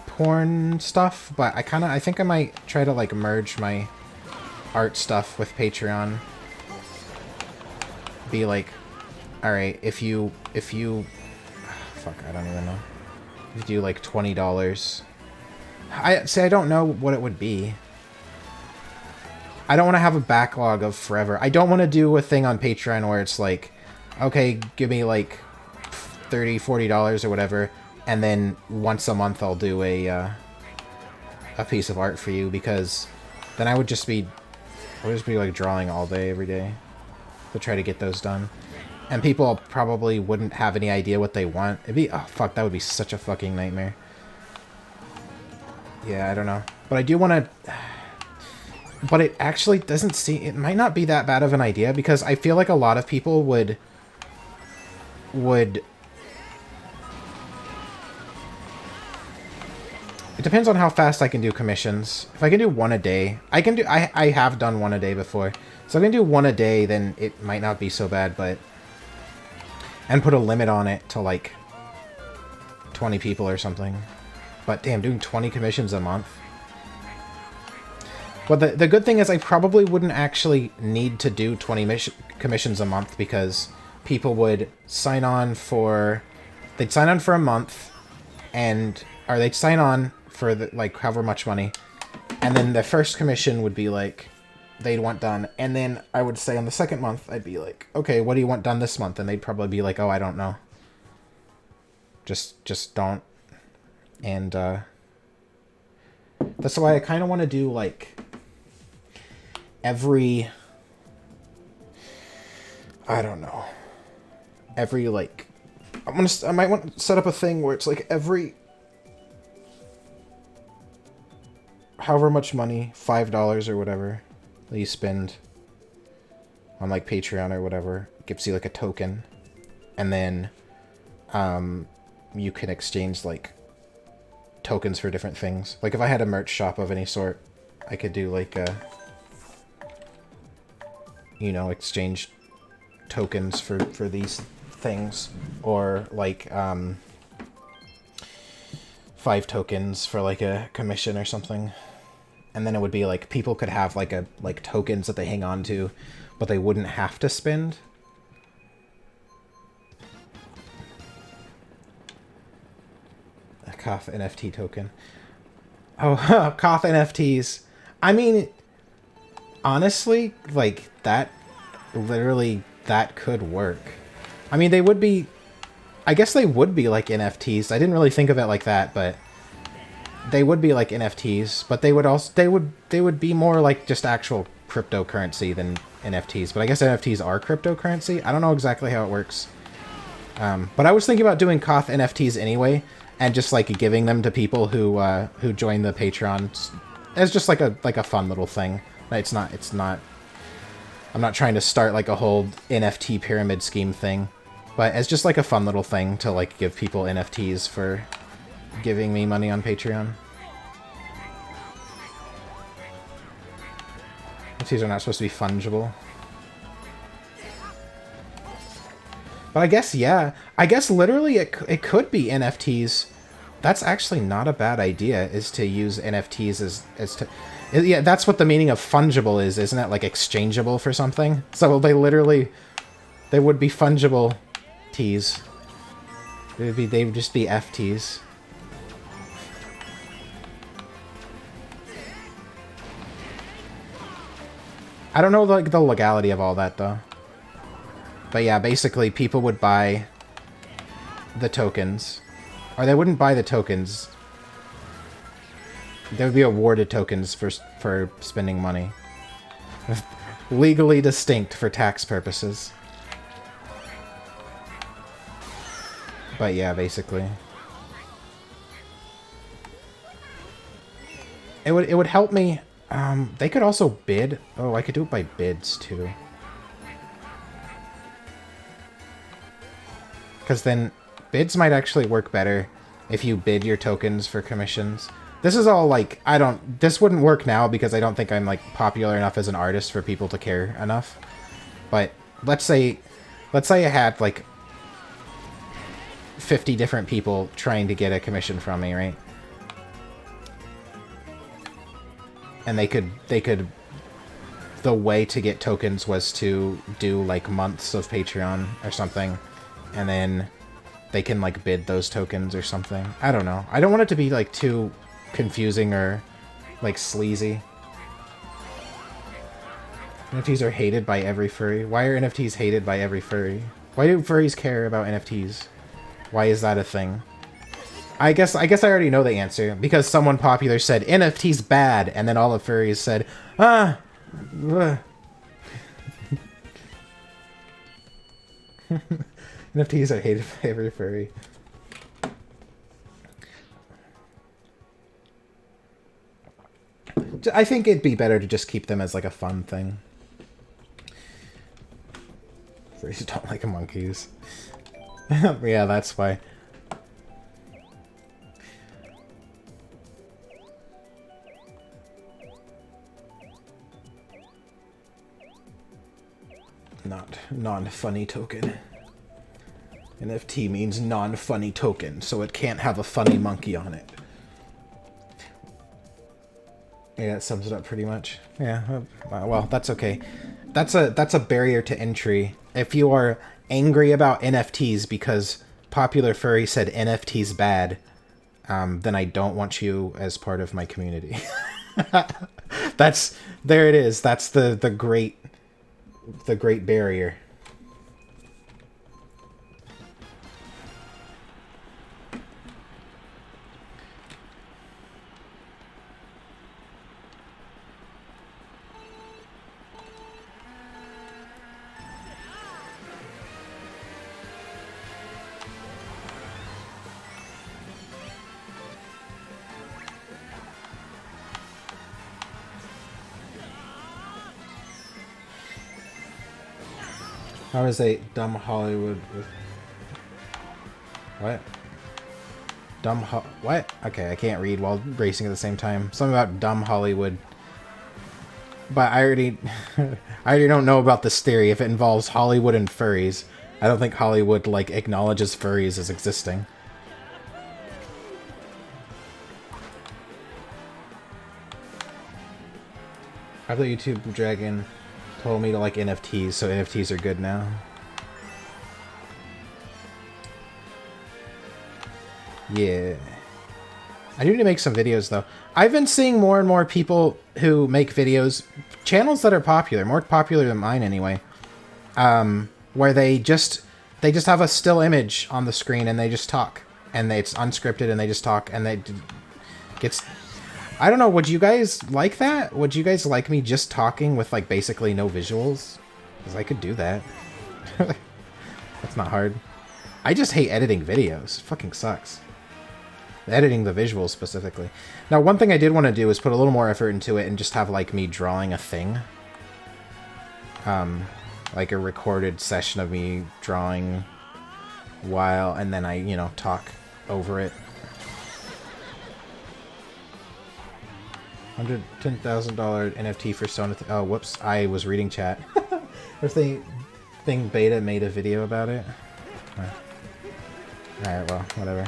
porn stuff. But I think I might try to like merge my art stuff with Patreon. Be like, all right, if you fuck, I don't even know. If you do like $20, I don't know what it would be. I don't want to have a backlog of forever. I don't want to do a thing on Patreon where it's like, okay, give me like $30, $40 or whatever, and then once a month I'll do a piece of art for you, because then I would just be like drawing all day, every day to try to get those done. And people probably wouldn't have any idea what they want. It'd be, oh fuck, that would be such a fucking nightmare. Yeah, I don't know. But I do want to... But it actually doesn't seem... It might not be that bad of an idea, because I feel like a lot of people would... It depends on how fast I can do commissions. If I can do one a day... I have done one a day before. So if I can do one a day, then it might not be so bad, but... And put a limit on it to, like... 20 people or something. But damn, doing 20 commissions a month... But the good thing is I probably wouldn't actually need to do 20 commissions a month, because people would sign on for... They'd sign on for a month, or they'd sign on for, like, however much money, and then the first commission would be, like, they'd want done, and then I would say on the second month, I'd be like, okay, what do you want done this month? And they'd probably be like, oh, I don't know. Just don't. And, that's why I kind of want to do, like... every, I don't know, every, like, I might want to set up a thing where it's like every, however much money, $5 or whatever, that you spend on, like, Patreon or whatever, gives you, like, a token, and then, you can exchange, like, tokens for different things. Like, if I had a merch shop of any sort, I could do, like, a... you know, exchange tokens for these things, or like 5 tokens for like a commission or something. And then it would be like people could have like tokens that they hang on to, but they wouldn't have to spend. A Koth NFT token. Oh, Koth NFTs. I mean, honestly, like, that, literally, that could work. I mean, they would be, I guess they would be like NFTs. I didn't really think of it like that, but they would be like NFTs, but they would also, they would be more like just actual cryptocurrency than NFTs. But I guess NFTs are cryptocurrency. I don't know exactly how it works. But I was thinking about doing Koth NFTs anyway, and just like giving them to people who join the Patreon as just like a fun little thing. It's not, I'm not trying to start like a whole NFT pyramid scheme thing, but as just like a fun little thing to like give people NFTs for giving me money on Patreon. NFTs are not supposed to be fungible. But I guess, yeah. I guess literally it could be NFTs. That's actually not a bad idea, is to use NFTs as to... Yeah, that's what the meaning of fungible is, isn't it? Like exchangeable for something? So they would be fungible Ts. They would just be FTs. I don't know like the legality of all that though. But yeah, basically people would buy the tokens. Or they wouldn't buy the tokens. They would be awarded tokens for spending money. Legally distinct for tax purposes. But yeah, basically. It would help me. They could also bid. Oh, I could do it by bids too. Because then bids might actually work better if you bid your tokens for commissions. This is all like, this wouldn't work now because I don't think I'm like popular enough as an artist for people to care enough. But let's say I had like 50 different people trying to get a commission from me, right? And they could, the way to get tokens was to do like months of Patreon or something. And then they can like bid those tokens or something. I don't know. I don't want it to be like too confusing or like sleazy. NFTs are hated by every furry. Why are NFTs hated by every furry? Why do furries care about NFTs? Why is that a thing? I guess I already know the answer. Because someone popular said, NFT's bad, and then all the furries said, ah! NFTs are hated by every furry. I think it'd be better to just keep them as like a fun thing. Furries don't like monkeys. Yeah, that's why. Not non-funny token. NFT means non-funny token, so it can't have a funny monkey on it. Yeah, that sums it up pretty much. Yeah, well, that's okay. That's a barrier to entry. If you are angry about NFTs because popular furry said NFTs bad, then I don't want you as part of my community. There it is. That's the great barrier. How is a dumb Hollywood with... What? What? Okay, I can't read while racing at the same time. Something about dumb Hollywood. But I already... I already don't know about this theory if it involves Hollywood and furries. I don't think Hollywood, like, acknowledges furries as existing. I thought YouTube Dragon told me to like NFTs, so NFTs are good now. Yeah. I need to make some videos, though. I've been seeing more and more people who make videos, channels that are popular, more popular than mine anyway, where they just have a still image on the screen and they just talk. And it's unscripted and they just talk and they gets... I don't know, would you guys like that? Would you guys like me just talking with, like, basically no visuals? Because I could do that. That's not hard. I just hate editing videos. It fucking sucks. Editing the visuals, specifically. Now, one thing I did want to do is put a little more effort into it and just have, like, me drawing a thing. Like a recorded session of me drawing while, and then I, you know, talk over it. $110,000 NFT for Sona. Oh, whoops! I was reading chat. If they think Beta made a video about it. All right, well, whatever.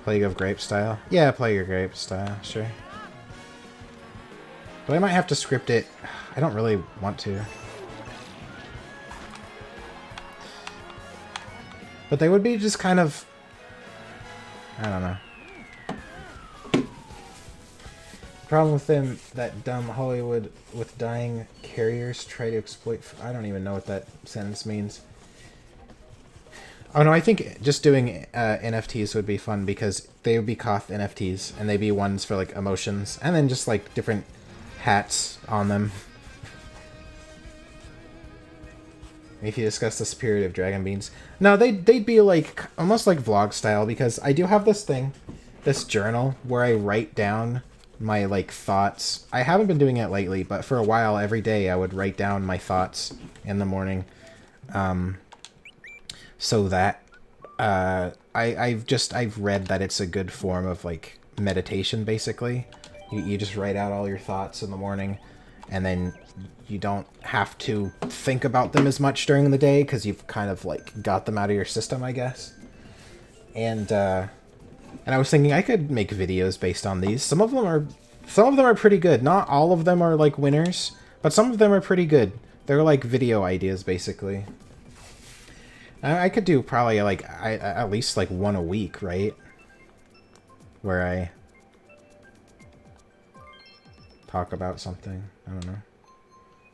Plague of Grape style. Yeah, Plague of Grape style. Sure. But I might have to script it. I don't really want to. But they would be just kind of... I don't know. Problem with them, that dumb Hollywood with dying carriers try to exploit... I don't even know what that sentence means. Oh no, I think just doing NFTs would be fun because they would be Koth NFTs and they'd be ones for like emotions and then just like different hats on them. If you discuss the spirit of Dragon Beans. No, they'd be like almost like vlog style because I do have this thing, this journal where I write down my like thoughts. I haven't been doing it lately, but for a while every day I would write down my thoughts in the morning. So that I've read that it's a good form of like meditation basically. You just write out all your thoughts in the morning and then you don't have to think about them as much during the day because you've kind of like got them out of your system, I guess. And I was thinking I could make videos based on these. Some of them are pretty good. Not all of them are like winners, but some of them are pretty good. They're like video ideas basically. I could do probably like at least like one a week, right? Where I talk about something. I don't know.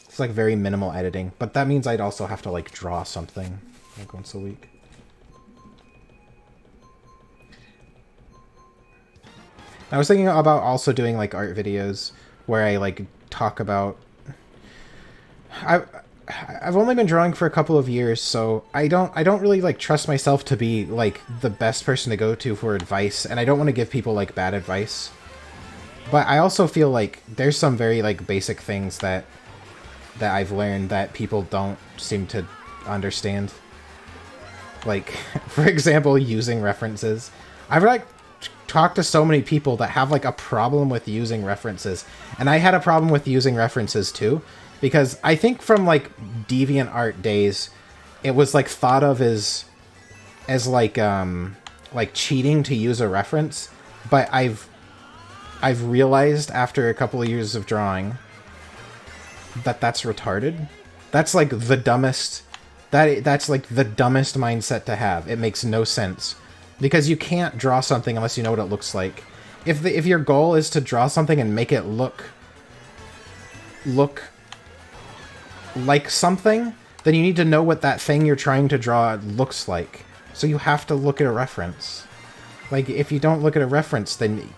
It's like very minimal editing, but that means I'd also have to like draw something like once a week. I was thinking about also doing like art videos where I like talk about... I've only been drawing for a couple of years, so I don't really like trust myself to be like the best person to go to for advice, and I don't want to give people like bad advice. But I also feel like there's some very like basic things that I've learned that people don't seem to understand. Like, for example, using references. I've like talked to so many people that have like a problem with using references, and I had a problem with using references too. Because I think from like DeviantArt days, it was like thought of as like cheating to use a reference, but I've realized after a couple of years of drawing that that's retarded. That's like the dumbest. That's like the dumbest mindset to have. It makes no sense because you can't draw something unless you know what it looks like. If your goal is to draw something and make it look like something, then you need to know what that thing you're trying to draw looks like. So you have to look at a reference. Like, if you don't look at a reference, then...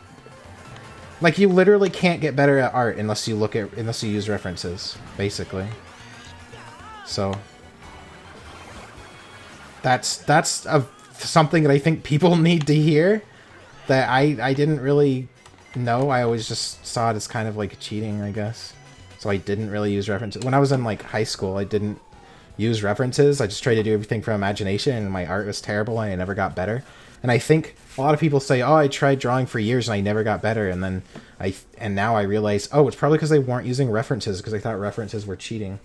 Like, you literally can't get better at art unless you use references, basically. So... That's something that I think people need to hear. That I didn't really know. I always just saw it as kind of like cheating, I guess. So I didn't really use references. When I was in like high school, I didn't use references. I just tried to do everything from imagination, and my art was terrible, and I never got better. And I think a lot of people say, "Oh, I tried drawing for years and I never got better." And then now I realize, oh, it's probably because they weren't using references, because I thought references were cheating.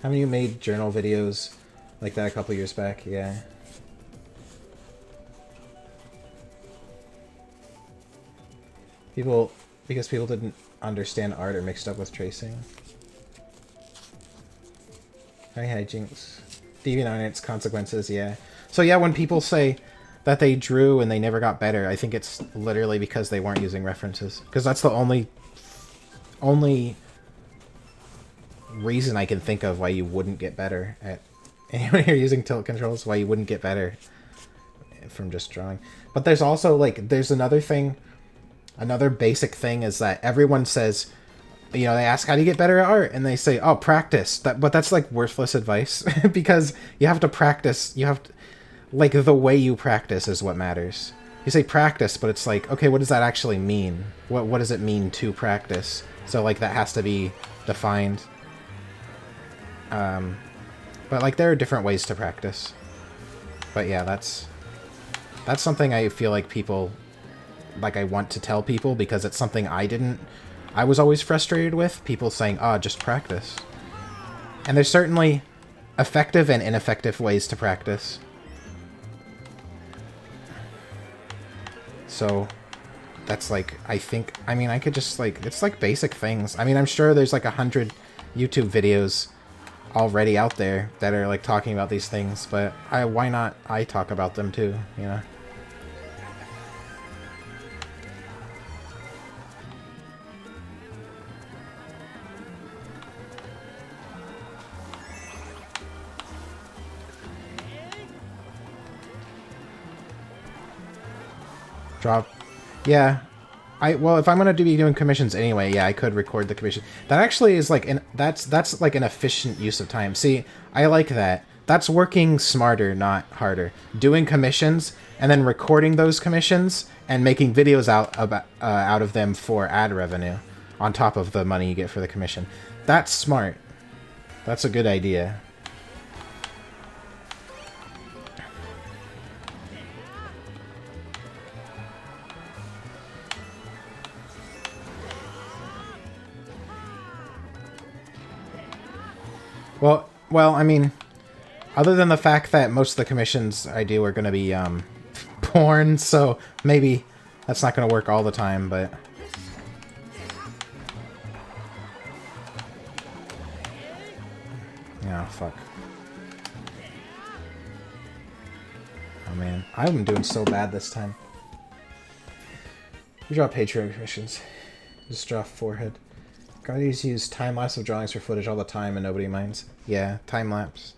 Haven't you made journal videos like that a couple years back? Yeah. Because people didn't understand art or mixed up with tracing. Hi, hijinks. DeviantArt and its consequences, yeah. So yeah, when people say that they drew and they never got better, I think it's literally because they weren't using references. Because that's the only reason I can think of why you wouldn't get better at... When you're using tilt controls, why you wouldn't get better from just drawing. But there's also, like, there's another thing... Another basic thing is that everyone says, you know, they ask, how do you get better at art? And they say, oh, practice. But that's like worthless advice because you have to practice. You have to, like, the way you practice is what matters. You say practice, but it's like, okay, what does that actually mean? What does it mean to practice? So like that has to be defined. But like there are different ways to practice. But yeah, that's something I feel like people... Like, I want to tell people because it's something I was always frustrated with. People saying, oh, just practice. And there's certainly effective and ineffective ways to practice. So, that's like, I mean, I could just like, it's like basic things. I mean, I'm sure there's like 100 YouTube videos already out there that are like talking about these things, but why not I talk about them too, you know? Drop. Yeah. Well, if I'm gonna be doing commissions anyway, yeah, I could record the commission. That actually is like that's like an efficient use of time. See, I like that. That's working smarter, not harder. Doing commissions and then recording those commissions and making videos out of them for ad revenue on top of the money you get for the commission. That's smart. That's a good idea. Well, I mean, other than the fact that most of the commissions I do are going to be porn, so maybe that's not going to work all the time, but... Yeah, fuck. Oh man, I'm doing so bad this time. You draw Patreon commissions. Just draw forehead. Gotta use time-lapse of drawings for footage all the time and nobody minds. Yeah, time-lapse.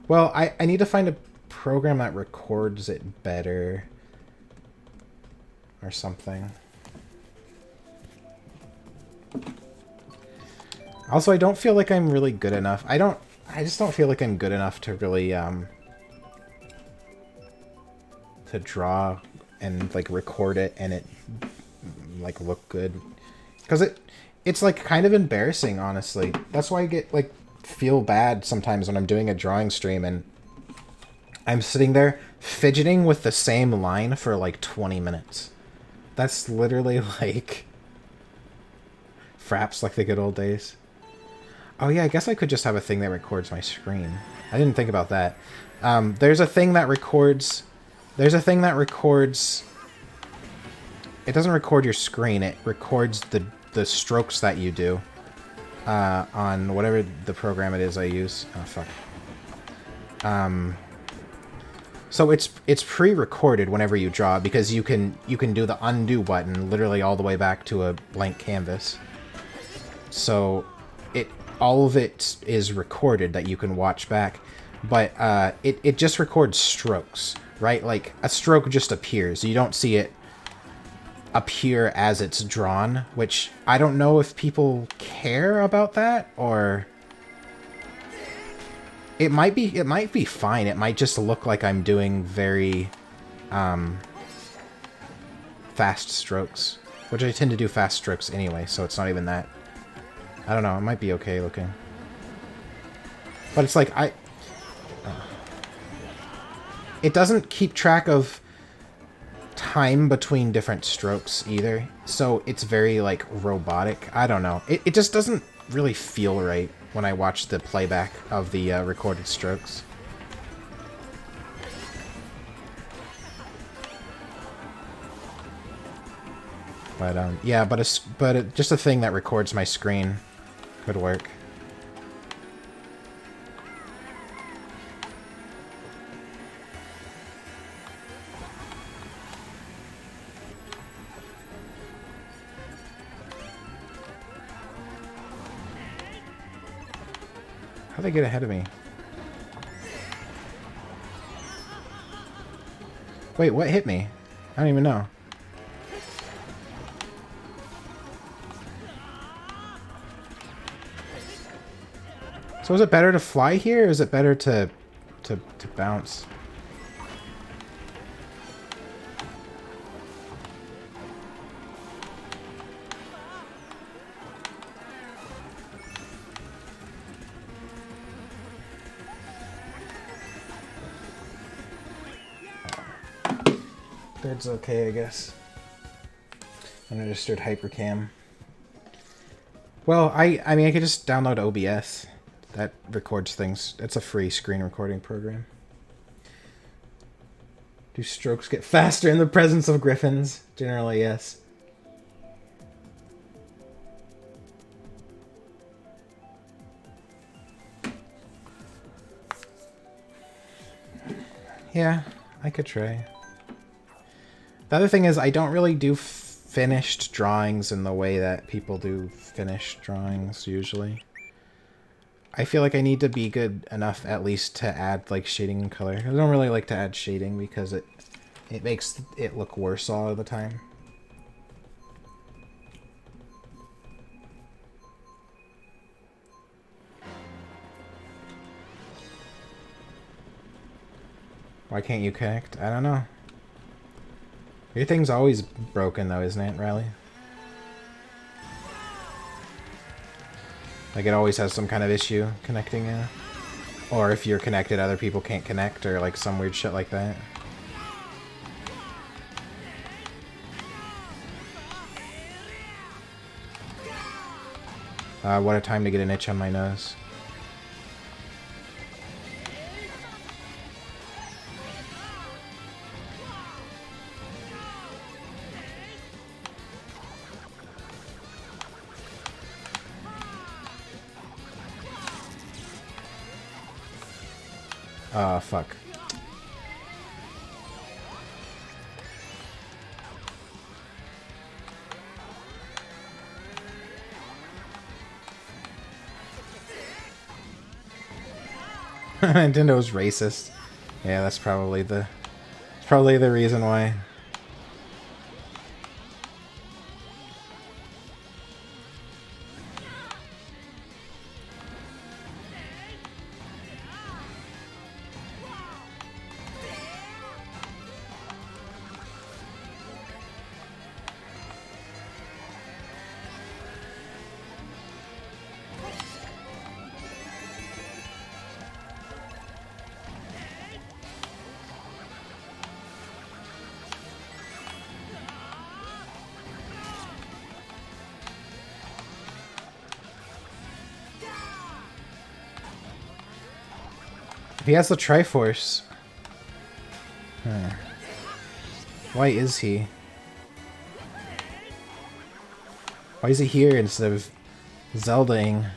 Well, I need to find a program that records it better. Or something. Also, I don't feel like I'm really good enough. I just don't feel like I'm good enough to really, to draw and, like, record it and it, like, look good. Because it's like kind of embarrassing, honestly. That's why I get like feel bad sometimes when I'm doing a drawing stream and I'm sitting there fidgeting with the same line for like 20 minutes. That's literally like fraps like the good old days. Oh yeah, I guess I could just have a thing that records my screen. I didn't think about that. There's a thing that records... It doesn't record your screen, it records the strokes that you do on whatever the program it is I use. Oh, fuck. So it's pre-recorded whenever you draw because you can do the undo button literally all the way back to a blank canvas. So all of it is recorded that you can watch back, but it just records strokes, right? Like a stroke just appears. You don't see it appear as it's drawn, which I don't know if people care about that, or it might be fine. It might just look like I'm doing very fast strokes, which I tend to do fast strokes anyway, so it's not even that. I don't know, it might be okay looking. But it's like it doesn't keep track of time between different strokes either, so it's very like robotic. I don't know, it just doesn't really feel right when I watch the playback of the recorded strokes. But yeah, but just a thing that records my screen could work. How'd they get ahead of me? Wait, what hit me? I don't even know. So is it better to fly here, or is it better to bounce? Third's okay, I guess. Unregistered hypercam. Well, I mean, I could just download OBS. That records things. It's a free screen recording program. Do strokes get faster in the presence of griffins? Generally, yes. Yeah, I could try. The other thing is, I don't really do finished drawings in the way that people do finished drawings, usually. I feel like I need to be good enough, at least, to add, like, shading and color. I don't really like to add shading because it It makes it look worse all of the time. Why can't you connect? I don't know. Your thing's always broken though, isn't it, Riley? Like it always has some kind of issue connecting, yeah. Or if you're connected, other people can't connect, or like some weird shit like that. What a time to get an itch on my nose. Fuck. Nintendo's racist. Yeah, that's probably the reason why. He has the Triforce. Huh. Why is he? Why is he here instead of Zeldaing?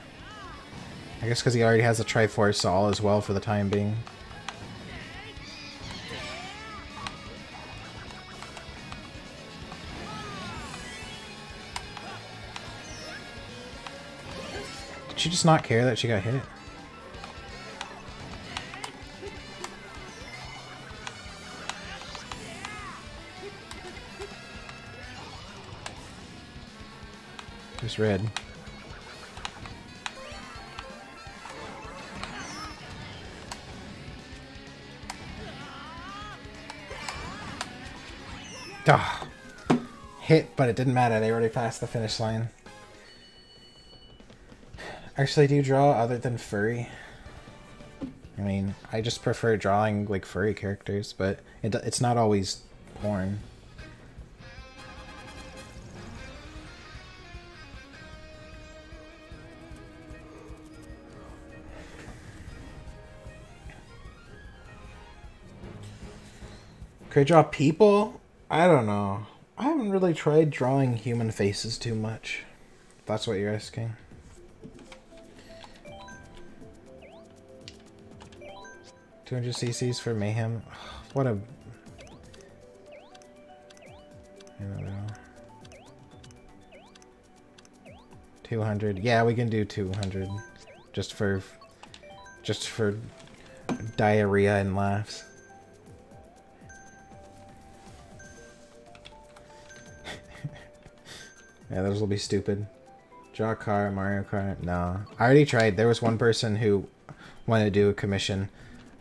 I guess because he already has the Triforce, so all is well for the time being. Did she just not care that she got hit? Just red. Ah, hit, but it didn't matter. They already passed the finish line. Actually, do you draw other than furry? I mean, I just prefer drawing like furry characters, but it's not always porn. Could I draw people? I don't know. I haven't really tried drawing human faces too much. If that's what you're asking. $200 CCs for Mayhem. What a... I don't know. 200. Yeah, we can do 200. Just for diarrhea and laughs. Yeah, those will be stupid. Draw Kart, Mario Kart. No. I already tried. There was one person who wanted to do a commission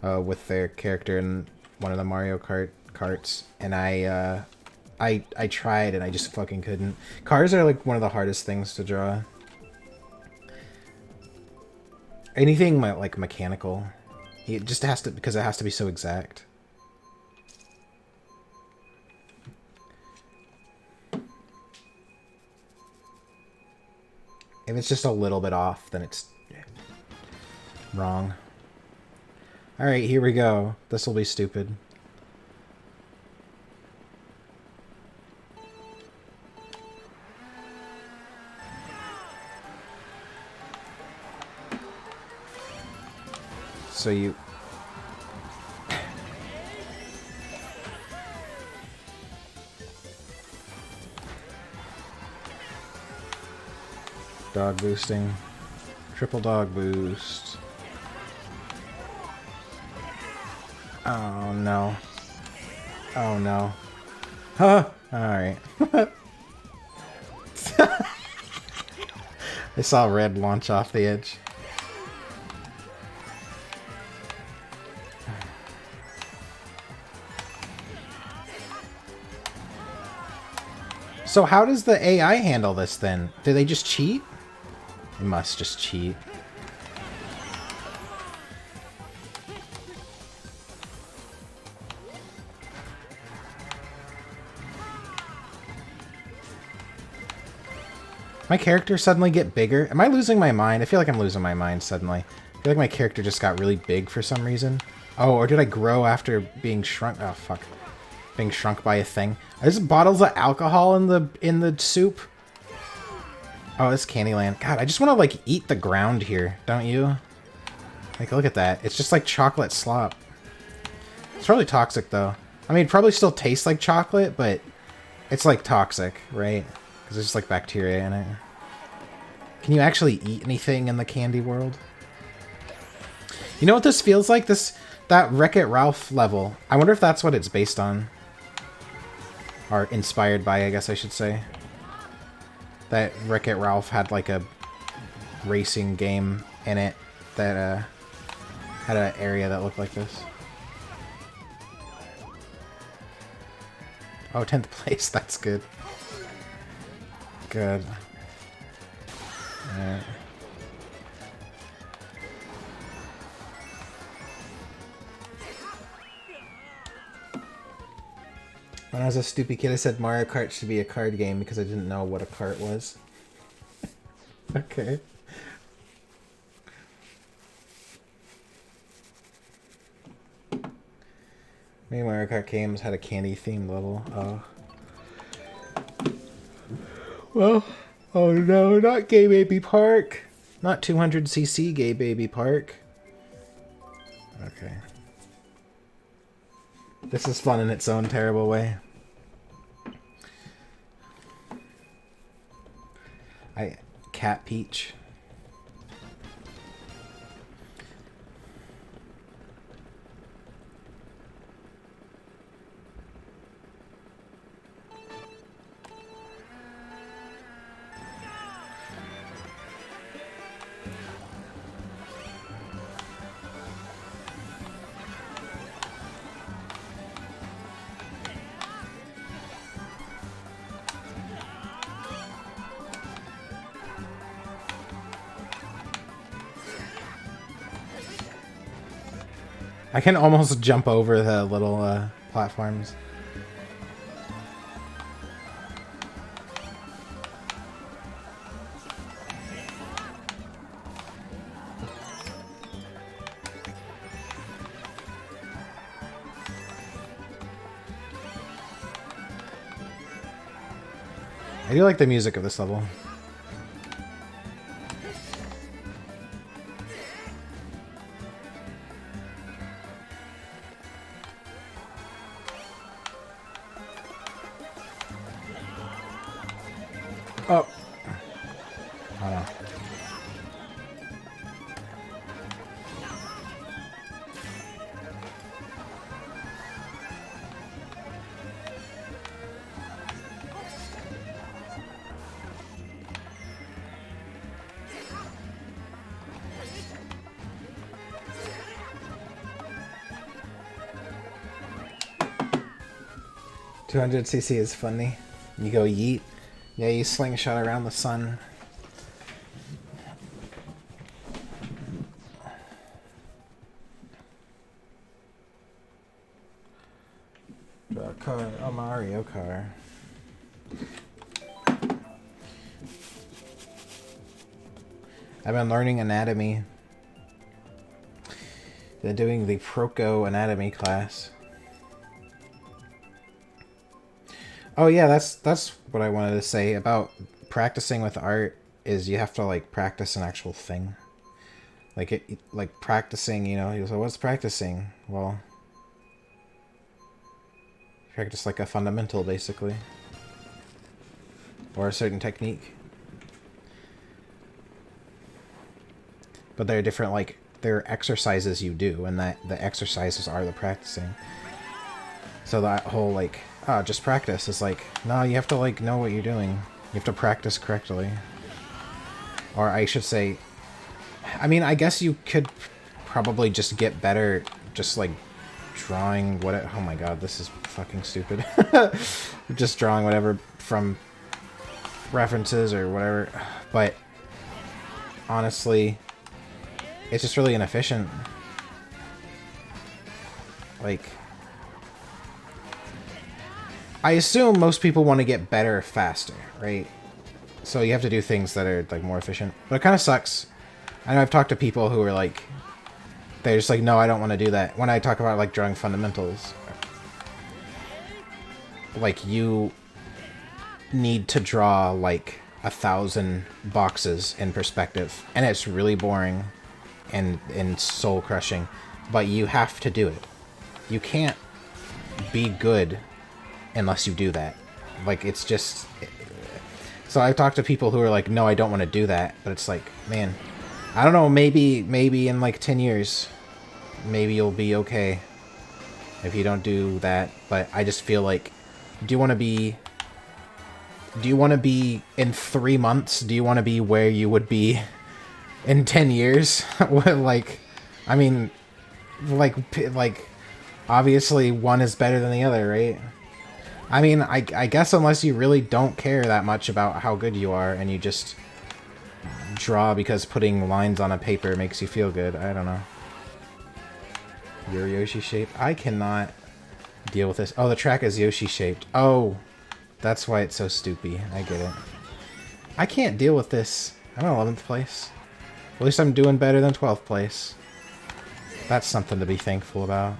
with their character in one of the Mario Karts, and I tried and I just fucking couldn't. Cars are like one of the hardest things to draw. Anything like mechanical. It just has to, because it has to be so exact. If it's just a little bit off, then it's wrong. Alright, here we go. This will be stupid. So you... Dog boosting. Triple dog boost. Oh no. Oh no. Huh. Alright. I saw red launch off the edge. So how does the AI handle this then? Do they just cheat? They must just cheat. My character suddenly get bigger? Am I losing my mind? I feel like I'm losing my mind suddenly. I feel like my character just got really big for some reason. Oh, or did I grow after being shrunk? Oh, fuck. Being shrunk by a thing. There's bottles of alcohol in the soup. Oh, it's Candyland. God, I just want to, like, eat the ground here, don't you? Like, look at that. It's just like chocolate slop. It's probably toxic, though. I mean, it probably still tastes like chocolate, but it's, like, toxic, right? Because there's just, like, bacteria in it. Can you actually eat anything in the candy world? You know what this feels like? That Wreck-It Ralph level. I wonder if that's what it's based on. Or inspired by, I guess I should say. That Wreck-It Ralph had, like, a racing game in it that had an area that looked like this. Oh, 10th place. That's good. Good. Alright. When I was a stupid kid, I said Mario Kart should be a card game because I didn't know what a cart was. Okay. Many Mario Kart games had a candy-themed level. Oh. Well, oh no, not Gay Baby Park. Not 200cc Gay Baby Park. Okay. This is fun in its own terrible way. Cat Peach. I can almost jump over the little platforms. I do like the music of this level. Oh. Oh no. $200cc is funny. You go yeet. Yeah, you slingshot around the sun. Car, a Mario car. I've been learning anatomy. They're doing the Proco anatomy class. Oh yeah, that's what I wanted to say about practicing with art is you have to like practice an actual thing. Like practicing, you know, you go, what's practicing? Well, practice like a fundamental basically. Or a certain technique. But there are different there are exercises you do, and that the exercises are the practicing. So that whole, like, just practice is like, no, you have to, like, know what you're doing. You have to practice correctly. Or I should say, I mean, I guess you could probably just get better just, like, drawing what... Oh my god, this is fucking stupid. Just drawing whatever from references or whatever. But honestly, it's just really inefficient. Like, I assume most people want to get better faster, right? So you have to do things that are, like, more efficient. But it kind of sucks. I know I've talked to people who are like, they're just like, no, I don't want to do that. When I talk about, like, drawing fundamentals, like, you need to draw, like, 1,000 boxes in perspective. And it's really boring and soul-crushing. But you have to do it. You can't be good unless you do that. Like, it's just... So I've talked to people who are like, no, I don't want to do that. But it's like, man, I don't know, maybe in like 10 years, maybe you'll be okay if you don't do that. But I just feel like, do you want to be in 3 months? Do you want to be where you would be in 10 years? Like, I mean, like, obviously one is better than the other, right? I mean, I guess unless you really don't care that much about how good you are and you just draw because putting lines on a paper makes you feel good. I don't know. Your Yoshi shape? I cannot deal with this. Oh, the track is Yoshi shaped. Oh, that's why it's so stoopy. I get it. I can't deal with this. I'm in 11th place. At least I'm doing better than 12th place. That's something to be thankful about.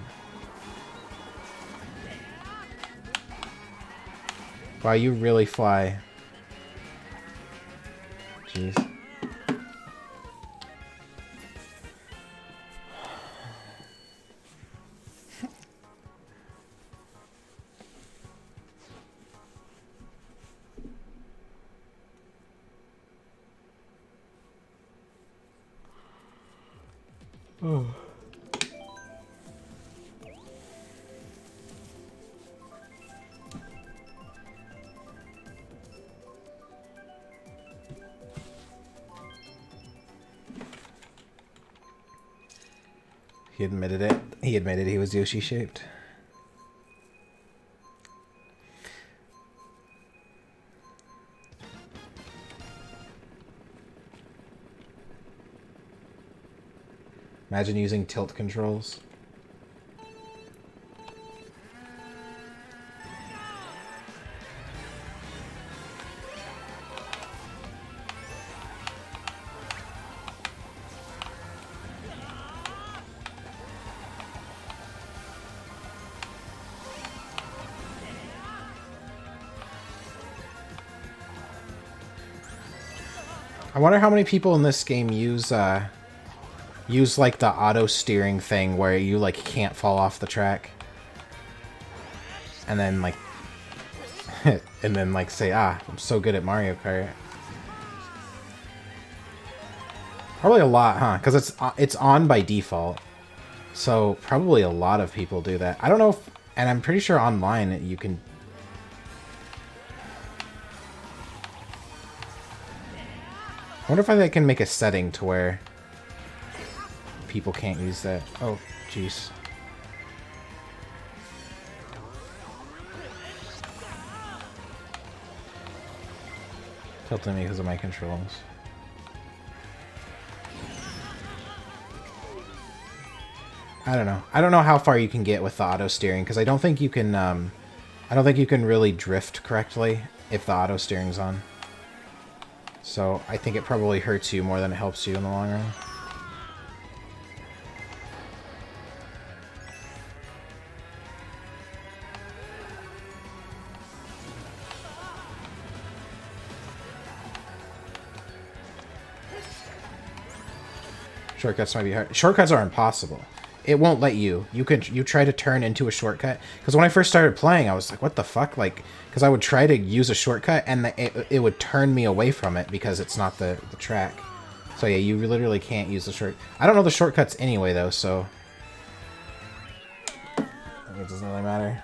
Wow, you really fly. Jeez. Oh. He admitted it. He admitted he was Yoshi-shaped. Imagine using tilt controls. I wonder how many people in this game use like the auto steering thing where you like can't fall off the track. And then like and then like say, ah, I'm so good at Mario Kart. Probably a lot, huh? Because it's on by default. So probably a lot of people do that. I don't know if, and I'm pretty sure online you can. I wonder if I can make a setting to where people can't use that. Oh, jeez. Tilting me because of my controls. I don't know. I don't know how far you can get with the auto steering because I don't think you can. I don't think you can really drift correctly if the auto steering's on. So I think it probably hurts you more than it helps you in the long run. Shortcuts might be hard. Shortcuts are impossible. It won't let you. You try to turn into a shortcut. Because when I first started playing, I was like, what the fuck? Like, because I would try to use a shortcut and it would turn me away from it because it's not the track. So yeah, you literally can't use the short. I don't know the shortcuts anyway though, so it doesn't really matter.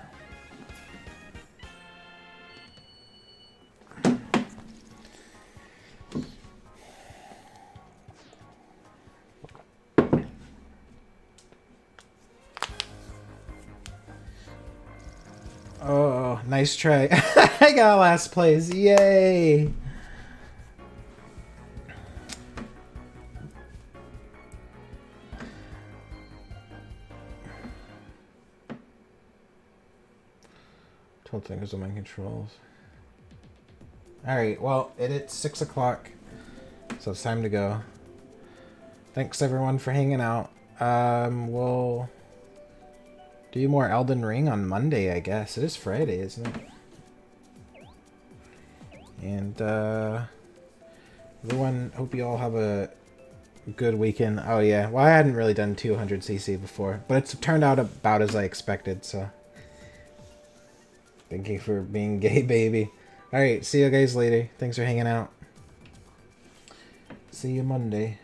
Nice try. I got last place. Yay! Told fingers on my controls. Alright, well, it's 6 o'clock, so it's time to go. Thanks everyone for hanging out. We'll do more Elden Ring on Monday, I guess. It is Friday, isn't it? And, everyone, hope you all have a good weekend. Oh yeah, well I hadn't really done 200cc before, but it's turned out about as I expected, so... Thank you for being gay, baby. Alright, see you guys later. Thanks for hanging out. See you Monday.